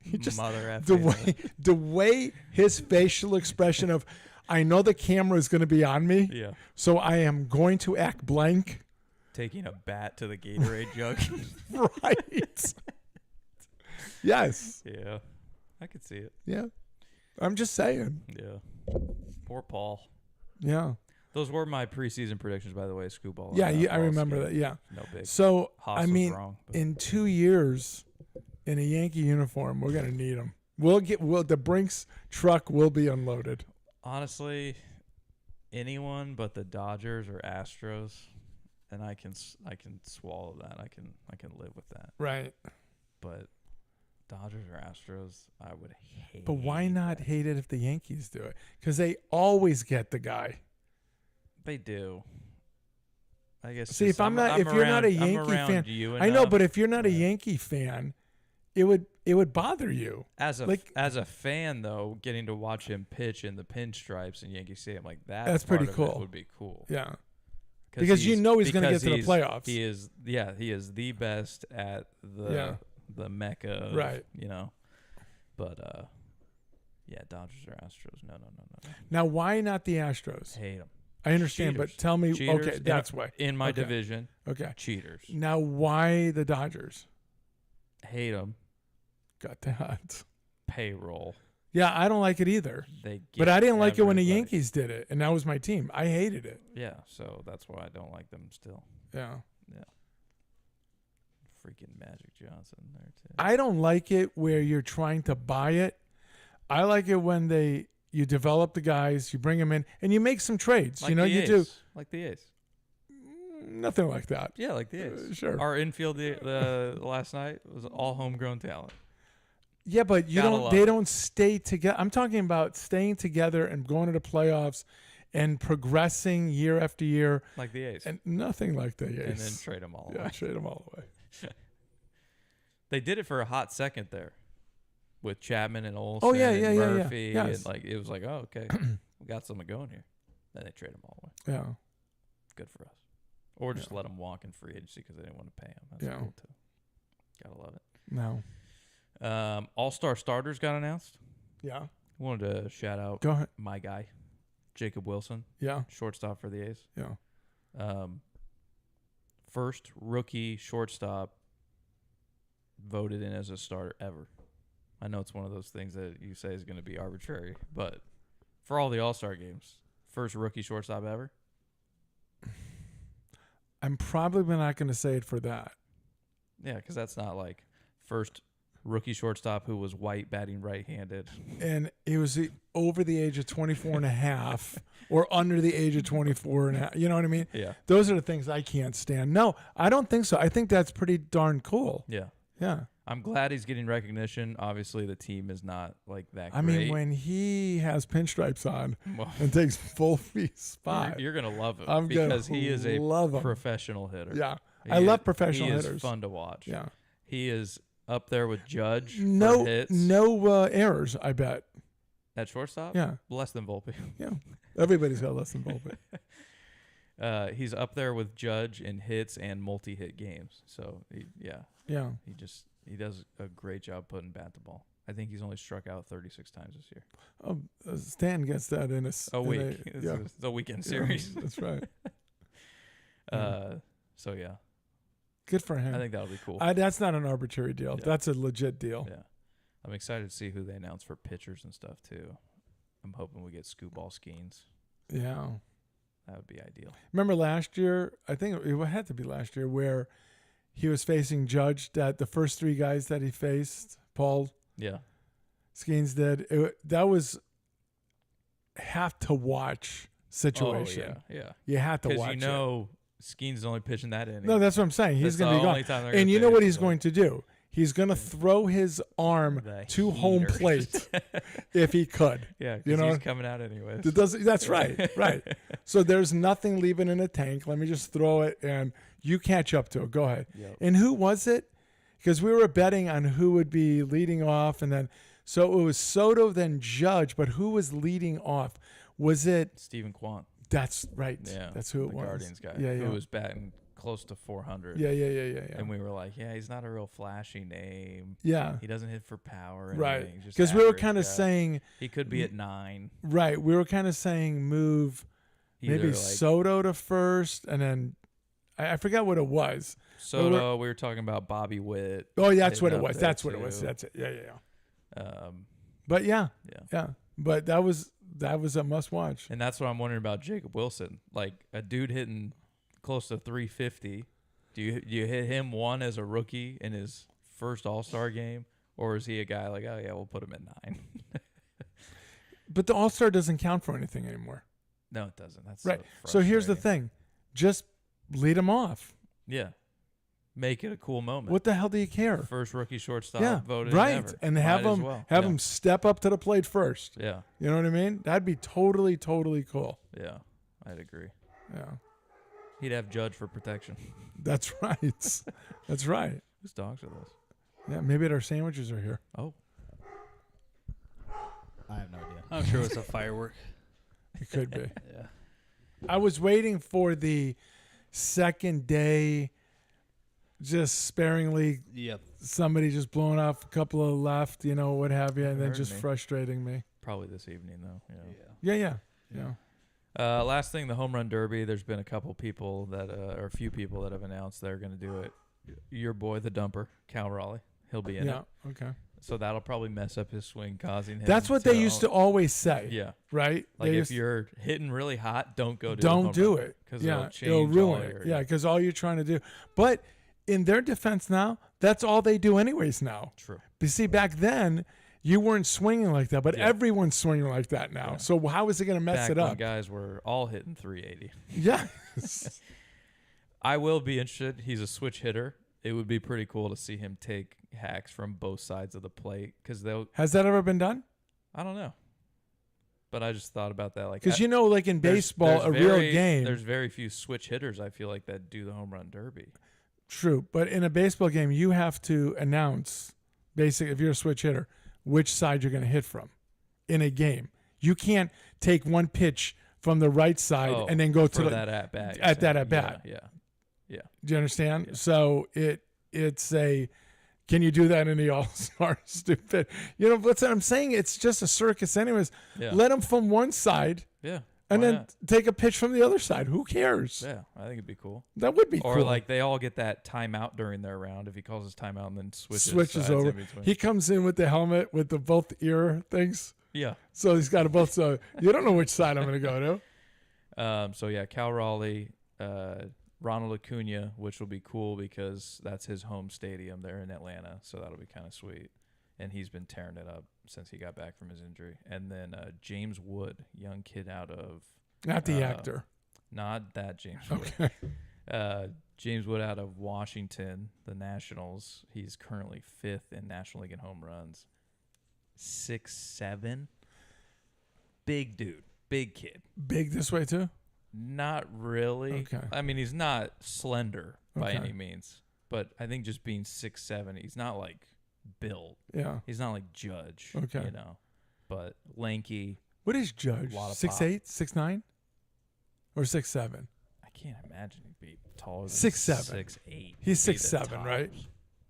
he just Mother the effing. way his facial expression of, I know the camera is going to be on me, Yeah. so I am going to act blank. Taking a bat to the Gatorade jug. Right. Yes. Yeah. I could see it. Yeah. I'm just saying. Yeah. Poor Paul. Yeah. Those were my preseason predictions, by the way, Scooball. Yeah. I remember that. Yeah. No big. So, Haas I was mean, wrong, but- in 2 years, in a Yankee uniform, we're going to need him. The Brinks truck will be unloaded. honestly, anyone but the Dodgers or Astros, and I can swallow that. I can live with that. Right. But Dodgers or Astros, I would hate. But why not hate it if the Yankees do it? Because they always get the guy. They do. I guess. See, just- if you're not a I'm Yankee around fan, you I know, enough, but if you're not a but Yankee fan, it would bother you. as a like- as a fan though, getting to watch him pitch in the pinstripes in Yankee Stadium like that, That's part pretty of it cool. would be cool. Yeah. Because you know he's gonna because get to the he's- playoffs. He is the best at the mecca of, Right. you know. But yeah, Dodgers or Astros. No. Now, why not the Astros? Hate them. I understand, Cheaters. but tell me. Cheaters Okay, that's why. In my Okay. division, Okay. cheaters. Now, why the Dodgers? Hate them. Got that. Payroll. Yeah, I don't like it either. They But get I didn't like it when the everybody. Yankees did it, and that was my team. I hated it. Yeah, so that's why I don't like them still. Yeah. Freaking Magic Johnson there too. I don't like it where you're trying to buy it. I like it when you develop the guys, you bring them in, and you make some trades. Like you know, the you A's. do Like the A's. nothing like that. Yeah, like the A's. Sure. Our infield the last night was all homegrown talent. Yeah, but you Gotta don't. love They it. don't stay together. I'm talking about staying together and going to the playoffs and progressing year after year, Like the A's. and nothing like the A's. And then trade them all yeah, away. trade them all away. They did it for a hot second there with Chapman and Olsen Oh, yeah, and yeah, yeah, yeah. Murphy. Yes. And like it was like, oh, okay. We got something going here. Then they trade them all away. Yeah, Good for us. Or just let them walk in free agency because they didn't want to pay them. That's Yeah. cool too. Gotta love it. no, All-Star starters got announced. yeah. Wanted to shout out Go ahead. my guy, Jacob Wilson, Yeah. shortstop for the A's. Yeah. First rookie shortstop voted in as a starter ever. I know it's one of those things that you say is going to be arbitrary, but for all the All-Star games, first rookie shortstop ever. I'm probably not going to say it for that. Yeah, because that's not like first rookie shortstop who was white batting right-handed. And he was over the age of 24 and a half or under the age of 24 and a half. You know what I mean? Yeah. Those are the things I can't stand. No, I don't think so. I think that's pretty darn cool. Yeah. Yeah. I'm glad he's getting recognition. Obviously, the team is not like that great. I mean, when he has pinstripes on Well, and takes full spot. you're going to love him I'm gonna because he is a love him. professional hitter. Yeah. He I love is- professional he hitters. is fun to watch. Yeah. He is up there with Judge for No, hits. no errors, I bet. At shortstop? Yeah. Less than Volpe. Yeah. Everybody's got less than Volpe. He's up there with Judge in hits and multi-hit games. So, Yeah. he does a great job putting bat to ball. I think he's only struck out 36 times this year. Stan gets that in A week. Yeah. It's a weekend Yeah, series. that's right. So, yeah. Good for him. I think that'll be cool. That's not an arbitrary deal. Yeah. That's a legit deal. Yeah. I'm excited to see who they announce for pitchers and stuff, too. I'm hoping we get Scooball Skeens. Yeah. That would be ideal. Remember last year? I think it had to be last year where he was facing Judge. That the first three guys that he faced, Paul Yeah. Skeens did. That was have to watch situation. Oh, yeah. You had to Because watch you know Skeens is only pitching that inning. it. No, that's what I'm saying. He's That's going to the be only gone. time they're And gonna you know pitch, what he's so- going to do? He's going to throw his arm The to home heater. plate if he could. Yeah, because You know? he's coming out anyways. That's right, right. So there's nothing leaving in a tank. Let me just throw it, and you catch up to it. Go ahead. Yep. And who was it? Because we were betting on who would be leading off, and then so it was Soto, then Judge. But who was leading off? Was it? Stephen Quant. That's right. Yeah. That's who it the was. Guardians guy. Yeah, yeah. Who was batting close to 400. Yeah. And we were like, yeah, he's not a real flashy name. Yeah. He doesn't hit for power. Or Right. anything. He's just Because we were average kind of guy. saying, he could be at 9. right. We were kind of saying move Either maybe like Soto to first, and then I forgot what it was. Soto. We were talking about Bobby Witt. Oh, yeah, that's what hitting it up was. there, That's what it was. too. That's it. Yeah. Um, But yeah. yeah. But that was a must watch. And that's what I'm wondering about Jacob Wilson. Like a dude hitting close to 350. Do you hit him one as a rookie in his first All-Star game, or is he a guy like, oh yeah, we'll put him at 9? But the All-Star doesn't count for anything anymore. No, it doesn't. That's Right. So here's the frustrating. thing. Just lead him off. Yeah, make it a cool moment. What the hell do you care? First rookie shortstop Yeah. voted Right. ever. And Might have as him well. have yeah. him step up to the plate first. Yeah, You know what I mean? That'd be totally, totally cool. yeah, I'd agree. Yeah. He'd have Judge for protection. That's right. That's right. Whose dogs are those? Yeah, maybe our sandwiches are here. Oh, I have no idea. I'm sure it's a firework. It could be. Yeah. I was waiting for the second day, just sparingly, Yep. somebody just blowing off a couple of left, what have you, and then Heard just me. frustrating me. probably this evening though. Yeah. Yeah. Last thing, the home run derby. There's been a couple people or a few people that have announced they're going to do it. Your boy, the dumper, Cal Raleigh, he'll be in Yeah. it. Okay. So that'll probably mess up his swing, causing him. That's what they used to always say. Yeah, Right? like They if used- you're hitting really hot, don't go. don't do it. because Yeah. it'll It'll change ruin all it. your- Yeah, because all you're trying to do. But in their defense now, that's all they do anyways now. True. But see, back then, you weren't swinging like that, but Yeah. everyone's swinging like that now. Yeah. So how is it going to mess Back it when up? guys were all hitting 380. Yeah. I will be interested. He's a switch hitter. It would be pretty cool to see him take hacks from both sides of the plate because they'll. Has that ever been done? I don't know, but I just thought about that. Like, Because I- like in there's- baseball, there's a real very- game. There's very few switch hitters. I feel like that do the home run derby. True, but in a baseball game, you have to announce, basically, if you're a switch hitter, which side you're going to hit from in a game. You can't take one pitch from the right side Oh, and then go to for the. that at bat. at that at bat. Yeah. Do you understand? Yeah. So it's a Can you do that in the All-Star? Stupid. You know, but I'm saying it's just a circus anyways. Yeah. Let them from one side Yeah. and why then not? take a pitch from the other side. Who cares? Yeah, I think it'd be cool. That would be Or cool. like they all get that timeout during their round if he calls his timeout and then switches sides Switches over. in between. He comes in with the helmet with the both ear things. Yeah. So he's got both. So you don't know which side I'm going to go to. So yeah, Cal Raleigh, Ronald Acuna, which will be cool because that's his home stadium there in Atlanta. So that'll be kind of sweet. And he's been tearing it up since he got back from his injury. And then James Wood, young kid out of Not the actor. not that James Wood. Okay. James Wood out of Washington, the Nationals. He's currently 5th in National League in home runs. 6'7". Big dude. Big kid. Big this way too? Not really. Okay. I mean, he's not slender by Okay. any means. But I think just being 6'7", he's not like built. Yeah. He's not like Judge. Okay. You know. But lanky. What is Judge? Lot of 6'8", 6'9", or 6'7"? I can't imagine he'd be taller than 6'7". 6'8". He's Would be the 6'7", right? tops.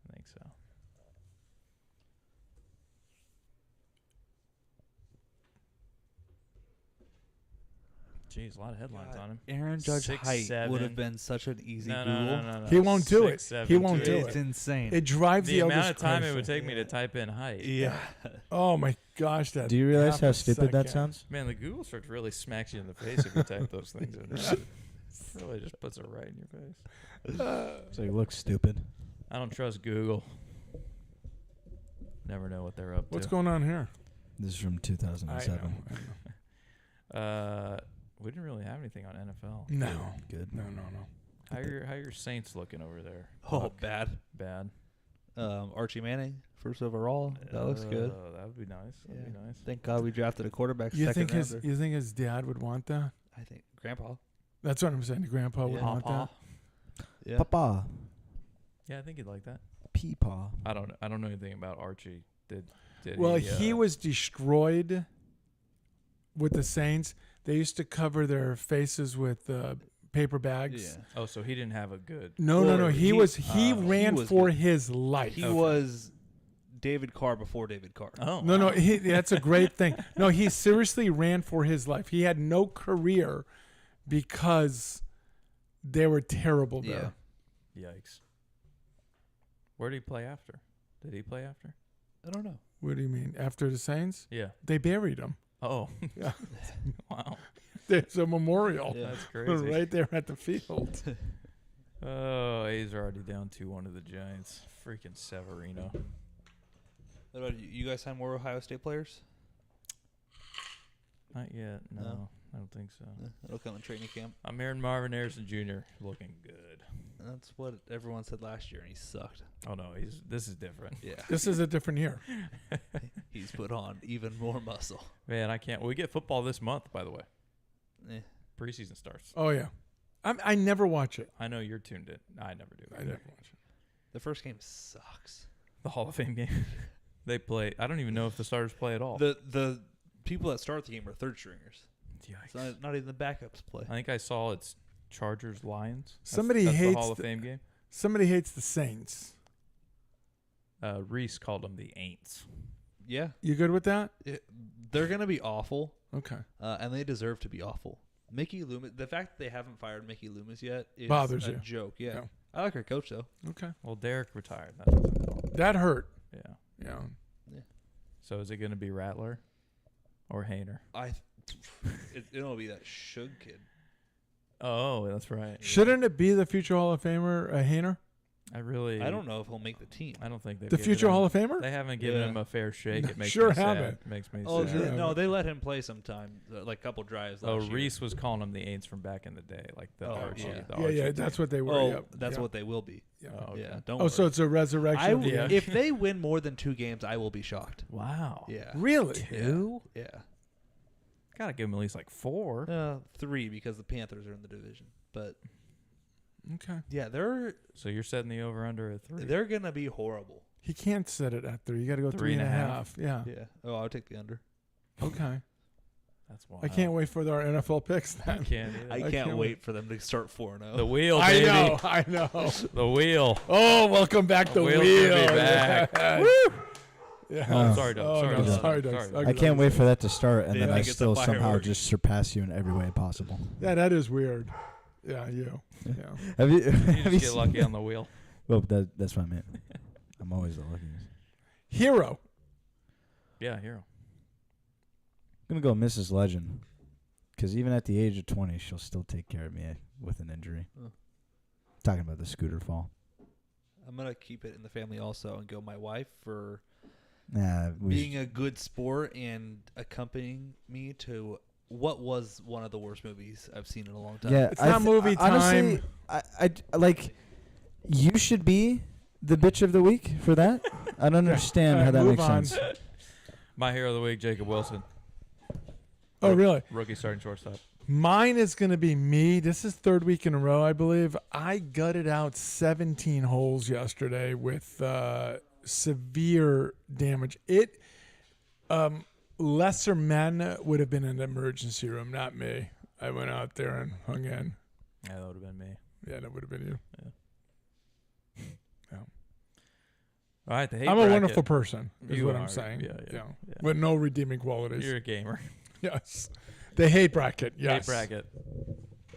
I think so. Jeez, a lot of headlines on him. Aaron Judge height 6'7". would have been such an easy No, Google. no. He won't do it. 6'7", He won't do It's it. insane. It drives The the amount eldest of time it crazy. would take me to type in height. yeah. Oh my gosh! That. Do you realize half how a stupid that second. sounds? Man, the Google search really smacks you in the face if you type those things in. It really just puts it right in your face. So you look stupid. I don't trust Google. Never know what they're up What's to. going on here? This is from I 2007. know. We didn't really have anything on NFL. No. Good. No. How your Saints looking over there? Oh, Buck? bad. Bad. Archie Manning, first overall. That looks good. That would be nice. That'd be nice. Thank God we drafted a quarterback. You second think his rounder. you think his dad would want that? I think Grandpa. That's what I'm saying. Grandpa would want that. Yeah. Papa. Yeah, I think he'd like that. Peepaw. I don't know anything about Archie. Did Well, he, he was destroyed with the Saints. They used to cover their faces with paper bags. Yeah. Oh, so he didn't have a good. No. Well, He ran was for good. his life. He was David Carr before David Carr. Oh No, wow. that's a great thing. No, he seriously ran for his life. He had no career because they were terrible there. Yikes. Where did he play after? Did he play after? I don't know. What do you mean? After the Saints? Yeah. They buried him. Oh. Yeah. Wow. There's a memorial Yeah. That's crazy. right there at the field. Oh, A's are already down 2-1 to the Giants. Freaking Severino. What about you? You guys sign more Ohio State players? Not yet. No, No? I don't think so. That'll come in training camp. I'm hearing Marvin Harrison Jr. looking good. That's what everyone said last year, and he sucked. Oh no, this is different. Yeah. This is a different year. He's put on even more muscle. Man, I can't. We get football this month, by the way. Eh. Preseason starts. Oh, yeah. I never watch it. I know you're tuned in. I never do. I never watch it. The first game sucks. The Hall of Fame game. They play. I don't even know if the starters play at all. The people that start the game are third stringers. Yikes. It's not even the backups play. I think I saw it's Chargers Lions. Somebody that's hates the Hall of the- Fame game. Somebody hates the Saints. Reese called them the Aints. Yeah. You good with that? They're going to be awful, Okay. and they deserve to be awful. Mickey Loomis, the fact that they haven't fired Mickey Loomis yet is Bothers a you. joke. Yeah. Yeah. I like our coach, though. Okay. Well, Derek retired. That doesn't help. That hurt. Yeah. Yeah. So is it going to be Rattler or Hayner? It'll be that Suge kid. Oh, that's right. Shouldn't it be the future Hall of Famer, Hayner? I I don't know if he'll make the team. I don't think they've The given future him- Hall of Famer? They haven't given Yeah. him a fair shake. It makes Sure me sad. haven't. It makes me Oh, sad. sure. no, they let him play sometime, like a couple drives. Oh, last year. Reese was calling them the Aints from back in the day, like the Oh, Archie. yeah. The Yeah, Archie yeah, team. that's what they were. Oh, Yep. that's Yeah. what they will be. Yeah. Oh, okay. Yeah, don't. Oh, so worry. it's a resurrection. Yeah. If they win more than 2 games, I will be shocked. Wow. Yeah. Really? Two? Yeah. Gotta give him at least like 4. 3 because the Panthers are in the division. But Okay. yeah, they're So you're setting the over under at 3. they're gonna be horrible. He can't set it at 3. You got to go 3.5. Yeah. Yeah. Oh, I'll take the under. Okay. That's wild. I can't wait for our NFL picks I then. can't either. I I can't can't wait for them to start 4-0. The wheel, I baby. I know. The wheel. Oh, welcome back to Wheel's Wheel. gonna be back. Yeah. Yeah. Oh, sorry, Doug. Oh, Sorry, no, Doug. sorry, Doug. Sorry. Okay. I can't wait for that to start, and They then I think it's a still somehow firework. just surpass you in every way possible. Yeah, that is weird. Yeah, you. Yeah. Have you? You have just you get lucky on the wheel. Well, that's what I meant. I'm always the luckiest. Hero. Yeah, hero. I'm gonna go Mrs. Legend, because even at the age of 20, she'll still take care of me with an injury. Oh. Talking about the scooter fall. I'm going to keep it in the family also and go my wife for Nah, being a good sport and accompanying me to what was one of the worst movies I've seen in a long time. yeah, It's not movie honestly, time. I like. You should be the bitch of the week for that. I don't understand All how right, that move makes on. sense. My hero of the week, Jacob Wilson. Oh, really? Rookie starting shortstop. Mine is going to be me. This is third week in a row, I believe. I gutted out 17 holes yesterday with severe damage. Lesser men would have been in the emergency room, not me. I went out there and hung in. Yeah, that would have been me. Yeah, that would have been you. All right, the hate I'm a bracket. wonderful person, is You what are. I'm saying. Yeah. With no redeeming qualities. You're a gamer. Yes. The hate bracket. Yes. Hate bracket.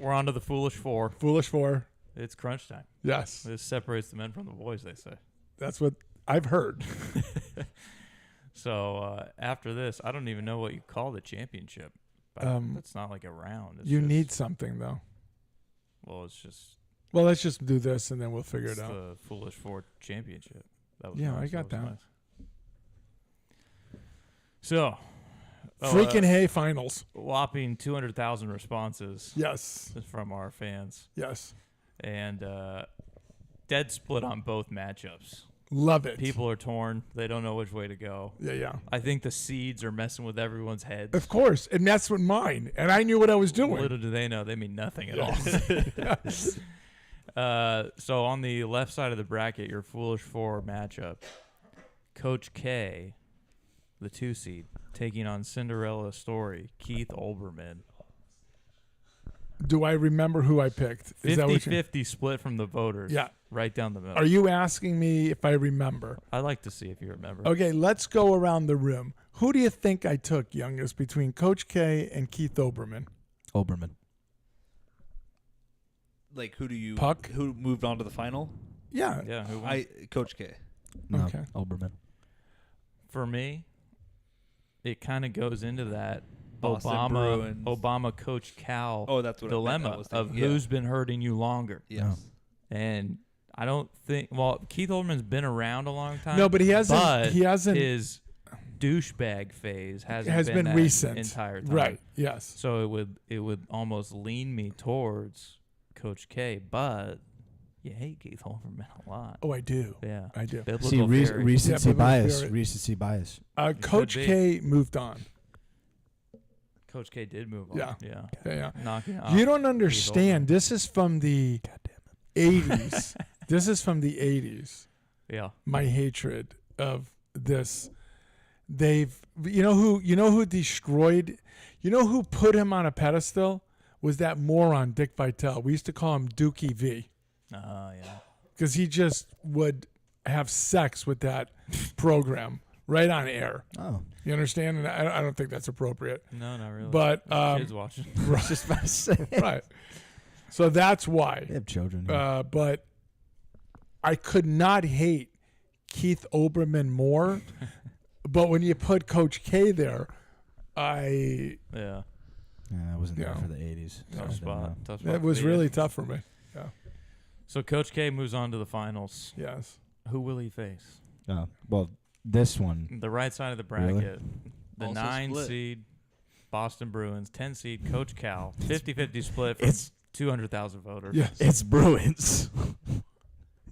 We're on to the Foolish Four. Foolish four. It's crunch time. Yes. This separates the men from the boys, they say. That's what I've heard. So after this, I don't even know what you call the championship. It's not like a round. It's You just, need something, though. Well, it's just Well, let's just do this and then we'll figure it's it out. the Foolish Four championship. That was Yeah, nice. I got was that. nice. So, Freaking hay finals. whopping 200,000 responses Yes. from our fans, Yes. and dead split on both matchups. Love it. People are torn; they don't know which way to go. Yeah. I think the seeds are messing with everyone's heads. Of course. And that's what mine. And I knew what I was doing. Little do they know, they mean nothing at all. Yes. So on the left side of the bracket, your Foolish Four matchup, Coach K, the 2 seed, taking on Cinderella Story, Keith Olbermann. Do I remember who I picked? Is that what you- 50-50 split from the voters. Yeah. Right down the middle. Are you asking me if I remember? I'd like to see if you remember. Okay, let's go around the room. Who do you think I took, youngest, between Coach K and Keith Olbermann? Oberman. Like, who do you Puck? Who moved on to the final? Yeah. Yeah, who won? Coach K. No, Okay. Oberman. For me, it kind of goes into that Boston Bruins. Obama Coach Cal Oh, that's what I dilemma was of thinking. Yeah. who's been hurting you longer. Yes. And I don't think Keith Olbermann's been around a long time. No, but he hasn't. But He hasn't. his douchebag phase has been that recent. entire time. Right. Yes. So it would almost lean me towards Coach K, but you hate Keith Olbermann a lot. Oh, I do. Yeah. I do. Biblical See, theory. recency Yeah, but bias. very- Recency bias. Coach be. K moved on. Coach K did move on. Yeah. Yeah. Yeah. Knocking off. You don't understand. This is from the 80s. This is from the 80s. Yeah. My hatred of this. You know who destroyed, you know who put him on a pedestal was that moron Dick Vitale. We used to call him Dookie V Yeah. because he just would have sex with that program right on air. Oh, You understand? And I don't think that's appropriate. No, not really. But Kids watching. just about to say. right. So that's why. They have children. here. But I could not hate Keith Olbermann more. But when you put Coach K there, Yeah. Yeah, I wasn't there Yeah. for the 80s. so I Tough didn't spot. know. Tough spot. it was for you. really tough for me. So Coach K moves on to the finals. Yes. Who will he face? Oh, well, this one. The right side of the Really? bracket. The Also 9 split. seed Boston Bruins, 10 seed Coach Cal, 50-50 split from It's 200,000 voters. Yes. it's Bruins.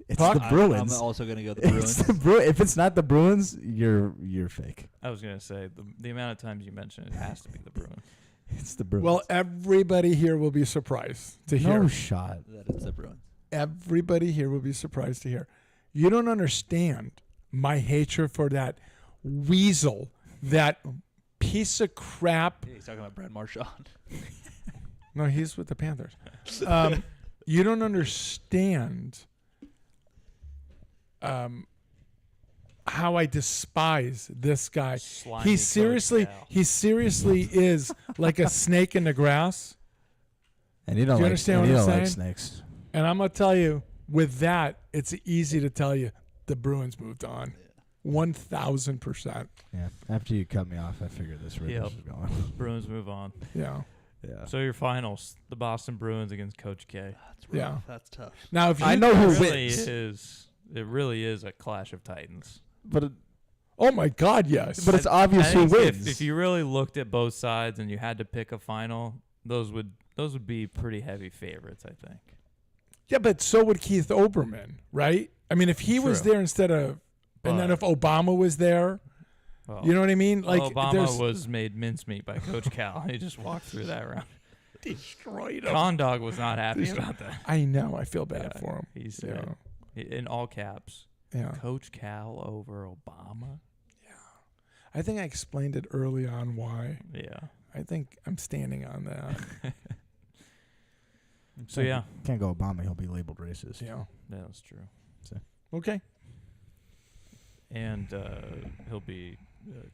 It's Puck? the Bruins. I'm also going to go the It's Bruins. the If it's not the Bruins, you're fake. I was going to say, the amount of times you mention it has to be the Bruins. It's the Bruins. Well, everybody here will be surprised to hear. no shot. That it's the Bruins. Everybody here will be surprised to hear. You don't understand my hatred for that weasel, that piece of crap. He's talking about Brad Marchand. No, he's with the Panthers. You don't understand how I despise this guy. Slimy He Coach seriously, Cal. he seriously is like a snake in the grass. And you don't Do you like, understand and you what I'm don't like saying? snakes. And I'm gonna tell you, with that, it's easy to tell you the Bruins moved on, 1,000%. Yeah. After you cut me off, I figured this really Yep. was going. Bruins move on. Yeah. Yeah. So your finals: the Boston Bruins against Coach K. That's rough. Yeah. That's tough. Now, if you I know who It really wins. is. It really is a clash of titans. But oh my God, yes. it's obvious who think wins. if you really looked at both sides and you had to pick a final, those would be pretty heavy favorites, I think. Yeah, but so would Keith Olbermann, right? I mean, if he was True. there instead of, and then But- if Obama was there, Well, you know what I mean? Like Obama there's was made mincemeat by Coach Cal. He just walked through that round. destroyed him. Condog was not happy about that. I know. I feel bad Yeah, for him. He said, in all caps, Yeah. Coach Cal over Obama. I think I explained it early on why. Yeah. I think I'm standing on that. So yeah, Can't go Obama. He'll be labeled racist. Yeah. yeah, that's true. Okay. And he'll be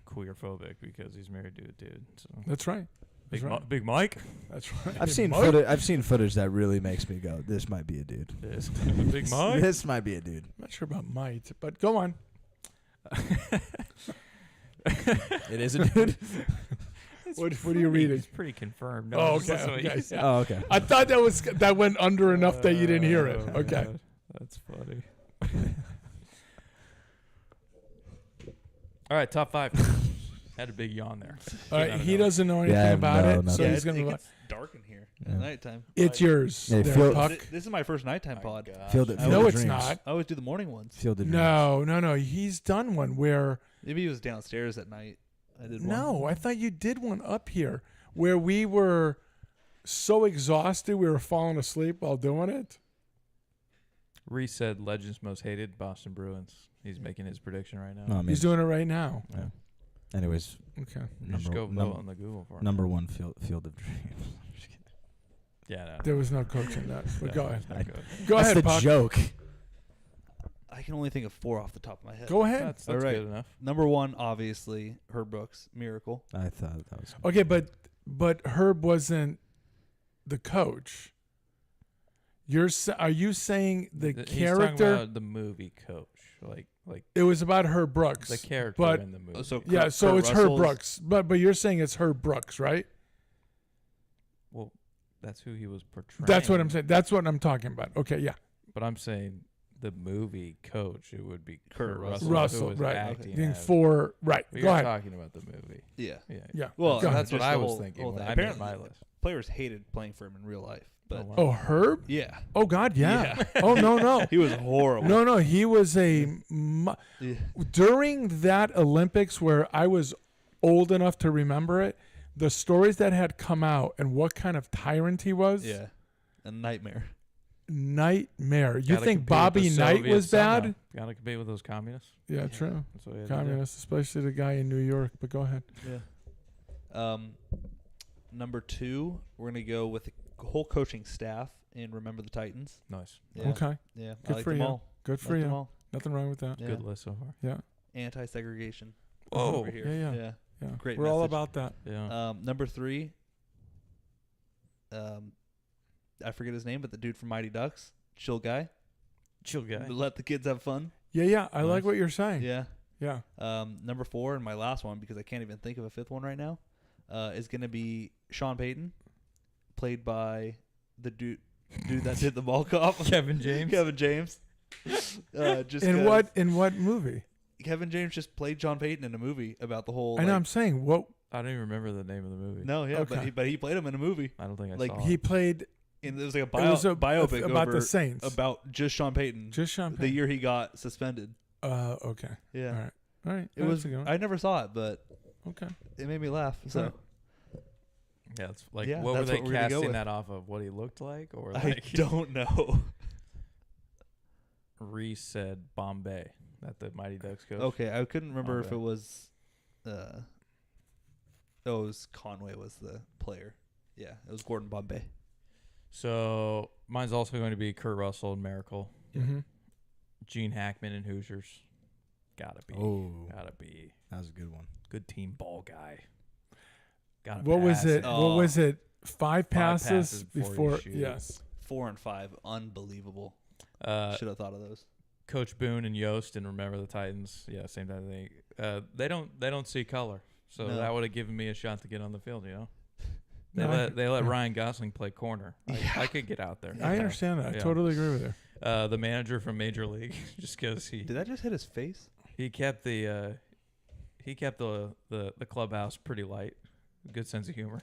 queer-phobic because he's married to a dude. So That's right. That's right. Big Mike. That's right. I've seen Mike? footage. I've seen footage that really makes me go, "This might be a dude. Is Big Mike. This might be a dude." I'm not sure about might, but go on. It is a dude. What are you reading? It's pretty confirmed. No, Oh, just okay. listen to what Okay. you said. Oh, okay. I thought that went under enough that you didn't hear it. Oh, Okay. God. That's funny. All right, top 5. Had a big yawn there. All right. I don't He know. doesn't know anything Yeah, I about know it, so nothing. he's gonna. It's dark in here Yeah. at nighttime. It's yours. Hey, there, Phil- Puck. This is my first nighttime pod. Field it. I Field No, of it's dreams. not. I always do the morning ones. Field of dreams. No. He's done one where. Maybe he was downstairs at night. I did one. No, I thought you did one up here where we were so exhausted we were falling asleep while doing it. Reese said Legends most hated Boston Bruins. He's making his prediction right now. No, I mean, He's doing it right now. yeah. Anyways, Okay. Just go vote on the Google for him. number one, Field of Dreams. Yeah, no. There was no coaching that. But go ahead. Not good. Go That's ahead, the Puck. joke. I can only think of 4 off the top of my head. Go ahead. That's All right. good enough. Number 1, obviously, Herb Brooks, Miracle. I thought that was Okay, but Herb wasn't the coach. Are you saying the He's talking character? about the movie Coach, like It was about Herb Brooks. the character but in the movie. So yeah, Kurt- so Kurt it's Herb Russell's- Brooks. But you're saying it's Herb Brooks, right? Well, that's who he was portraying. That's what I'm saying. That's what I'm talking about. Okay, yeah. But I'm saying the movie Coach, it would be Kurt Kurt Russell. Russell, Russell, who was right. acting Being as. for right. But Go you're ahead. talking about the movie. Yeah. Yeah. Yeah. Well, Go ahead. That's what just I the was whole- thinking whole when thing. I made Apparently, my list. players hated playing for him in real life. But wow. Oh, Herb? yeah, Oh God, yeah. Oh no. he was horrible. No, he was a Yeah. during that Olympics where I was old enough to remember it. The stories that had come out and what kind of tyrant he was, Yeah, a nightmare. nightmare. You Gotta think compete with Bobby the Knight Soviets was bad? somehow. Gotta compete with those communists. Yeah, true. That's what he had to do. Communists, especially the guy in New York. But go ahead. Yeah. Number 2, we're gonna go with the whole coaching staff in Remember the Titans. Nice. Yeah. Okay, Yeah. Good I like for them you. all. good for Like them you. all. Nothing wrong with that. Yeah. Good list so far. Yeah, Anti-segregation. Whoa. Over here. Yeah. Yeah. yeah. Great We're all message. about that. Yeah. Number 3. I forget his name, but the dude from Mighty Ducks, chill guy. Chill guy. Let the kids have fun. Yeah. I like Nice. what you're saying. Yeah. Yeah. Number 4 and my last one, because I can't even think of a 5th one right now, is going to be Sean Payton, played by the dude that did the mall cop, Kevin James. Kevin James. Just In 'cause what movie? Kevin James just played Sean Payton in a movie about the whole. I know. like- I'm saying what I don't even remember the name of the movie. No, yeah, Okay. but he played him in a movie. I don't think I Like, saw he it. played. And it was like a It was a biopic about over, the Saints. about just Sean Payton. Just Sean the Payton. year he got suspended. Okay. Yeah, All right. All right. it was. That's a good one. I never saw it, but Okay. it made me laugh. So Right. Yeah, it's like Yeah, what were that's they what we're gonna go casting with. that off of? What he looked like, or I like don't know. Reese said Bombay, that the Mighty Ducks coach. Okay, I couldn't remember if Okay. it was Oh, it was Conway was the player. Yeah, it was Gordon Bombay. So mine's also going to be Kurt Russell and Miracle. Mm-hmm. Gene Hackman and Hoosiers. Gotta be. Gotta be. That was a good one. Good team ball guy. Gotta What was pass it? Oh. What was it? 5 passes passes before you before. shoot. Yes. 4 and 5, unbelievable. Should have thought of those. Coach Boone and Yost and Remember the Titans. Yeah, same type of thing. They don't see color, so No. that would have given me a shot to get on the field. You know, No, they let Ryan Gosling play corner. I could get out there. I understand that. I Yeah. totally agree with you. The manager from Major League, just because Did that just hit his face? he kept the clubhouse pretty light. Good sense of humor.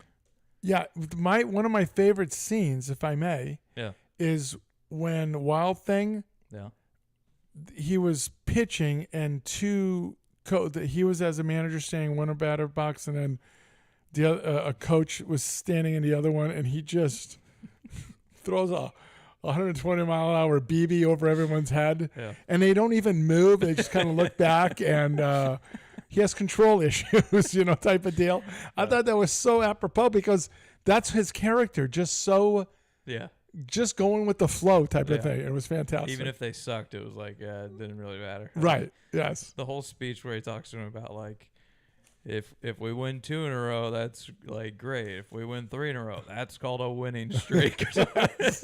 Yeah, one of my favorite scenes, if I may, Yeah. is when Wild Thing Yeah. he was pitching and he was as a manager standing in one batter box and then a coach was standing in the other one and he just throws a 120-mile-an-hour BB over everyone's head Yeah. and they don't even move. They just kind of look back and he has control issues, type of deal. I thought that was so apropos because that's his character, just going with the flow type of Yeah. thing. It was fantastic. Even if they sucked, it was like it didn't really matter. Right. Yes. The whole speech where he talks to him about like, if we win 2 in a row, that's like great. If we win 3 in a row, that's called a winning streak. Yes.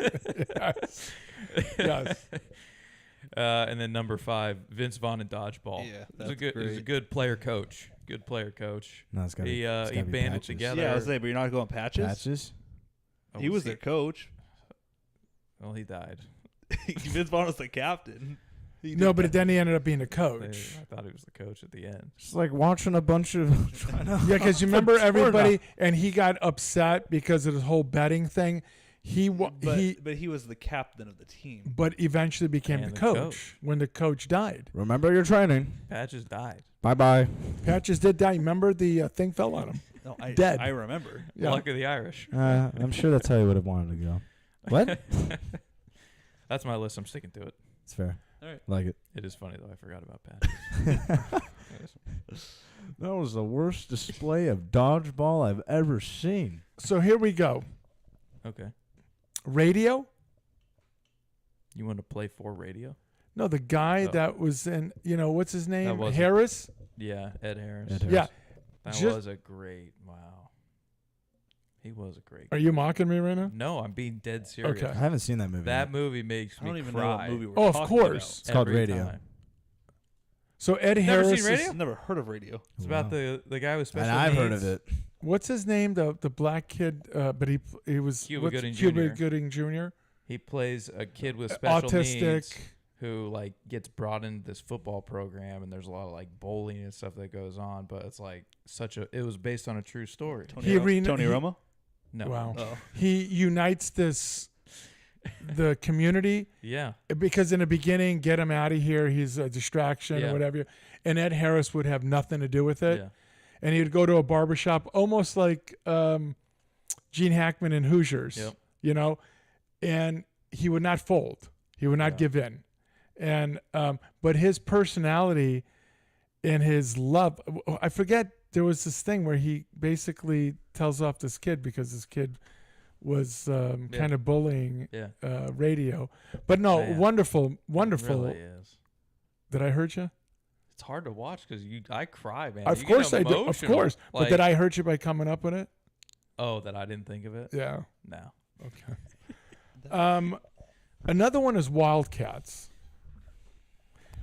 Yes. And then number 5, Vince Vaughn in dodgeball. Yeah, He was a that's good player coach. Good player coach. No, it's got He banded together. Yeah, I was saying, but you're not going Patches? Patches. He was their coach. Well, he died. Vince Vaughn was the captain. No, but then he ended up being a I coach. thought he was the coach at the end. It's like watching a bunch of. Yeah, because you remember everybody, and he got upset because of the whole betting thing. But he was the captain of the team. But eventually became And the the coach coach. when the coach died. Remember your training. Patches died. Bye bye. Patches did die. Remember the thing fell on him. No, Dead. I remember. Yeah. Luck of the Irish. I'm sure that's how he would have wanted to go. What? That's my list. I'm sticking to it. It's fair. All right. Like it. It is funny though. I forgot about Patches. That was the worst display of dodgeball I've ever seen. So here we go. Okay. Radio? You want to play for radio? No, the guy Oh. that was in, what's his name? wasn't- Harris? Yeah, Ed Harris. Ed Harris. Yeah. That Just- was a great. Wow. He was a great. Are you mocking me right now? No, I'm being dead serious. Okay. I haven't seen that movie. That yet. movie makes I me don't even cry. know what movie we're Oh, of talking course. It's called every Radio. time. So Ed Never Harris seen is- Radio? I've never heard of radio. It's about the guy with special And I've heard needs. of it. what's his name? The black kid, but he was Cuba what's- Gooding Cuba Jr.. Gooding Jr. He plays a kid with special Autistic. needs who like gets brought into this football program, and there's a lot of like bowling and stuff that goes on. But it's like it was based on a true story. He reno- Tony he- Romo? No. Wow. Oh. He unites the community Yeah. because in the beginning, get him out of here. He's a distraction Yeah. or whatever. And Ed Harris would have nothing to do with it. Yeah. And he would go to a barbershop almost like Gene Hackman in Hoosiers, Yep. and he would not fold. He would not Yeah. give in. And but his personality and his love, I forget, there was this thing where he basically tells off this kid because this kid was kind of bullying Yeah. radio. But no, Man. wonderful. It really is. Did I hurt you? It's hard to watch because I cry, man. Of You get course I do. Of emotional. course. But Like, did I hurt you by coming up with it? Oh, that I didn't think of it. Yeah. No. Okay. Another one is Wildcats.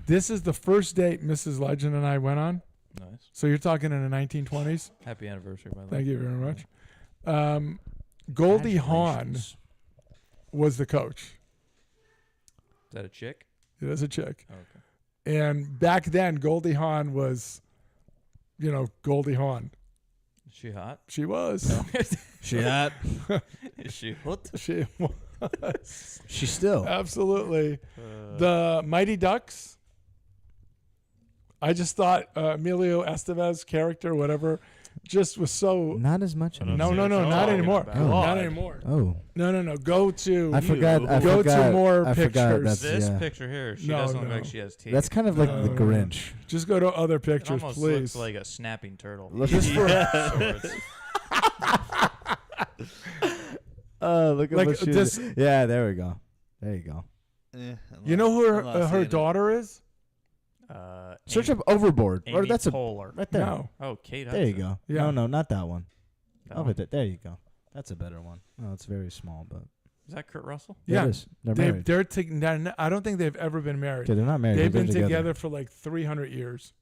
This is the first date Mrs. Legend and I went on. Nice. So you're talking in the 1920s. Happy anniversary, by the way. Thank you very much. Goldie Hawn Congratulations. was the coach. Is that a chick? It is a chick. Oh, okay. And back then, Goldie Hawn was, Goldie Hawn. Is she hot? She was. She had. Is she hot? She was. She still. Absolutely. The Mighty Ducks. I just thought Emilio Estevez character, whatever. just was so. Not as much. don't No, see no, what no, you're not talking anymore. about. Not anymore. Oh, No. Go to. I forgot. I Go to forgot. more I forgot. pictures. That's This yeah. picture here, she No, doesn't look no. like she has teeth. That's kind of like the No. Grinch. Just go to other it pictures, almost please. looks like a snapping turtle. Just for- look at Like, what she this- Yeah, there we go. There you go. You know who her daughter is? Search up Overboard. Or Amy that's a Poehler. right there. No. Oh, Kate There you Hudson. go. Yeah. No, not that one. That Oh, one. but there you go. That's a better one. Oh, it's very small, but Is that Kurt Russell? yeah, Yeah. it is. They're married. I don't think they've ever been married. Okay, they're not married. They've They're been together for like 300 years.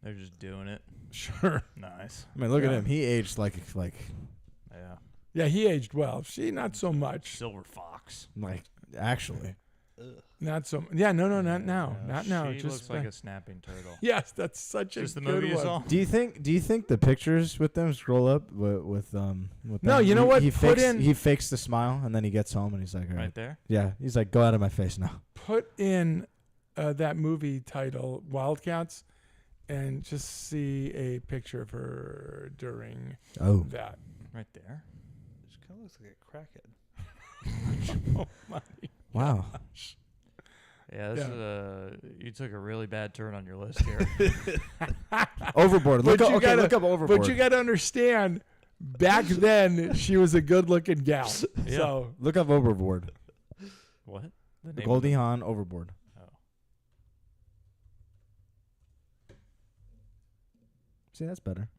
They're just doing it. Sure. Nice. I mean, look at Yeah. him. He aged like Yeah. Yeah, he aged well. She not so much. Silver Fox. actually. Not so. Yeah, no, not now. Not now. She Just looks like a snapping turtle. Yes, that's such a Just the good movie you one. saw? Do you think the pictures with them scroll up with No, them? you know what? He Put fakes, in- he fakes the smile and then he gets home and he's like, all right. Right there? Yeah, he's like, go out of my face now. Put in that movie title, Wildcats, and just see a picture of her during Oh, that. Right there. She kind of looks like a crackhead. Oh my. wow. Yeah, this Yeah. is you took a really bad turn on your list here. Overboard. But Look up, you okay, gotta- look up Overboard. But you got to understand, back then she was a good-looking gal. Yeah. So look up Overboard. What? The name of Goldie the- Hawn Overboard. Oh. See, that's better.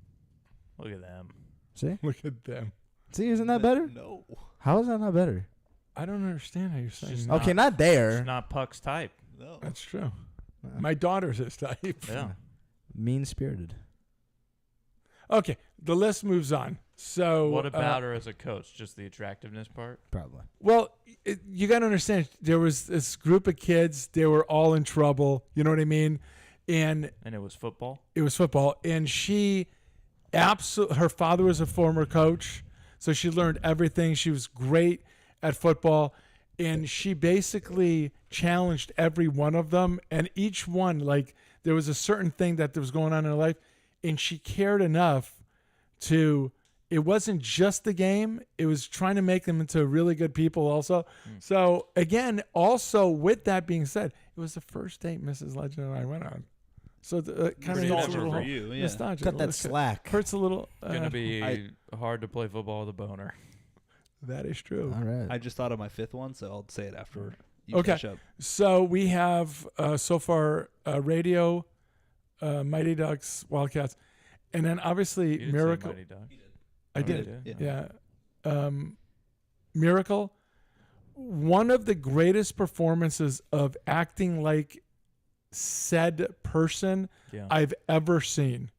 Look at them. See? look at them. See, isn't that better? No. How is that not better? I don't understand how you're saying just that. Okay, not there. It's not Puck's type. No. That's true. My daughter's his type. Yeah. Mean spirited. Okay, the list moves on. So What about her as a coach? Just the attractiveness part? Probably. Well, you got to understand, there was this group of kids. They were all in trouble. You know what I mean? And And it was football? it was football. And she her father was a former coach, so she learned everything. She was great at football. And she basically challenged every one of them. And each one, like, there was a certain thing that was going on in her life. And she cared enough to, it wasn't just the game, it was trying to make them into really good people also. So, again, also with that being said, it was the first date Mrs. Legend and I went on. So, it kind of Pretty hurts a number little. for you, yeah. Nostalgia. Cut that slack. Hurts a little. Gonna be I- hard to play football with a boner. That is true. All right. I just thought of my fifth one, so I'll say it after you Okay. catch up. So we have so far radio, Mighty Ducks, Wildcats, and then You obviously didn't say Miracle. Mighty Ducks. I Oh, did. you Yeah. Yeah. Miracle. One of the greatest performances of acting like said person Yeah. I've ever seen.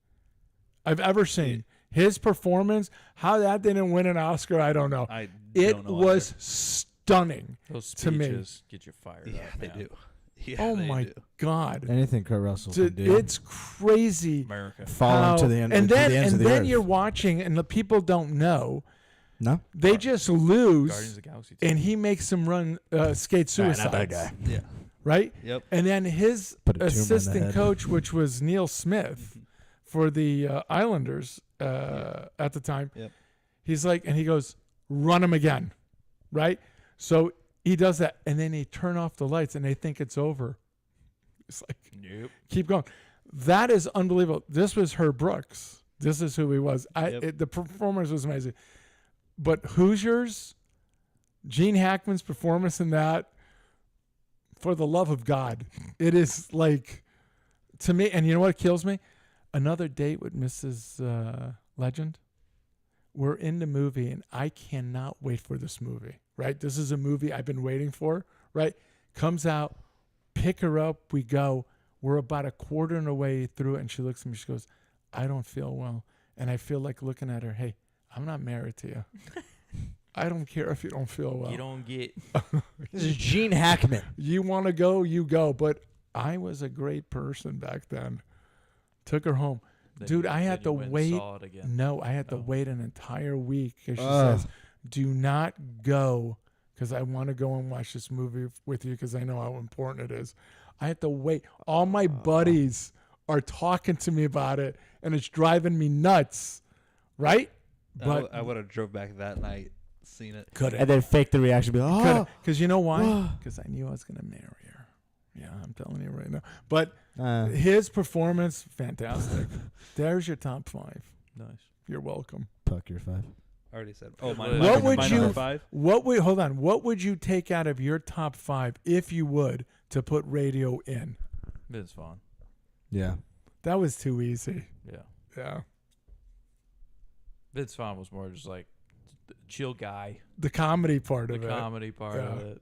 His performance, how that didn't win an Oscar, I don't know. I It don't know was stunning. Those to me. speeches get you fired either. up. Yeah, they man. do. Yeah, Oh they my do. God. Anything Kurt Russell can do. It's crazy. America. Falling to the end. and to then the ends and of the then earth. you're watching and the people don't know. No. They just Guardians lose of the Galaxy 2. and he makes them run skate suicide. not that guy. Yeah. Right? Yep. And then his Put a tumor in the assistant head. coach, which was Neil Smith for the Islanders at the time, Yep. he's like, and he goes, run him again. Right? So he does that. And then they turn off the lights and they think it's over. It's like, Nope. keep going. That is unbelievable. This was Herb Brooks. This is who he was. Yep. The performance was amazing. But Hoosiers, Gene Hackman's performance in that, for the love of God, it is like, to me, and you know what kills me? Another date with Mrs. Legend. We're in the movie, and I cannot wait for this movie, right? This is a movie I've been waiting for, right? Comes out, pick her up, we go. We're about a quarter of the way through it, and she looks at me, she goes, I don't feel well. And I feel like looking at her, hey, I'm not married to you. I don't care if you don't feel well. You don't get. This is Gene Hackman. You want to go, you go. But I was a great person back then. Took her home. Then Dude, you- I had then to you went and wait. Saw it again. No, I had to Oh. wait an entire week. 'Cause she Ugh. says, do not go because I want to go and watch this movie with you because I know how important it is. I had to wait. All my buddies are talking to me about it, and it's driving me nuts. right? But I would have drove back that night, seen it. could And then fake the reaction. Be like, oh. Because you know why? Because I knew I was gonna marry her. Yeah, I'm telling you right now. But his performance, fantastic. There's your top 5. Nice. You're welcome. Puck your 5. I already said. Oh, What my would my you- number 5? Hold on. What would you take out of your top 5 if you would to put radio in? It's fun. Yeah. That was too easy. Yeah. Yeah. Vince Vaughn was more just like chill guy. The comedy part The of it. comedy part of Yeah. it.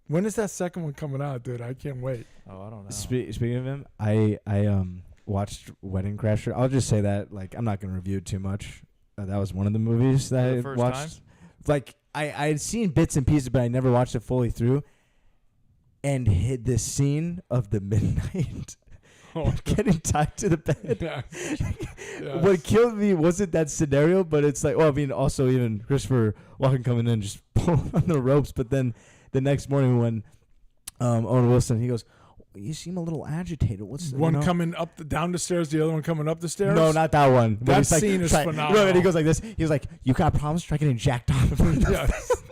When is that second one coming out, dude? I can't wait. Oh, I don't know. Speaking of him, I watched Wedding Crasher. I'll just say that, like, I'm not gonna review it too much. That was one of the movies that For the I first watched. time? Like, I had seen bits and pieces, but I never watched it fully through. And hit this scene of the midnight getting tied to the bed. Yeah. What killed me wasn't that scenario, but it's like, well, I mean, also even Christopher Walken coming in just pulling on the ropes. But then the next morning when Owen Wilson, he goes, you seem a little agitated. What's One you know? coming up down the stairs, the other one coming up the stairs? No, not that one. But That he's like, scene is No, phenomenal. and he goes like this. He's like, you got problems? Try getting jacked off in front of the Yes.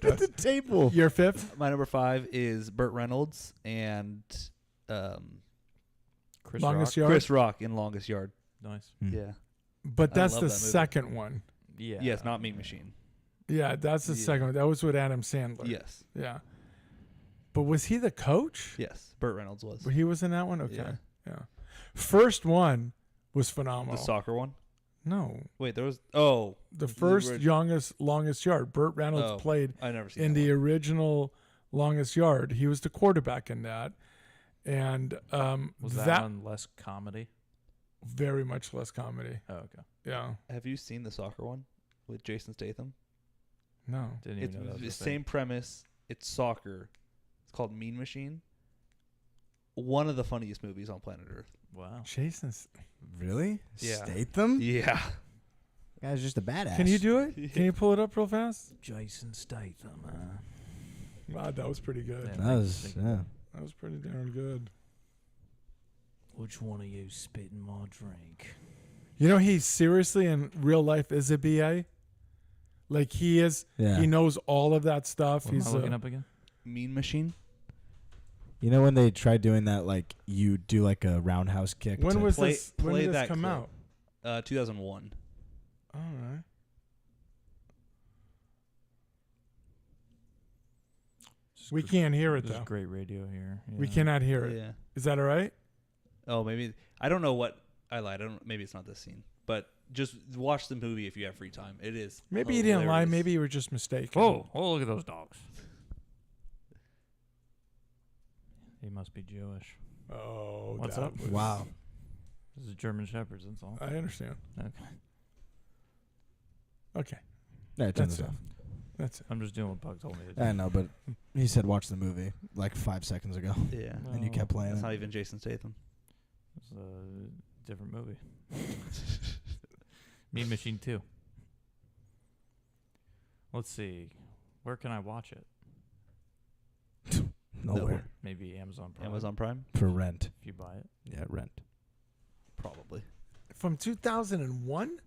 at the table. Your 5th? My number 5 is Burt Reynolds and Chris Longest Rock. Yard? Chris Rock in Longest Yard. Nice. Yeah. But I that's love the that movie. second one. Yeah. Yes, not Meat Machine. Yeah, that's the Yeah. second one. That was with Adam Sandler. Yes. Yeah. But was he the coach? Yes. Burt Reynolds was. He was in that one? Okay. Yeah. Yeah. First one was phenomenal. The soccer one? No. Wait, there was. Oh, The first orig- longest yard. Burt Reynolds Oh, played I never seen in that the one. original longest yard. He was the quarterback in that. And Was that one less comedy? very much less comedy. Oh, okay. Yeah. Have you seen the soccer one with Jason Statham? No. Didn't It's even know that the was a same premise. It's soccer. It's called Mean Machine. One of the funniest movies on planet Earth. thing. Wow. Jason's. Really? Yeah. Statham? Yeah. Guy's just a badass. Can you do it? Can you pull it up real fast? Jason Statham. Wow, that was pretty good. Yeah. That was, yeah. That was pretty darn good. Which one of you spitting my drink? You know, he seriously in real life is a BA. Like he is. Yeah. He knows all of that stuff. What am I looking up again? Mean Machine. You know when they tried doing that, like you do like a roundhouse kick. When to- was Play- this? When play did this that come clip. out? 2001. All right. We can't hear it There's though. great radio here. We Yeah. cannot hear it. Yeah. Is that all right? Oh, maybe I don't know what I lied. I don't. Maybe it's not this scene. But just watch the movie if you have free time. It is. Maybe you didn't lie. hilarious. Maybe you were just mistaken. Whoa! Oh, look at those dogs. He must be Jewish. Oh, What's that up? was- Wow. This is German Shepherds. That's all. I understand. Okay. Okay, Yeah, turn that's this it. off. That's it. I'm just doing what Puck told me to do. I know, but he said watch the movie like 5 seconds ago, Yeah. and you kept playing That's it. not even Jason Statham. It's a different movie. Mean Machine 2. Let's see. Where can I watch it? Nowhere. Maybe Amazon Prime. Amazon Prime. For rent. If you buy it. Yeah, rent. Probably. From 2001?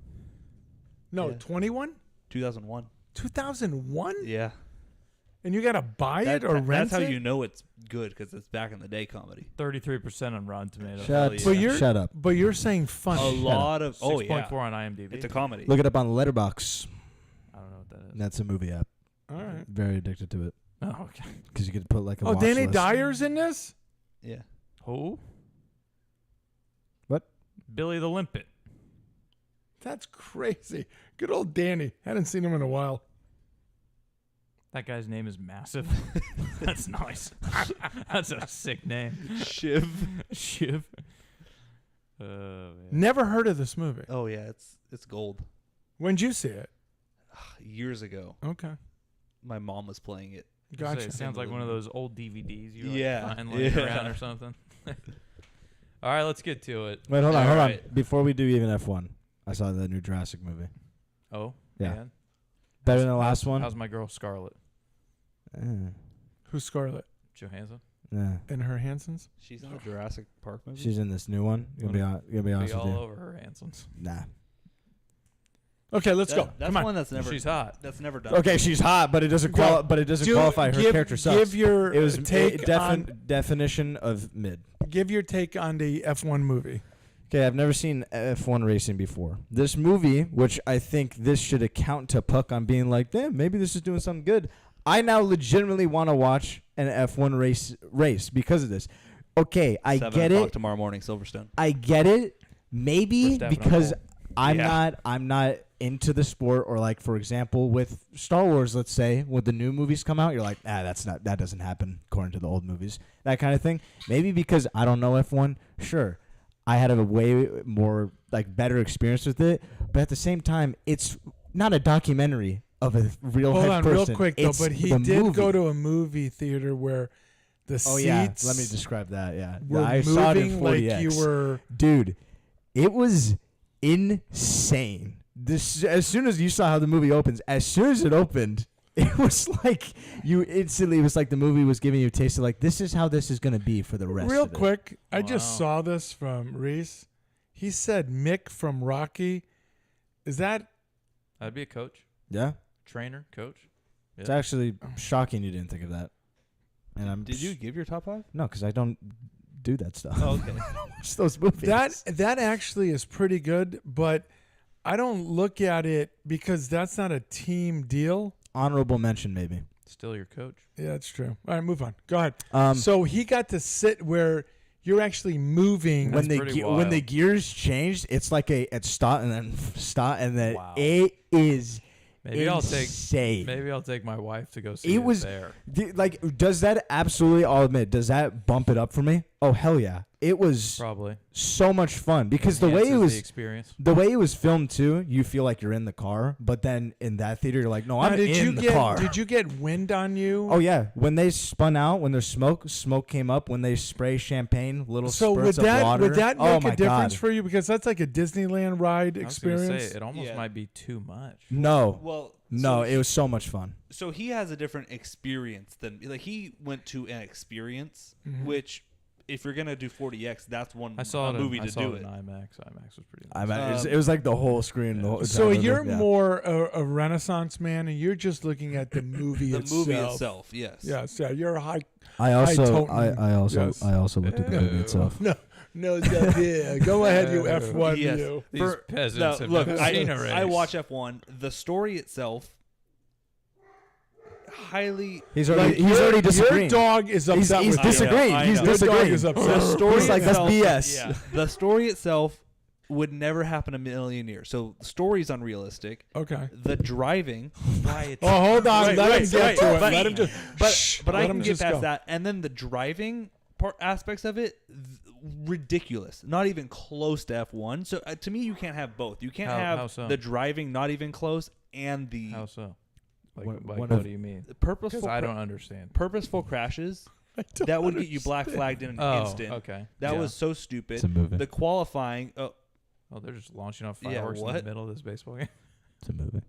No, Yeah. 21? 2001. 2001? Yeah. And you got to buy it or rent That's how it? you know it's good because it's back in the day comedy. 33% on Rotten Tomatoes. Shut, yeah. But you're- shut up. But you're saying funny. A lot of 6.4 on IMDb. It's a comedy. Look it up on Letterboxd. I don't know what that is. That's a movie app. All right. Very addicted to it Oh, okay. because you could put like a Oh, watch Danny list. Dyer's in this? Yeah. Who? What? Billy the Limpet. That's crazy. Good old Danny. Hadn't seen him in a while. That guy's name is Massive. That's nice. That's a sick name. Shiv. Shiv. Man. Never heard of this movie. Oh yeah, it's gold. When'd you see it? Years ago, Okay. my mom was playing it. Gotcha. Gotcha. It sounds like one of those old DVDs you like Yeah. find laying Yeah. around or something. All right, let's get to it. Wait, hold on, All hold right. on. Before we do even F1, I saw the new Jurassic movie. Oh, Yeah. man. Better than the last one. How's my girl Scarlett Who's Scarlett? Johansson? Yeah. And her Hansons? She's in a Jurassic Park movie. She's in this new one. Gonna be Be honest with all you. over her Hansons. Nah. Okay, let's go. That's Come on. one that's never. She's hot. That's never done. Okay, she's hot, but it doesn't Go. qualify her character sucks. Give your It was take on definition of mid. give your take on the F1 movie. Okay, I've never seen F1 racing before. This movie, which I think this should account to Puck on being like, damn, maybe this is doing something good. I now legitimately want to watch an F1 race because of this. Okay, I 7 get o'clock it. tomorrow morning, Silverstone. I get it. Maybe Verstappen on because pole. I'm not into the sport, or like for example with Star Wars, let's say when the new movies come out, you're like, that doesn't happen according to the old movies, that kind of thing. Maybe because I don't know F1. Sure, I had a way more like better experience with it, but at the same time, it's not a documentary of a real Hold life on, person. real quick though. It's But he the did movie. go to a movie theater where the Oh seats. yeah, let me describe that. Yeah, were I saw it in moving like 40X. you were. Dude, it was insane. This as soon as you saw how the movie opens, as soon as it opened, it was like you instantly. It was like the movie was giving you a taste of like this is how this is gonna be for the rest. Real of it. quick, I just Wow. saw this from Reese. He said Mick from Rocky. Is that I'd be a coach, Yeah, trainer, coach. it's actually shocking you didn't think of that. And I'm Did you give your top 5? No, because I don't do that stuff. Oh, okay. Watch those movies. that actually is pretty good, but I don't look at it because that's not a team deal. Honorable mention, maybe. Still your coach. Yeah, that's true. All right, move on. Go ahead. Um, So he got to sit where you're actually moving. when That's the pretty when the wild. gears changed, it's like it's start and then Wow. it is Maybe I'll insane. take my wife to go see It it was there. like, does that absolutely? I'll admit, does that bump it up for me? Oh hell yeah! It was Probably so much fun because the way it Enhances was, the experience. the way it was filmed too, you feel like you're in the car, but then in that theater, you're like, no, Now, I'm in the car. Did you get wind on you? Oh yeah, when they spun out, when there's smoke came up. When they spray champagne, little So spurts would of water. that oh make my a difference God. for you? Because that's like a Disneyland ride I was gonna experience. say, it almost Yeah. might be too much. No, Well, no, so it was so much fun. So he has a different experience than like he went to an experience, which if you're gonna do 40X, that's one I saw a it. movie I to saw do it it. in IMAX. IMAX was pretty. I Nice. mean, it was like the whole screen. The whole So time. you're Yeah. more a Renaissance man, and you're just looking at the movie The itself. movie itself, yes. Yes, yeah, you're a high. I also, Toten. I also, Yes. I also looked at the movie Ew. itself. No, yeah. Go ahead, you F1 Yes. you. These For- peasants No, have look, never seen a race. I watch F1. The story itself, highly. He's Like, already, he's already disagreeing. Your dog is He's upset he's with you. disagreeing. I He's know. Your dog disagreeing. is upset. The story He's like, that's itself, BS. Yeah, the story itself would never happen a million years. So the story's unrealistic. Okay. The driving, why it's Oh, hold on. Right, Let right, him get right. to it. But- Let him just. but I let can him get just past go. that. And then the driving part aspects of it, ridiculous. Not even close to F1. So to me, you can't have both. You can't How have so? the driving not even close and the How so? Like, What- like what what if- do you mean? purposeful Because I don't understand. purposeful crashes. don't That would get you black flagged in an Oh, instant. okay. That Yeah. was so stupid. It's a movie. The qualifying. Oh, Oh, they're just launching off Yeah, fireworks in what? the middle of this baseball game. It's a movie.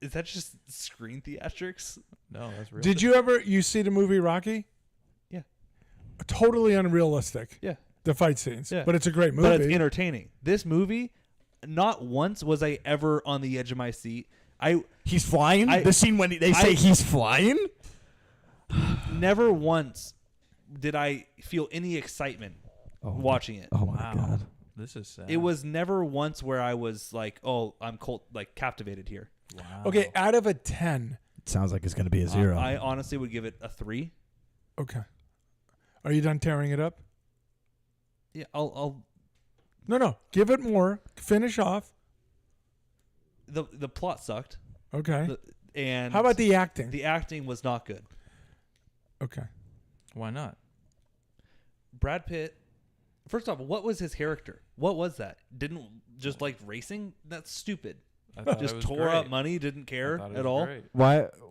is that just screen theatrics? No, that's real. Did you see the movie Rocky? Yeah. Totally unrealistic. Yeah. The fight scenes. Yeah. But it's a great movie. But it's entertaining. This movie, not once was I ever on the edge of my seat. He's flying. I- the scene when they say I- he's flying. Never once did I feel any excitement watching it. Oh my Wow. God. This is sad. It was never once where I was like, "Oh, I'm captivated here." Wow. Okay, out of a 10. It sounds like it's gonna be a 0. I honestly would give it a 3. Okay. Are you done tearing it up? Yeah, I'll. No. Give it more. Finish off. The plot sucked, Okay. and How about the acting? the acting was not good. Okay. Why not? Brad Pitt. First off, what was his character? What was that? Didn't just like racing? That's stupid. I thought Just it was tore great. up money, didn't I care thought it at was all. great.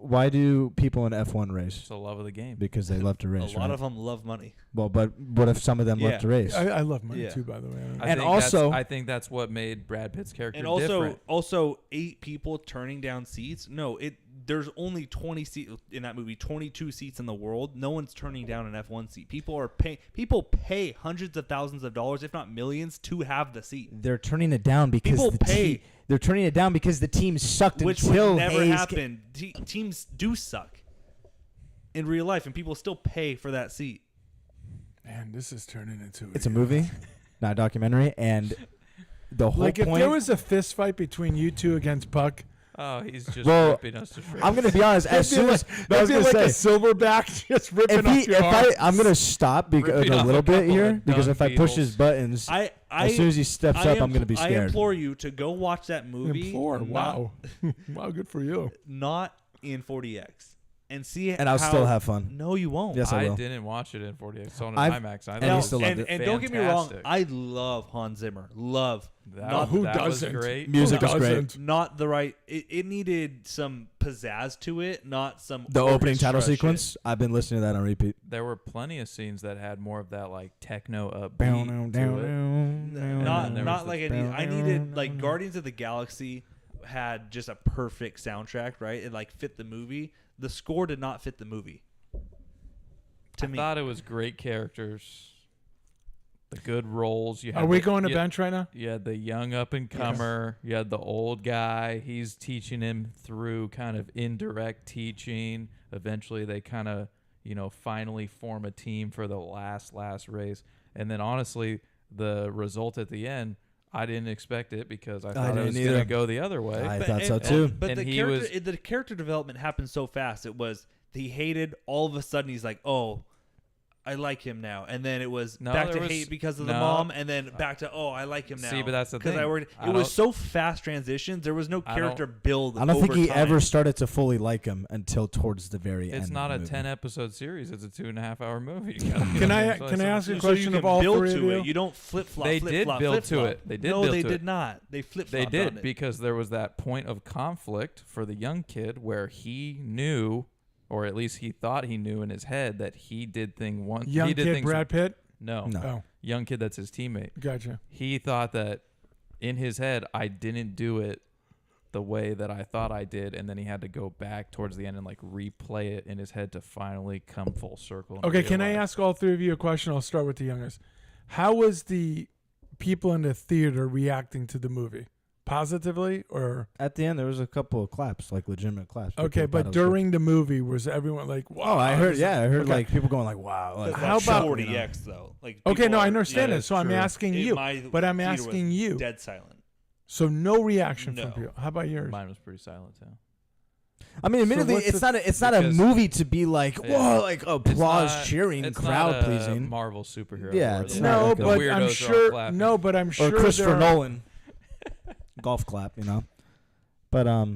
Why do people in F1 race? It's the love of the game. Because they love to A race. lot right? of them love money. Well, but what if some of them Yeah. love to race? I love money Yeah. too, by the way. I And think also- I think that's what made Brad Pitt's character And different. also 8 people turning down seats. No, there's only 20 seats in that movie, 22 seats in the world. No one's turning down an F1 seat. People pay hundreds of thousands of dollars, if not millions, to have the seat. They're turning it down because People the pay They're turning it down because the team sucked which until would never Hayes happen. Teams do suck in real life, and people still pay for that seat. Man, this is turning into It's a movie, not a documentary, and the whole like point. if there was a fist fight between you two against Puck. Oh, he's just Well, ripping us to shreds. I'm gonna be honest. As soon as I was It'd gonna be like say, a silverback just ripping off your arm. I'm gonna stop Ripping a off little a bit couple here of because dung if I push his beetles. buttons, as soon as he steps up, I'm gonna be I scared. implore you to go watch that movie. Implore. not- Wow. Wow, good for you. Not in 40X. And see And I'll how- still have fun. No, you won't. Yes, I I will. didn't watch it in 40X. I saw it in I've- IMAX. I and thought I it was still loved it. And don't get me wrong, fantastic. I love Hans Zimmer. Love. That, not who that doesn't? was great. Music Who was great. doesn't? Not the right. It needed some pizzazz to it, not some. The opening title orchestra shit. sequence, I've been listening to that on repeat. There were plenty of scenes that had more of that like techno upbeat Down, to it. Not there not was like the- I needed like Guardians of the Galaxy had just a perfect soundtrack, right? It like fit the movie. The score did not fit the movie. To I me, thought it was great characters, the good roles. You had Are we the- going to you- bench right now? You had the young up and comer. You had the old guy. He's teaching him through kind of indirect teaching. Eventually, they kind of, finally form a team for the last race. And then, honestly, the result at the end, I didn't expect it because I thought it didn't was going either. to go the other way. I But- thought so and- too. But And the he character, the character development happened so fast. It was he hated. All of a sudden, he's like, "Oh, I like him now." And then it was No, back there to was- hate because of the no. mom, and then back to I like him now. See, but that's the because thing. I worked. I It was don't- so fast transitions. There was no I character build. I don't think over he time. ever started to fully like him until towards the very end. It's not of a the movie. 10-episode series. It's a 2.5-hour movie. Can I ask you a So you question can of all build three to of you? it. You don't flip flop. They flip did flop, build flip to flop. it. They did No, build they to did it. not. They flip They flopped. did because there was that point of conflict for the young kid where he knew, or at least he thought he knew in his head, that he did one. Young he did kid things, Brad Pitt? No, No. Oh, young kid that's his teammate. gotcha. He thought that in his head, I didn't do it the way that I thought I did, and then he had to go back towards the end and like replay it in his head to finally come full circle. and Okay, can I realize- ask all three of you a question? I'll start with the youngest. How was the people in the theater reacting to the movie? Positively or At the end, there was a couple of claps, like legitimate claps. People okay? thought But it was good. during the movie, was everyone like, "Wow"? Oh, I heard. Yeah, I heard Okay. like people going like, "Wow." Like, How about- 40X though? Like Okay, people no, I are- understand yeah, it. that's So I'm true. asking you, My but I'm theater was asking you. Dead silent. So no reaction No. from people. How about yours? Mine was pretty silent too. I mean, admittedly, what's it's the- not a because- movie to be like, Yeah. whoa, like applause, It's cheering, it's crowd not a pleasing, Marvel superhero. Yeah, where it's the- not No, like the a- but weirdos I'm are all sure. clapping. No, but I'm sure or Christopher there are- Nolan, golf clap, But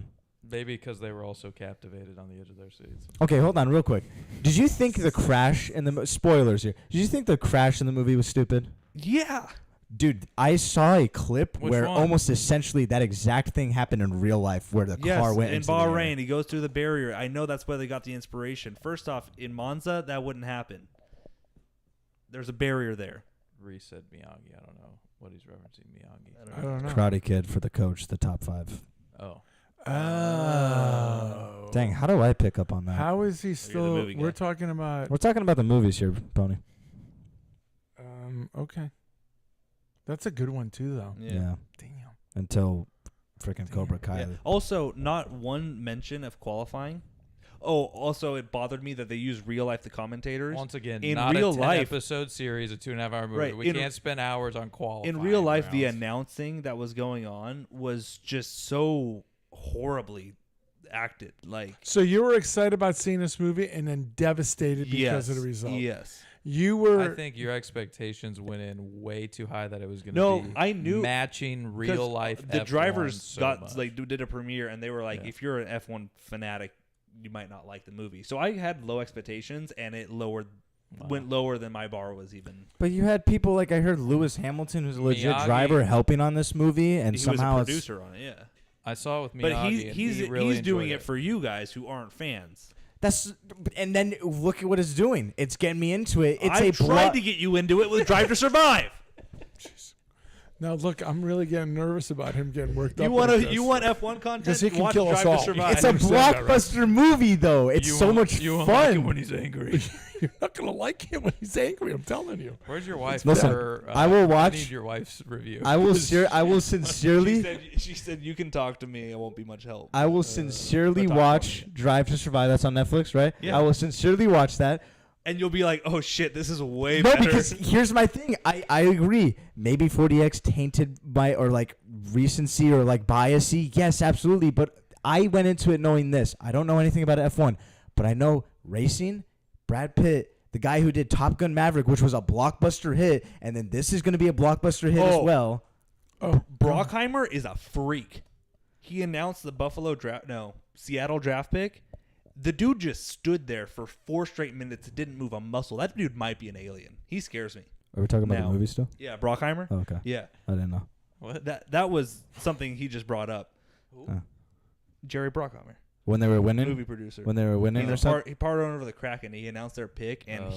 Maybe because they were all so captivated on the edge of their seats. okay, hold on, real quick. Did you think the crash in the spoilers here? Did you think the crash in the movie was stupid? Yeah. Dude, I saw a clip Which where one? almost essentially that exact thing happened in real life, where the Yes, car went in into the air. Bahrain, he goes through the barrier. I know that's where they got the inspiration. First off, in Monza, that wouldn't happen. There's a barrier there. Reese said Miyagi. I don't know what he's referencing. Miyagi. I don't know. Karate Kid for the coach, the top 5. Oh, Oh. Dang, how do I pick up on that? How is he the still? movie guy. We're talking about. We're talking about the movies here, Pony. Okay. That's a good one too, though. Yeah. Damn. Until freaking Cobra Kai. Yeah. Also, not one mention of qualifying. Oh, also, it bothered me that they use real life the commentators. once again, in not real a 10 life, episode series, a 2.5-hour movie. Right, We in- can't spend hours on qualifying. in real life, the rounds. announcing that was going on was just so horribly acted. Like, So you were excited about seeing this movie and then devastated because yes, of the result. Yes. You were. I think your expectations went in way too high that it was going to No, be I knew- matching 'Cause real life. The F1 drivers so got much. like did a premiere, and they were like, Yeah. if you're an F1 fanatic, you might not like the movie. So I had low expectations, and it went lower than my bar was even. But you had people like I heard Lewis Hamilton, who's a legit Miyagi. driver, helping on this movie, and He somehow was a it's producer on it, yeah. I saw it with Miyagi. But and he's he really doing enjoyed it for you guys who aren't fans. that's and then look at what it's doing. It's getting me into it. It's I a tried to get you into it with Drive to Survive. Now look, I'm really getting nervous about him getting worked up. You want like to? this. You want F1 content? Because he can Watch kill us Drive all. to Survive. It's a understand that, right? blockbuster movie, though. It's so much You won't like him fun. when he's angry. You're not gonna like him when he's angry. I'm telling you. Where's your wife? Listen, for, I will I watch- need your wife's review. I will sincerely. She said you can talk to me. It won't be much help. I will sincerely but talk watch about Drive to Survive. That's on Netflix, right? Yeah. I will sincerely watch that. And you'll be like, oh shit, this is way No, better. because here's my thing. I agree. Maybe 40X tainted by or like recency or like biasy. Yes, absolutely. But I went into it knowing this. I don't know anything about F1, but I know racing. Brad Pitt, the guy who did Top Gun Maverick, which was a blockbuster hit, and then this is going to be a blockbuster hit as Oh. well. Oh, Brockheimer is a freak. He announced the Seattle draft pick. The dude just stood there for 4 straight minutes and didn't move a muscle. That dude might be an alien. He scares me. Are we talking about Now. the movie still? Yeah, Brockheimer. Oh, okay. Yeah, I didn't know. what? that was something he just brought up. Oh. Jerry Brockheimer, When they were winning? movie producer. When they were winning or He's something? he part owner of the Kraken. He announced their pick, and Oh.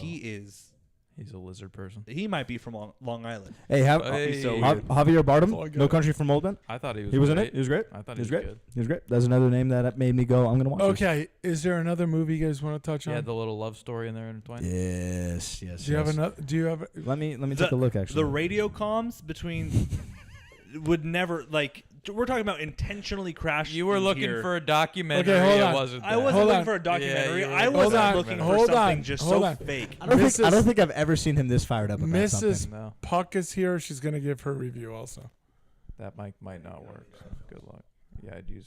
He's a lizard person. he might be from Long Island. Hey, Hey. so Javier That's all I Bardem, got. No Country for Old Men. I thought he was. He was in great. it. He was great. I thought He was he was great. good. He was great. That's another name that made me go, I'm going to watch this. okay. Is there another movie you guys want to touch He on? had the little love story in there intertwined. Yes. Do you have another? Do you have? Let me take a look, actually. The radio comms between would never like. We're talking about intentionally crashing. You were looking here. for a documentary. Okay, hold it on. wasn't. I that. wasn't Hold looking on. for a documentary. Yeah, you were- I Hold wasn't on, looking for hold something on, just hold so on. fake. I don't Mrs. think I've ever seen him this fired up about Mrs. something. No, Puck is here. She's gonna give her review also. that might not work. So good luck. Yeah, I'd use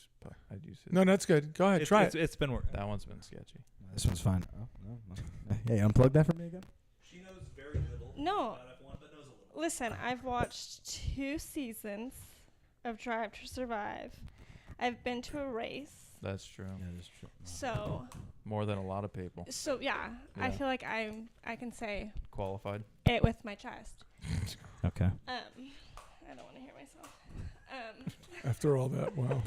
it. No, that's good. Go ahead, try it. It's been working. That one's been sketchy. This one's fine. Oh, no. Hey, unplug that for me again. She knows very little. No. about F1, but knows a little. Listen, I've watched 2 seasons of Drive to Survive. I've been to a race. That's true. that's true. So More than a lot of people yeah, I Yeah. feel like I can say qualified. it with my chest. Okay. I don't want to hear myself. After all that, wow.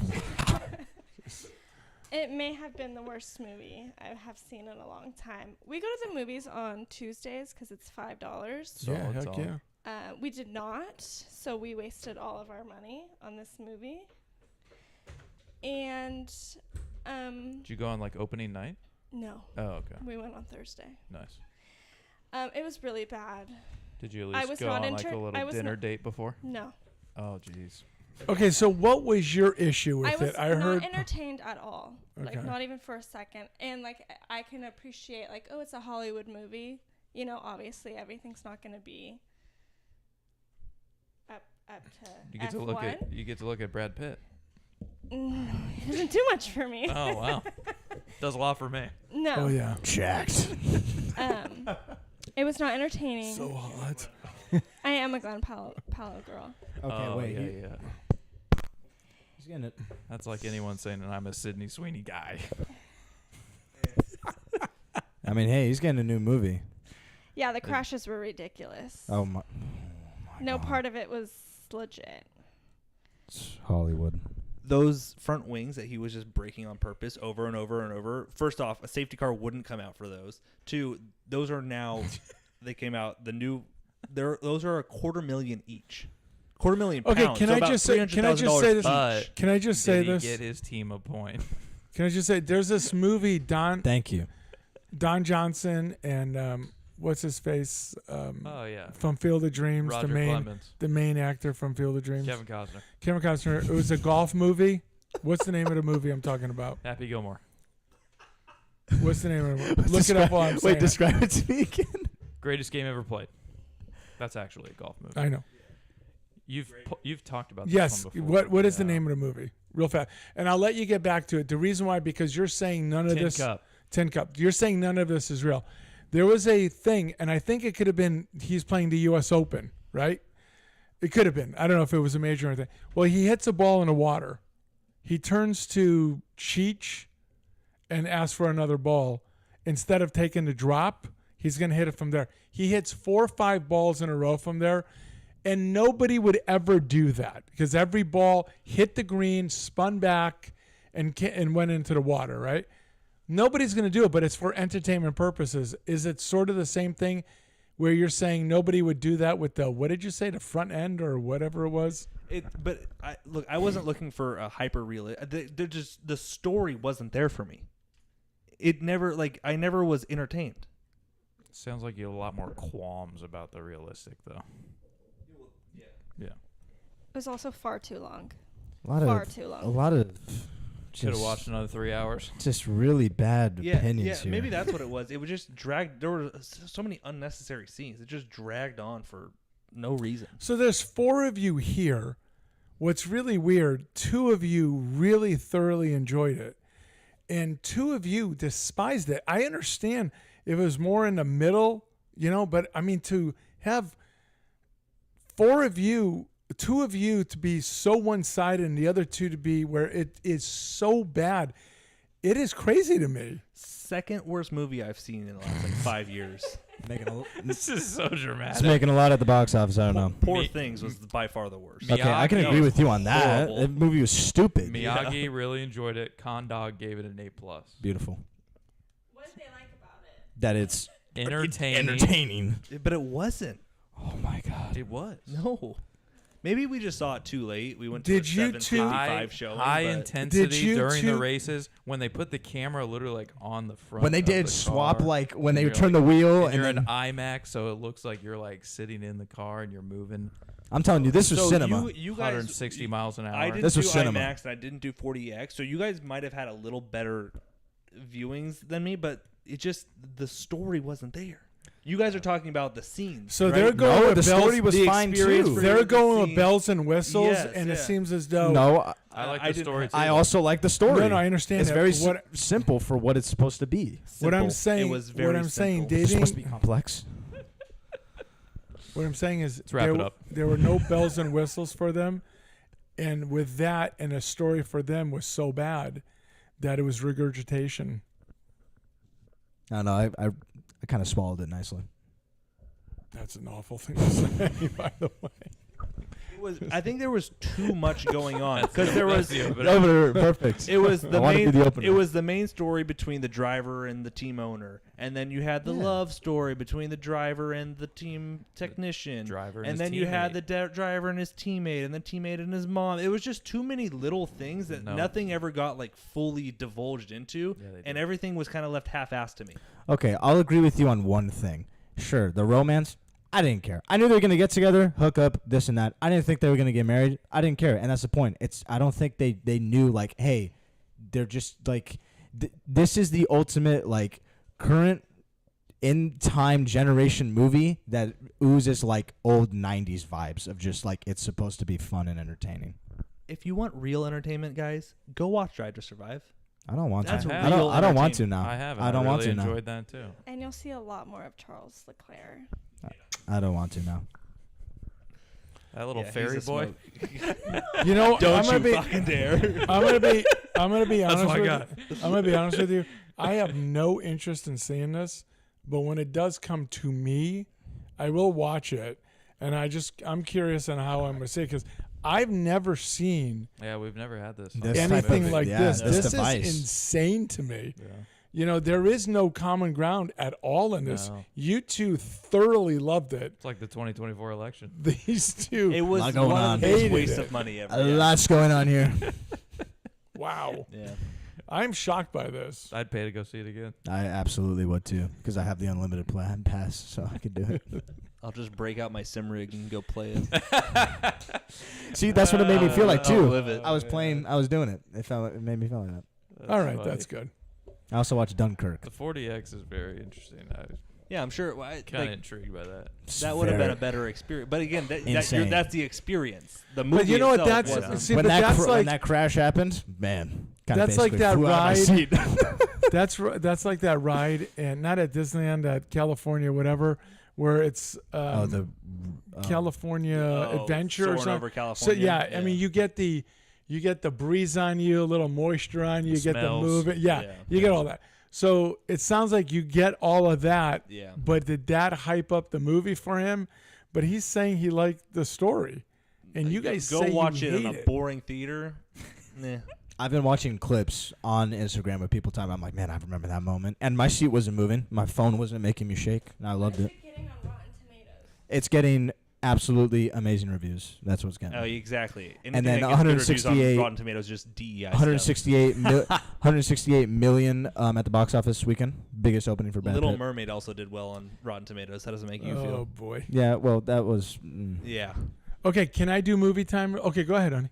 It may have been the worst movie I have seen in a long time. We go to the movies on Tuesdays because it's $5. Yeah, Solid, heck solid. yeah. We did not, so we wasted all of our money on this movie. And Did you go on like opening night? no, Oh, okay. we went on Thursday. Nice. It was really bad. Did you I at was least go not on like a I little was dinner not- date before? No, Oh, jeez. Okay, so what was your issue I with was it? I not heard. entertained at all. Okay. Like not even for a second. And like I can appreciate like, oh, it's a Hollywood movie. You know, obviously everything's not going to be up to You get F1. to look at Brad Pitt. It doesn't do much for me. Oh wow, does a lot for me. No. Oh yeah. Jacked. It was not entertaining. So hot. I am a Glenn Powell girl. Okay, Oh, wait. yeah. He's getting it. That's like anyone saying that I'm a Sydney Sweeney guy. I mean, hey, he's getting a new movie. Yeah, the crashes were ridiculous. Oh my. No part of it was legit. It's Hollywood. Those front wings that he was just breaking on purpose over and over and over. First off, a safety car wouldn't come out for those. 2, those are now they came out the new. Those are $250,000 each. $250,000 Okay, pounds. can so I about just say $300,000 this? But Can I just say did he this? get his team a point? Can I just say there's this movie Don Thank you. Johnson and what's his face Oh yeah, from Field of Dreams, Roger Clemens, the main actor from Field of Dreams. Kevin Costner, Kevin Costner. It was a golf movie. What's the name of the movie I'm talking about? Happy Gilmore. What's the name of the movie? Look it up while I'm saying Wait, describe it to me again. Greatest game ever played. That's actually a golf movie. I know. You've talked about this Yes. one before. What is the Yeah. name of the movie? Real fast. And I'll let you get back to it. The reason why, because you're saying none of Tin this. Cup. Tin Cup. You're saying none of this is real. There was a thing, and I think it could have been he's playing the U.S. Open, right? It could have been. I don't know if it was a major or anything. Well, he hits a ball in the water. He turns to Cheech and asks for another ball. Instead of taking the drop, he's going to hit it from there. He hits 4 or 5 balls in a row from there, and nobody would ever do that because every ball hit the green, spun back, and went into the water, right? Nobody's going to do it, but it's for entertainment purposes. Is it sort of the same thing where you're saying nobody would do that with the, what did you say, the front end or whatever it was? But I wasn't looking for a hyper real. The story wasn't there for me. It never I never was entertained. Sounds like you have a lot more qualms about the realistic, though. Yeah. It was also far too long. Far too long. A lot of. Should have just- watched another 3 hours. Just really bad opinions here. Maybe that's what it was. It was just dragged. There were so many unnecessary scenes. It just dragged on for no reason. So there's 4 of you here. What's really weird, 2 of you really thoroughly enjoyed it, and 2 of you despised it. I understand if it was more in the middle, but I mean, to have 4 of you, 2 of you to be so one-sided and the other 2 to be where it is so bad, it is crazy to me. Second worst movie I've seen in the last 5 years. This is so dramatic. It's making a lot at the box office. I don't know. Poor Things was by far the worst. Okay, I can Miyagi agree was with you on that. horrible. That movie was stupid. Miyagi really enjoyed it. Condog gave it an A+. Beautiful. What did they like about it? That it's Entertaining. entertaining. But it wasn't. Oh my god. It was. No. Maybe we just saw it too late. We went to Did a you two- 7:55 showing. High but intensity Did you during the two- races when they put the camera literally on the front. When they of did the swap, car, when they and you're turn the wheel, and and you're then in IMAX, so it looks like you're sitting in the car and you're moving I'm telling you, this was so cinema. You guys, 160 miles an hour. I didn't This do was cinema. IMAX and I didn't do 40X, so you guys might have had a little better viewings than me, but it just the story wasn't there. You guys are talking about the scenes. So right? they're going No, with the bells. story was the fine experience too. for- They're the going with scene. bells and whistles, Yes, and it yeah. seems as though No, I like I the didn't story have- too. I also like the story. No, I understand It's that. very What- simple for what it's supposed to be. what I'm Simple. saying. It was What very I'm saying, simple. It's supposed to be dating. complex. What I'm saying is, Let's wrap it up. There were no bells and whistles for them, and with that, and the story for them was so bad that it was regurgitation. I know. I kind of swallowed it nicely. That's an awful thing to say, by the way. I think there was too much going on because there was Opener, perfect. it was I the wanted to main be the opener. it was the main story between the driver and the team owner, and then you had the love story between the driver and the team technician, Driver and and his then you had teammate. the driver and his teammate, and the teammate and his mom. It was just too many little things that No. nothing ever got fully divulged into, Yeah, they and did. everything was kind of left half-assed to me. Okay, I'll agree with you on one thing. Sure, the romance, I didn't care. I knew they were going to get together, hook up, this and that. I didn't think they were going to get married. I didn't care, and that's the point. I don't think they knew, hey, they're just, this is the ultimate, current in-time generation movie that oozes, old 90s vibes of just, it's supposed to be fun and entertaining. If you want real entertainment, guys, go watch Drive to Survive. I don't want That's to. real I don't want to entertainment. now. I haven't. I don't really want to now. enjoyed that too. And you'll see a lot more of Charles Leclerc. I don't want to now. That little Yeah, fairy he's a boy. You know, Don't I'm you gonna be, fucking dare. I'm gonna be That's honest my with guy. you. I'm gonna be honest with you. I have no interest in seeing this, but when it does come to me, I will watch it, and I'm curious on how I'm gonna see it because I've never seen Yeah, we've never had this. This type of anything movie. like Yeah, this. this This device. is insane to me. Yeah. You know, there is no common ground at all in this. No. You two thoroughly loved it. It's like the 2024 election. These two, It was lot going one on. of the biggest Hated wastes it. of money ever. A yeah. lot's going on here. wow. Yeah. I'm shocked by this. I'd pay to go see it again. I absolutely would too, because I have the unlimited plan pass, so I could do it. I'll just break out my sim rig and go play it. See, that's what it made me feel like I'll too. live it. I was playing, I was doing it. It made me feel like that. All right, funny. that's good. I also watched Dunkirk. The 40X is very interesting. I was Yeah, I'm sure. Well, kind of intrigued by that. It's that would have been very- a better experience. But again, Insane. that's the experience. The movie But you know what? itself That's wasn't. see, when but that that's when like that crash happened, man. kinda That's like basically that flew out of my ride. seat. that's like that ride, and not at Disneyland, at California, whatever, where it's California Oh, Adventure or soaring something. over So California. yeah, I mean, you get the breeze on you, a little moisture on you, you get the Smells. movement. Yeah, Yeah. you get all that. So it sounds like you get all of that. Yeah. But did that hype up the movie for him? But he's saying he liked the story, and you guys go say watch you it in hate a it. boring theater. Nah. I've been watching clips on Instagram of people talking. I'm like, man, I remember that moment, and my seat wasn't moving, my phone wasn't making me shake, and I loved it. Getting on Rotten It's getting absolutely amazing reviews. That's what's getting. Oh, exactly. And then Anything that gets good reviews 168 on Rotten Tomatoes is just DEI stuff. 168 million at the box office weekend. Biggest opening for Brad Little Pitt. Mermaid also did well on Rotten Tomatoes. How does it make you Oh feel? boy. Yeah, well, that was. Yeah. Okay, can I do movie time? Okay, go ahead, honey.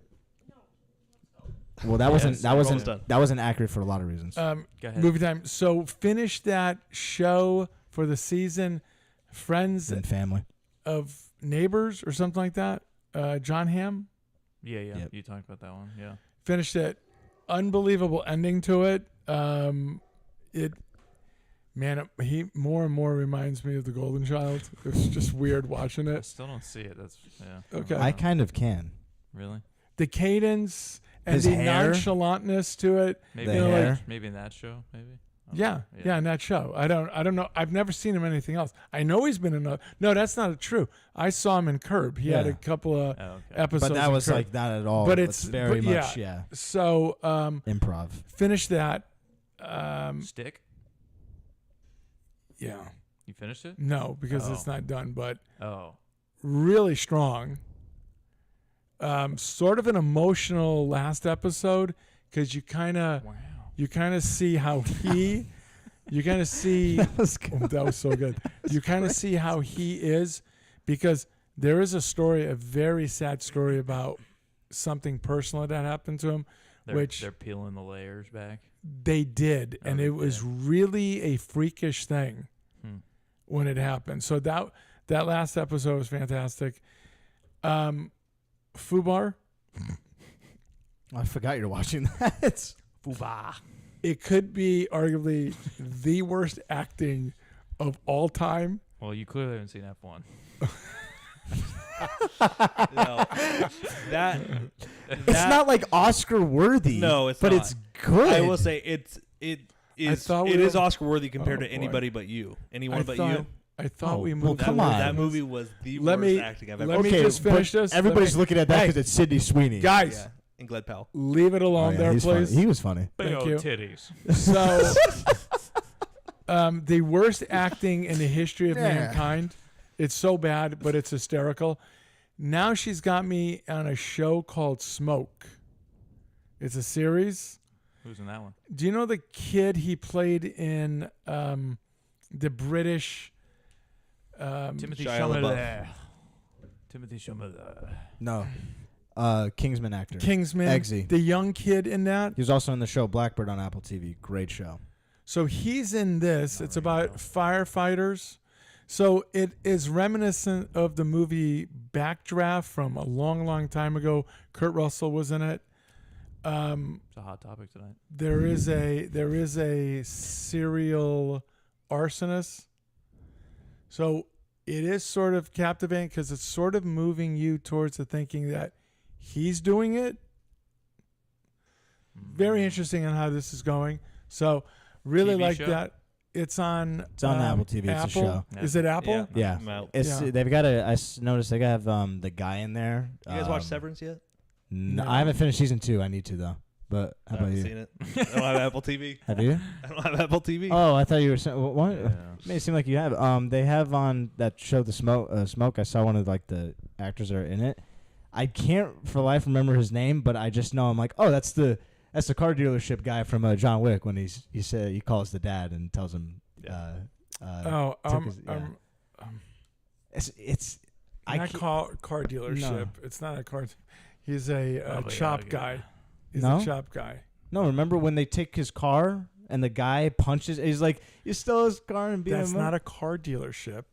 Well, that wasn't. Yes, That we're wasn't. almost done. That wasn't accurate for a lot of reasons. Go ahead. Movie time. So finish that show for the season, Friends and family. of Neighbors or something like that. John Hamm Yeah. Yep. You talked about that one. Yeah. finished it. Unbelievable ending to it. He more and more reminds me of the Golden Child. It's just weird watching I it. still don't see it. That's yeah. Okay. I kind of can. Really? The cadence and His the hair? nonchalantness to it. Maybe The You know, like- hair. maybe in that show. Maybe. I don't Yeah, know. yeah, in that show. I don't know. I've never seen him in anything else. I know he's been in a. No, that's not true. I saw him in Curb. He had Yeah. a couple of Oh, okay. episodes. But that in was Curb. like not at all. But It's it's- very but much yeah. So Improv. finish that. Stick. Yeah. You finished it? No, because Oh. it's not done. But Oh. really strong. Sort of an emotional last episode because you kind of see how he. You kind of see. That was good. Oh, that was so good. You kind of see how he is because there is a story, a very sad story about something personal that happened to him. Which- they're peeling the layers back. They did, and Okay. it was really a freakish thing Hmm. when it happened. So that last episode was fantastic. Fubar, I forgot you're watching that. Fuba. it could be arguably the worst acting of all time. Well, you clearly haven't seen F1. No. That It's not like Oscar worthy. No, it's but not. it's good. I will say it is thought we it is were- Oscar worthy compared Oh, to boy. anybody but you. Anyone I but thought, you. I thought Oh, we well, moved. come on. on. That movie was the Let worst me- acting I've let ever me seen. okay, just finish but this. everybody's Let me- looking at that Hey. because it's Sydney Sweeney. Guys, Yeah, and Glad Powell. leave it Oh, alone yeah, there, he's please. funny. He was funny. Big Thank old you. titties. So, the worst acting in the history of Yeah. mankind. It's so bad, but it's hysterical. Now she's got me on a show called Smoke. It's a series. Who's in that one? Do you know the kid he played in the British? Timothy Shia Chalamet. Timothy Chalamet. No. Kingsman actor. Kingsman. Eggsy. The young kid in that. He was also in the show Blackbird on Apple TV. Great show. So he's in this. It's about firefighters. So it is reminiscent of the movie Backdraft from a long, long time ago. Kurt Russell was in it. It's a hot topic tonight. There is a serial arsonist. So it is sort of captivating because it's sort of moving you towards the thinking that he's doing it. Very interesting on how this is going. So really TV like show? that. It's on. It's on Apple TV. It's a show. Is it Apple? Yeah. I'm out. It's Yeah. they've got a. I noticed they have the guy in there. You guys watch Severance yet? No, No. I haven't finished season 2. I need to though. But how I about haven't you? seen it. I don't have Apple TV. Have you? I don't have Apple TV. Oh, I thought you were saying. What? Yeah. It made it seem like you have. They have on that show, The Smoke. Smoke. I saw one of like the actors that are in it. I can't for life remember his name, but I just know I'm like, oh, that's the car dealership guy from John Wick when he calls the dad and tells him. took his- yeah. It's I Not can't, car dealership. It's not a car. He's a Probably chop not, guy. yeah. He's No? a chop guy. no. Remember when they take his car and the guy punches? He's like, you stole his car and beat That's him not up? a car dealership.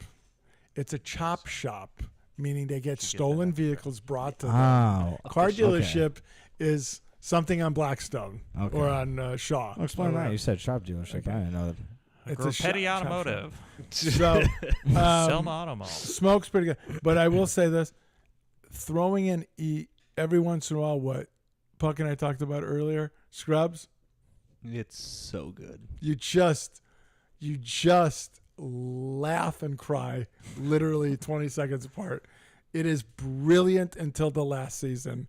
It's a chop shop, meaning they get get stolen that. vehicles brought to them. Oh, Car okay. dealership is something on Blackstone Okay. or on Shaw. Well, explain Or that. You said shop dealership. I didn't know that. It's a Petty shop Automotive. shop. So, Selma Automotive. Smoke's pretty good. But I will say this: throwing in every once in a while, what Puck and I talked about earlier, Scrubs. It's so good. You just laugh and cry literally 20 seconds apart. It is brilliant until the last season.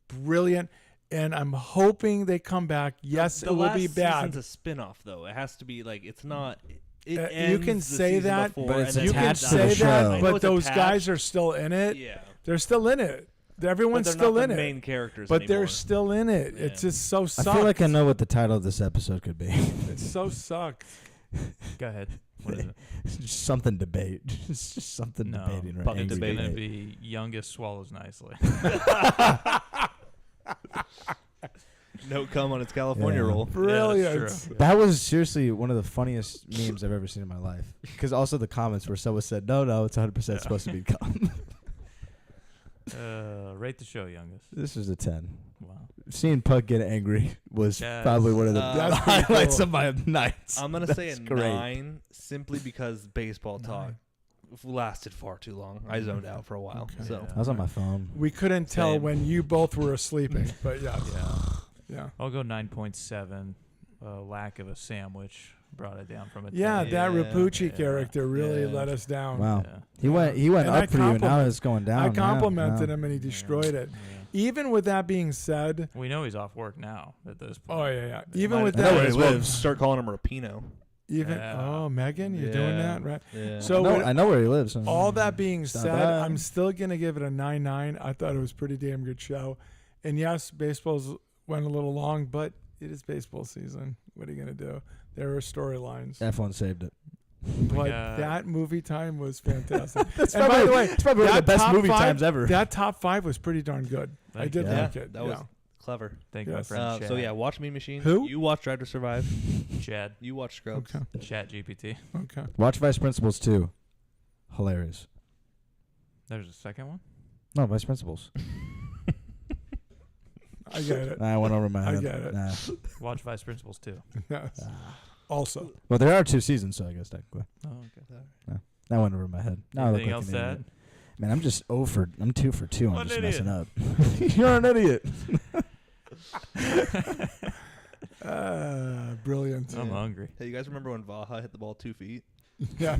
Brilliant. And I'm hoping they come back. Yes, The it will last be bad. season's a spin-off, though. It has to be like it's not. You ends can the say season that, before, but it's and then you can attached to say the show. that, I know but it's those attached. guys are still in it. Yeah, They're still in it. but Everyone's they're still not in the it. main characters But anymore. they're still in it. Yeah. It's just so I sucked. feel like I know what the title of this episode could be. It's so sucked. Go ahead. What is it? Just something debate. It's just something No, debating. Right? Bucket It's Angry going to debate. be youngest swallows nicely. No cum on its California Yeah. roll. Brilliant. that's true. That was seriously one of the funniest memes I've ever seen in my life. Because also the comments where someone said, "No, it's 100% supposed to be cum." Rate the show, youngest. This was a 10. Wow. Seeing Puck get angry was Yes. probably one of the That's pretty highlights cool. of my nights. I'm gonna say a That's great. 9 simply because baseball talk lasted far too long. I zoned out for a while. Okay. So Yeah. I was on my phone. We couldn't tell Same. when you both were sleeping, but yeah. Yeah. I'll go 9.7. Lack of a sandwich brought it down from a 10. Yeah, that Yeah. Rapucci Yeah. character really Yeah. let us down. Wow. Yeah. He went And I up for you, and now compliment- it's going down. I Yeah, complimented yeah. him and he destroyed it. Yeah. Even with that being said, We know he's off work now at this point. oh yeah. Even Might with as I know that, where he as well. lives. Start calling him Rapino. even Yeah. oh Megan, you're doing Yeah. that right. Yeah. So No, with I know where he lives. so- all that being It's not said, bad. I'm still gonna give it a 9.9. I thought it was a pretty damn good show. And yes, baseball's went a little long, but it is baseball season. What are you gonna do? There are storylines. F1 saved it. But got- that movie time was fantastic. That's And by the way, it's probably one of the that best top movie five- times ever. That top 5 was pretty darn good. I Thank did you. like Yeah, it. that was clever. Thank Yes. my friend So Chad. yeah, watch Mean Machine. Who? You watch Drive to Survive. Chad. You watch Scrubs. Okay. Chat GPT. Okay. Watch Vice Principals 2. Hilarious. There's a second one? No, Vice Principals. I get it. I went over my I head. get it. Nah. Watch Vice Principals 2. Yes. Also, Well, there are 2 seasons, so I guess technically. Oh, okay. That went over my head. Now I look Anything like else an to idiot. add? Man, I'm 2 for 2 on What just an messing up. You're an idiot. brilliant. I'm hungry. Hey, you guys remember when Vaha hit the ball 2 feet? Yeah.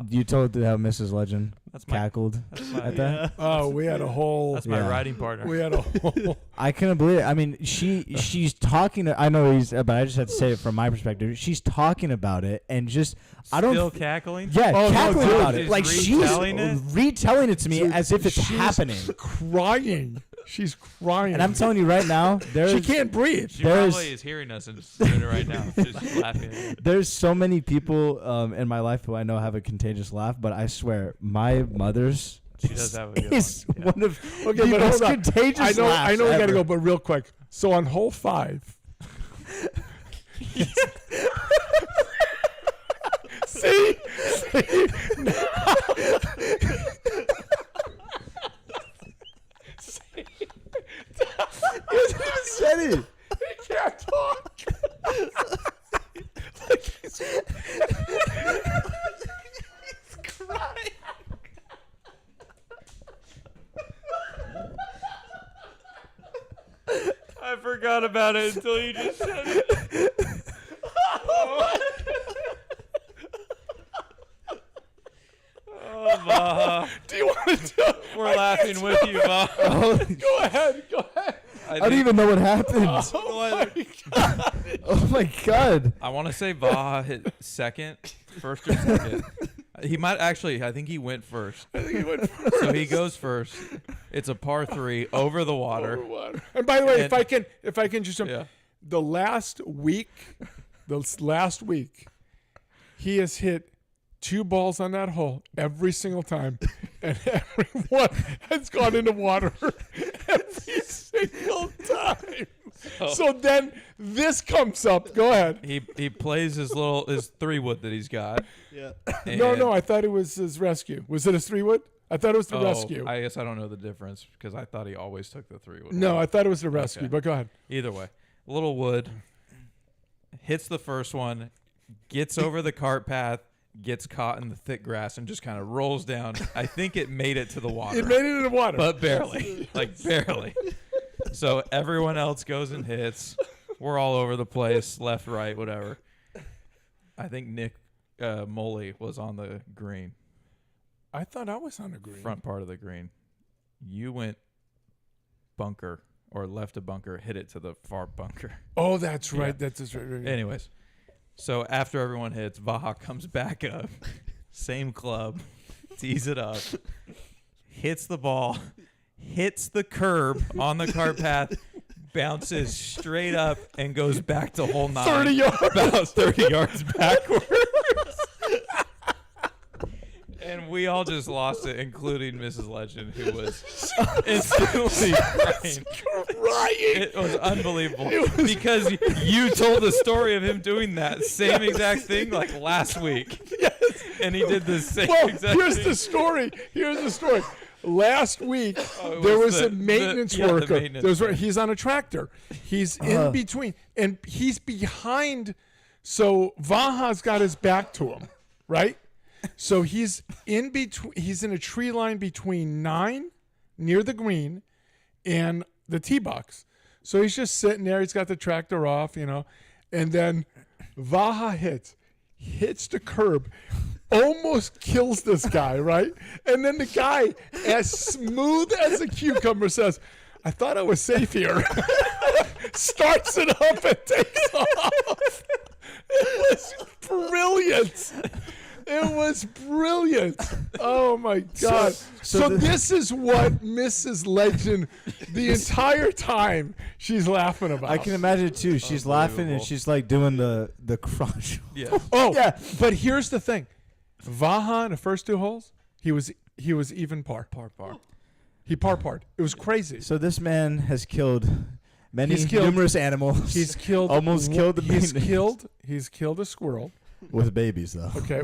You told how Mrs. Legend that's my, cackled that's my, at that. Oh, we had a whole. that's my Yeah. riding partner. We had a whole. I couldn't believe it. I mean, she's talking. I know he's, but I just have to say it from my perspective. She's talking about it, and just I don't. Still cackling? Yeah, Oh, no, cackling dude. about it. She's Like she's retelling it? retelling it to me Dude, as if it's she's happening. Crying. She's crying. And I'm telling you right now, she can't breathe. She There's- probably is hearing us and just doing it right now. Just laughing. there's so many people in my life who I know have a contagious laugh, but I swear my mother's She does have a good is one. Yeah. one of Okay, the but most hold on. contagious I know laughs we gotta ever. go, but real quick. So on hole 5. See? He hasn't even said it. He can't talk. I forgot about it until you just said it. Oh, Vaha. Do you want to do it? We're laughing with you, Vaha. Go ahead. Go ahead. I don't even know what happened. Oh, my God. Oh my god. I want to say Vaha hit second, first or second. He might actually. I think he went first. I think he went first. So he goes first. It's a par 3 over the water. And by the way, And- if I can just Yeah. the last week, he has hit 2 balls on that hole every single time, and everyone has gone into water every single time. So then this comes up. Go ahead. He plays his 3-wood that he's got. Yeah. No, I thought it was his rescue. Was it a 3-wood? I thought it was the rescue. I guess I don't know the difference because I thought he always took the 3-wood. No, I thought it was the rescue. Okay. But go ahead. Either way, little wood hits the first one, gets over the cart path, gets caught in the thick grass, and just kind of rolls down. I think it made it to the water, It made it in the water. but barely, like barely. So everyone else goes and hits. We're all over the place, left, right, whatever. I think Nick Moley was on the green, I thought I was on the green. front part of the green. You went bunker or left a bunker, hit it to the far bunker. Oh, that's right. Yeah. That's right. Anyways, So after everyone hits, Vaha comes back up, same club, tees it up, hits the ball, hits the curb on the cart path, bounces straight up, and goes back to hole 9. 30 yards. About 30 yards backwards. And we all just lost it, including Mrs. Legend, who was instantly crying. It was unbelievable because you told the story of him doing that same exact thing like last week. Yes. And he did the same Well, exact here's thing. the story. Here's the story. Last week, it there was was the- a maintenance the worker. maintenance There was- guy. he's on a tractor. He's in between, and he's behind. So Vaha's got his back to him, right? So he's in between. He's in a tree line between 9 near the green and the tee box. So he's just sitting there. He's got the tractor off, and then Vaha hits the curb, almost kills this guy, right? And then the guy, as smooth as a cucumber, says, "I thought I was safe here." Starts it up and takes off. It was brilliant. It was brilliant. Oh my God. So this is what Mrs. Legend, the entire time, she's laughing about. I can imagine it too. She's laughing and Unbelievable. she's like doing the crunch. Yeah. Oh, Yeah. But here's the thing. Vaha in the first 2 holes, he was even par. Par. He parred. It was crazy. So this man has killed many He's killed- numerous animals. He's killed almost killed the He's maintenance. killed a squirrel. with babies though. Okay.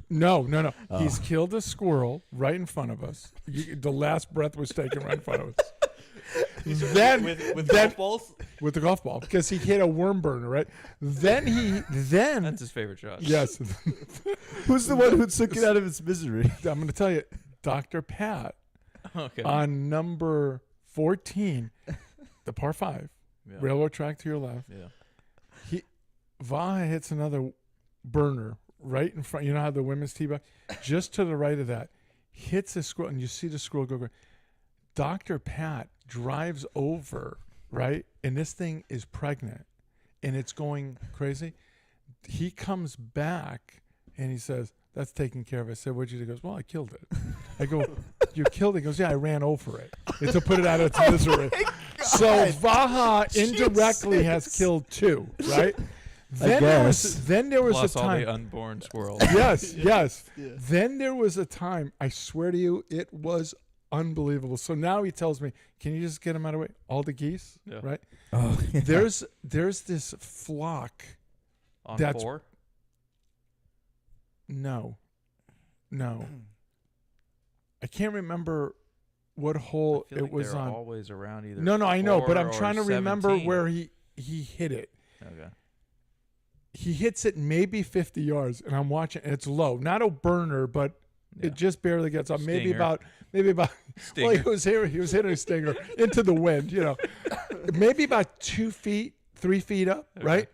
No. Oh. He's killed a squirrel right in front of us. The last breath was taken right in front of us. Then with then- golf balls. with the golf ball because he hit a worm burner, right? Then That's his favorite shot. yes, Who's the one who took it out of its misery? I'm going to tell you, Dr. Pat Okay. on number 14, the par 5, Yeah. railroad track to your left. Yeah. Vaha hits another burner right in front. You know how the women's tee box, just to the right of that, hits a squirrel, and you see the squirrel go. Dr. Pat drives over, right, and this thing is pregnant, and it's going crazy. He comes back and he says, "That's taken care of." I said, "What'd you do?" He goes, "Well, I killed it." I go, "You killed it?" He goes, "Yeah, I ran over it to put it out of its misery." So Vaha indirectly has killed 2, right? Then there was Plus a all time. the unborn squirrels. Yes. Then there was a time, I swear to you, it was unbelievable. So now he tells me, "Can you just get him out of the way?" All the geese, Yeah. right? Oh, yeah. There's this flock. On That's- 4? No. I can't remember what hole I feel it like was they're on. always around either. No, I know, but 4 I'm or trying to remember 17. where he hit it. Okay. He hits it maybe 50 yards, and I'm watching. And it's low, not a burner, but Yeah. it just barely gets up. Maybe Stinger. about. Stinger. Well, he was hitting a stinger into the wind. Maybe about 2 feet, 3 feet up, right?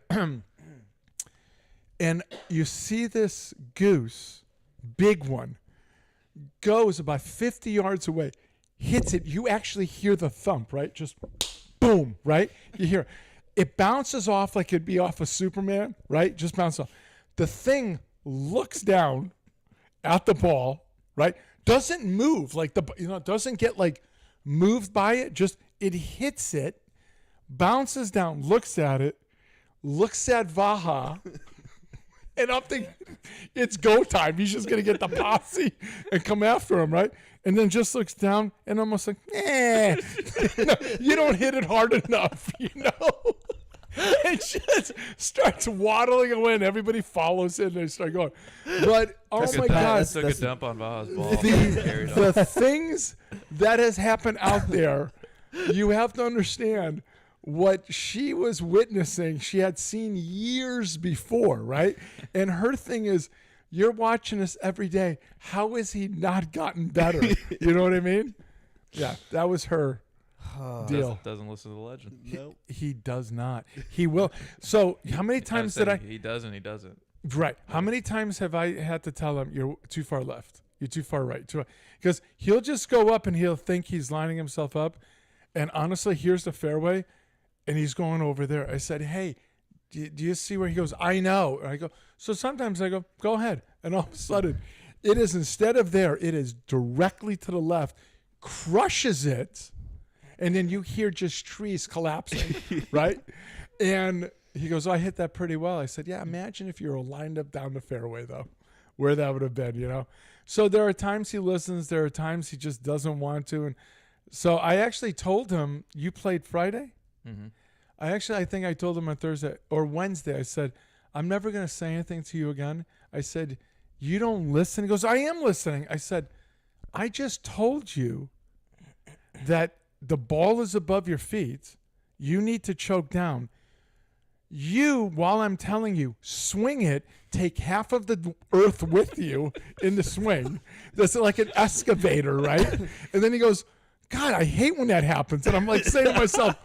And you see this goose, big one, goes about 50 yards away, hits it. You actually hear the thump, right? Just boom, right? You hear it. It bounces off like it'd be off of Superman, right? Just bounces off. The thing looks down at the ball, right? Doesn't move doesn't get like moved by it. Just it hits it, bounces down, looks at it, looks at Vaha. And I'm thinking, it's go time. He's just going to get the posse and come after him, right? And then just looks down and almost like, No, you don't hit it hard enough, And just starts waddling away, and everybody follows it, and they start going. But, oh my God, Took a dump on Vaha's ball. the, Carried on. the things that has happened out there, you have to understand what she was witnessing, she had seen years before, right? And her thing is, you're watching this every day. How has he not gotten better? You know what I mean? Yeah, that was her deal. Doesn't listen to the legend. He does not. He will. So how many times did I? He doesn't. He doesn't. Right. How many times have I had to tell him you're too far left? You're too far right. Because he'll just go up and he'll think he's lining himself up. And honestly, here's the fairway. And he's going over there. I said, "Hey, do you see where he goes, I know. And I go, so sometimes I go, go ahead. And all of a sudden, it is instead of there, it is directly to the left, crushes it. And then you hear just trees collapsing, right? And he goes, oh, I hit that pretty well. I said, yeah, imagine if you were lined up down the fairway, though, where that would have been, you know? So there are times he listens. There are times he just doesn't want to. And so I actually told him, you played Friday? Mm-hmm. I think I told him on Thursday or Wednesday, I said, I'm never going to say anything to you again. I said, you don't listen? He goes, I am listening. I said, I just told you that the ball is above your feet. You need to choke down. You, while I'm telling you, swing it, take half of the earth with you in the swing. That's like an excavator, right? And then he goes, God, I hate when that happens. And I'm like saying to myself,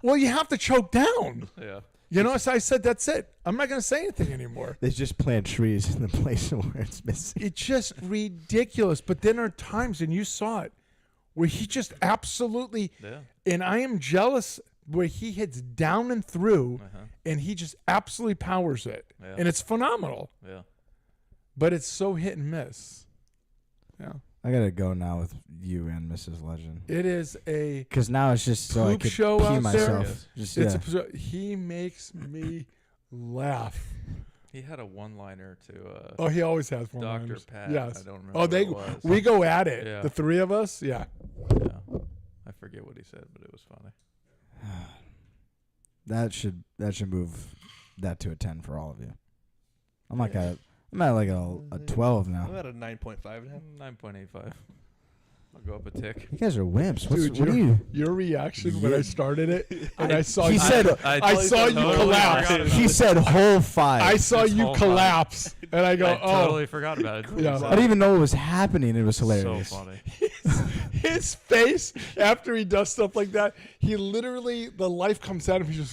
well, you have to choke down. Yeah. You know, so I said, that's it. I'm not going to say anything anymore. They just plant trees in the place where it's missing. It's just ridiculous. But then there are times, and you saw it, where he just absolutely, and I am jealous where he hits down and through, and he just absolutely powers it. Yeah. And it's phenomenal. Yeah. But it's so hit and miss. Yeah. I gotta go now with you and Mrs. Legend. It is a Because now it's just so I poop could show pee out myself. Just, there. yeah. He makes me laugh. He had a one-liner to Oh, he always has one. Dr. Pat. Yes. I don't remember. Oh, they what it was. we go at it. Yeah. The three of us. Yeah. Yeah. I forget what he said, but it was funny. That should move that to a 10 for all of you. I'm like I'm at like a 12 now. I'm at a 9.5 now. 9.85. I'll go up a tick. You guys are wimps. Dude, What are you? Your reaction when I started it, and I saw He you, said I saw you totally collapse. forgot about he it. said whole 5. I saw It's you whole collapse, and I go, I oh. totally forgot about it. Yeah. I didn't even know what was happening. It was So hilarious. funny. His face after he does stuff like that, he literally, the life comes out of him.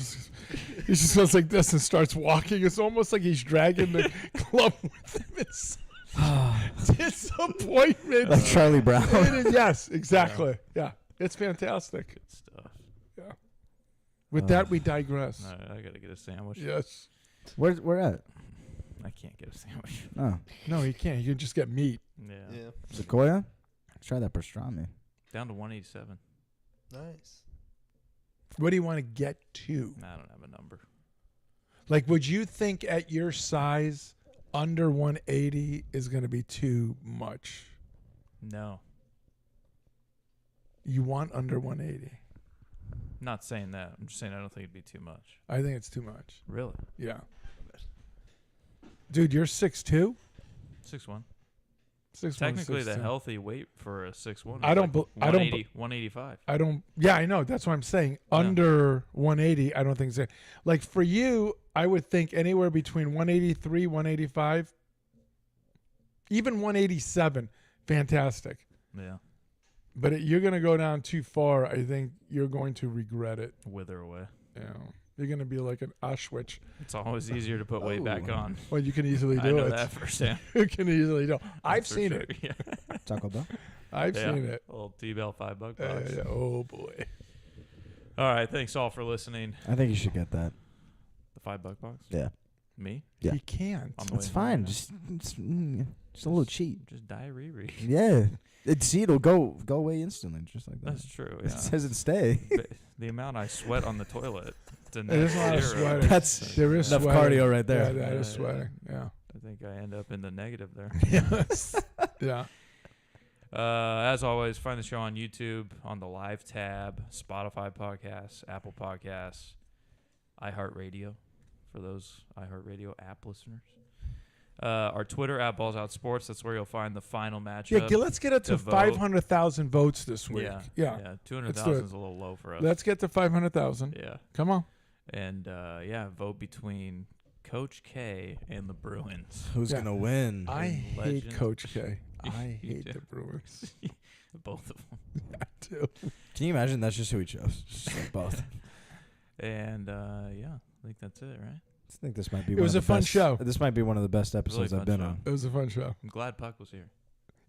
He just goes like this and starts walking. It's almost like he's dragging the club with him. It's disappointment. Like Charlie Brown. Yes, exactly. Yeah, it's fantastic. Good stuff. Yeah. With that, we digress. All right, I gotta get a sandwich. Yes. Where at? I can't get a sandwich. Oh, No, you can't. You can just get meat. Yeah. Sequoia? Let's try that pastrami. Down to 187. Nice. What do you want to get to? I don't have a number. Like, would you think at your size, under 180 is going to be too much? No. You want under 180. Not saying that. I'm just saying I don't think it'd be too much. I think it's too much. Really? Yeah. Dude, you're 6'2"? 6'1". 6'1", Technically, the 6'2". healthy weight for a 6'1". I don't. I don't. 185. I don't. Yeah, I know. That's what I'm saying. Yeah. Under 180, I don't think so. Like for you, I would think anywhere between 183, 185, even 187. Fantastic. Yeah. But you're going to go down too far. I think you're going to regret it. Wither away. You know, you're going to be like an Auschwitz. It's always easier to put weight back on. Well, you can easily I do know it. that firsthand. You can easily do. I've For seen sure. it. Yeah. Taco Bell? I've Yeah. seen it. A little T-Bell $5 box. Oh boy. All right. Thanks all for listening. I think you should get that. The $5 box. Yeah. Me? Yeah. He can't. On the That's way fine. home. Just a little cheat. Just diarrhea. Yeah. It'll go away instantly, just like that. That's true. It Yeah. doesn't stay. But the amount I sweat on the toilet. To There's a lot of zero. sweating. That's There is enough sweating. cardio right there. Yeah, that is Yeah, sweating. Yeah. I think I end up in the negative there. Yes. Yeah. As always, find the show on YouTube, on the live tab, Spotify podcasts, Apple Podcasts, iHeartRadio, for those iHeartRadio app listeners. Our Twitter, @BallsOutSports. That's where you'll find the final matchup. Yeah. Let's get it to to vote. 500,000 votes this week. Yeah. Yeah. 200,000 is a little low for us. Let's get to 500,000. Yeah. Come on. And, vote between Coach K and the Bruins. Who's Yeah. gonna win? I hate Legend. Coach K. I You hate do. the Bruins. Both of them. I do. Can you imagine? That's just who he chose. Just like both. And, I think that's it, right? I think this might be. It one was of a the fun best- show. This might be one of the best episodes Really I've fun been show. on. It was a fun show. I'm glad Puck was here.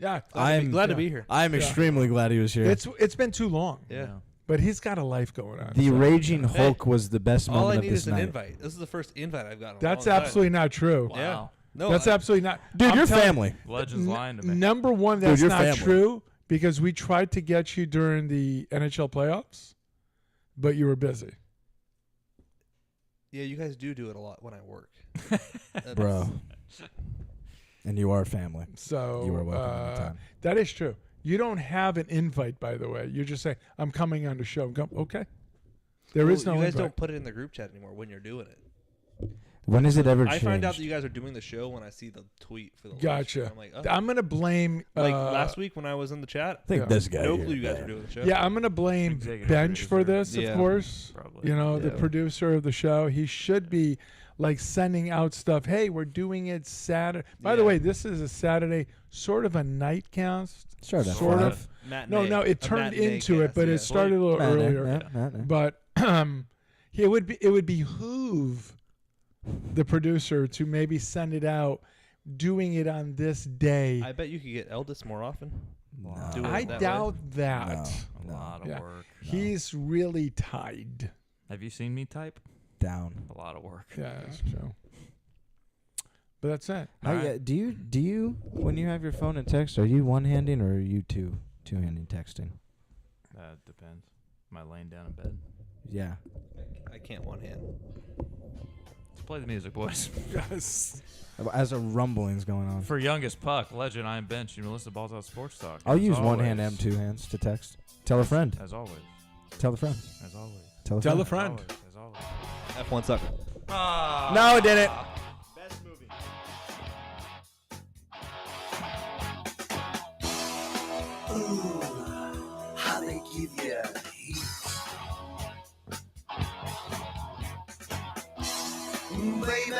Yeah. I'm Glad to yeah. be here. I'm Yeah. extremely glad he was here. It's been too long. Yeah. but he's got a life going on. The so- Raging Hulk was the best All I moment need of this is an night. invite. This is the first invite I've gotten. That's absolutely not true. Wow. No, That's absolutely not. Dude, I'm you're telling- family. Legends lying to me. Number one, Dude, that's you're not family. true because we tried to get you during the NHL playoffs, but you were busy. Yeah, you guys do it a lot when I work. Bro. And you are family. So You are welcome anytime. that is true. You don't have an invite, by the way. You're just saying, I'm coming on the show. Okay. There is no You guys invite. don't put it in the group chat anymore when you're doing it. When has it ever I changed? find out that you guys are doing the show when I see the tweet for the live Gotcha. show. I'm like, oh. I'm going to blame. Like last week when I was in the chat, I think Yeah. this guy no here, clue you guys man. were doing the show. Yeah, I'm going to blame Executive Bench for producer. this, Yeah. of course. Probably. You know, the Yeah. producer of the show. He should be like sending out stuff. Hey, we're doing it Saturday. By the Yeah. way, this is a Saturday, sort of a night cast. Sort of. Sort Five. of. Matinee. No, A it turned matinee into it, cast, but yeah. it started a little Matinee, earlier. yeah, matinee. But it would behoove the producer to maybe send it out, doing it on this day. I bet you could get Eldest more often. No. Do it I that doubt that. No. A lot of Yeah. work. He's really tied. Have you seen me type? Down. A lot of work. Yeah, that's true. But that's it. How, Alright. yeah, do you when you have your phone and text, are you one-handing or are you two-handing texting? Depends. Am I laying down in bed? Yeah. I can't one hand. Let's play the music, boys. Yes. As a rumbling's going on. For youngest puck, legend, I am Bench. You listen to Balls Out Sports Talk. I'll As use one always- hand and two hands to text. Tell a friend. As always. Tell a friend. As always. Tell a Tell a friend. friend. As always. F1 suck. No, it didn't. Best movie. How they give you heat. Baby,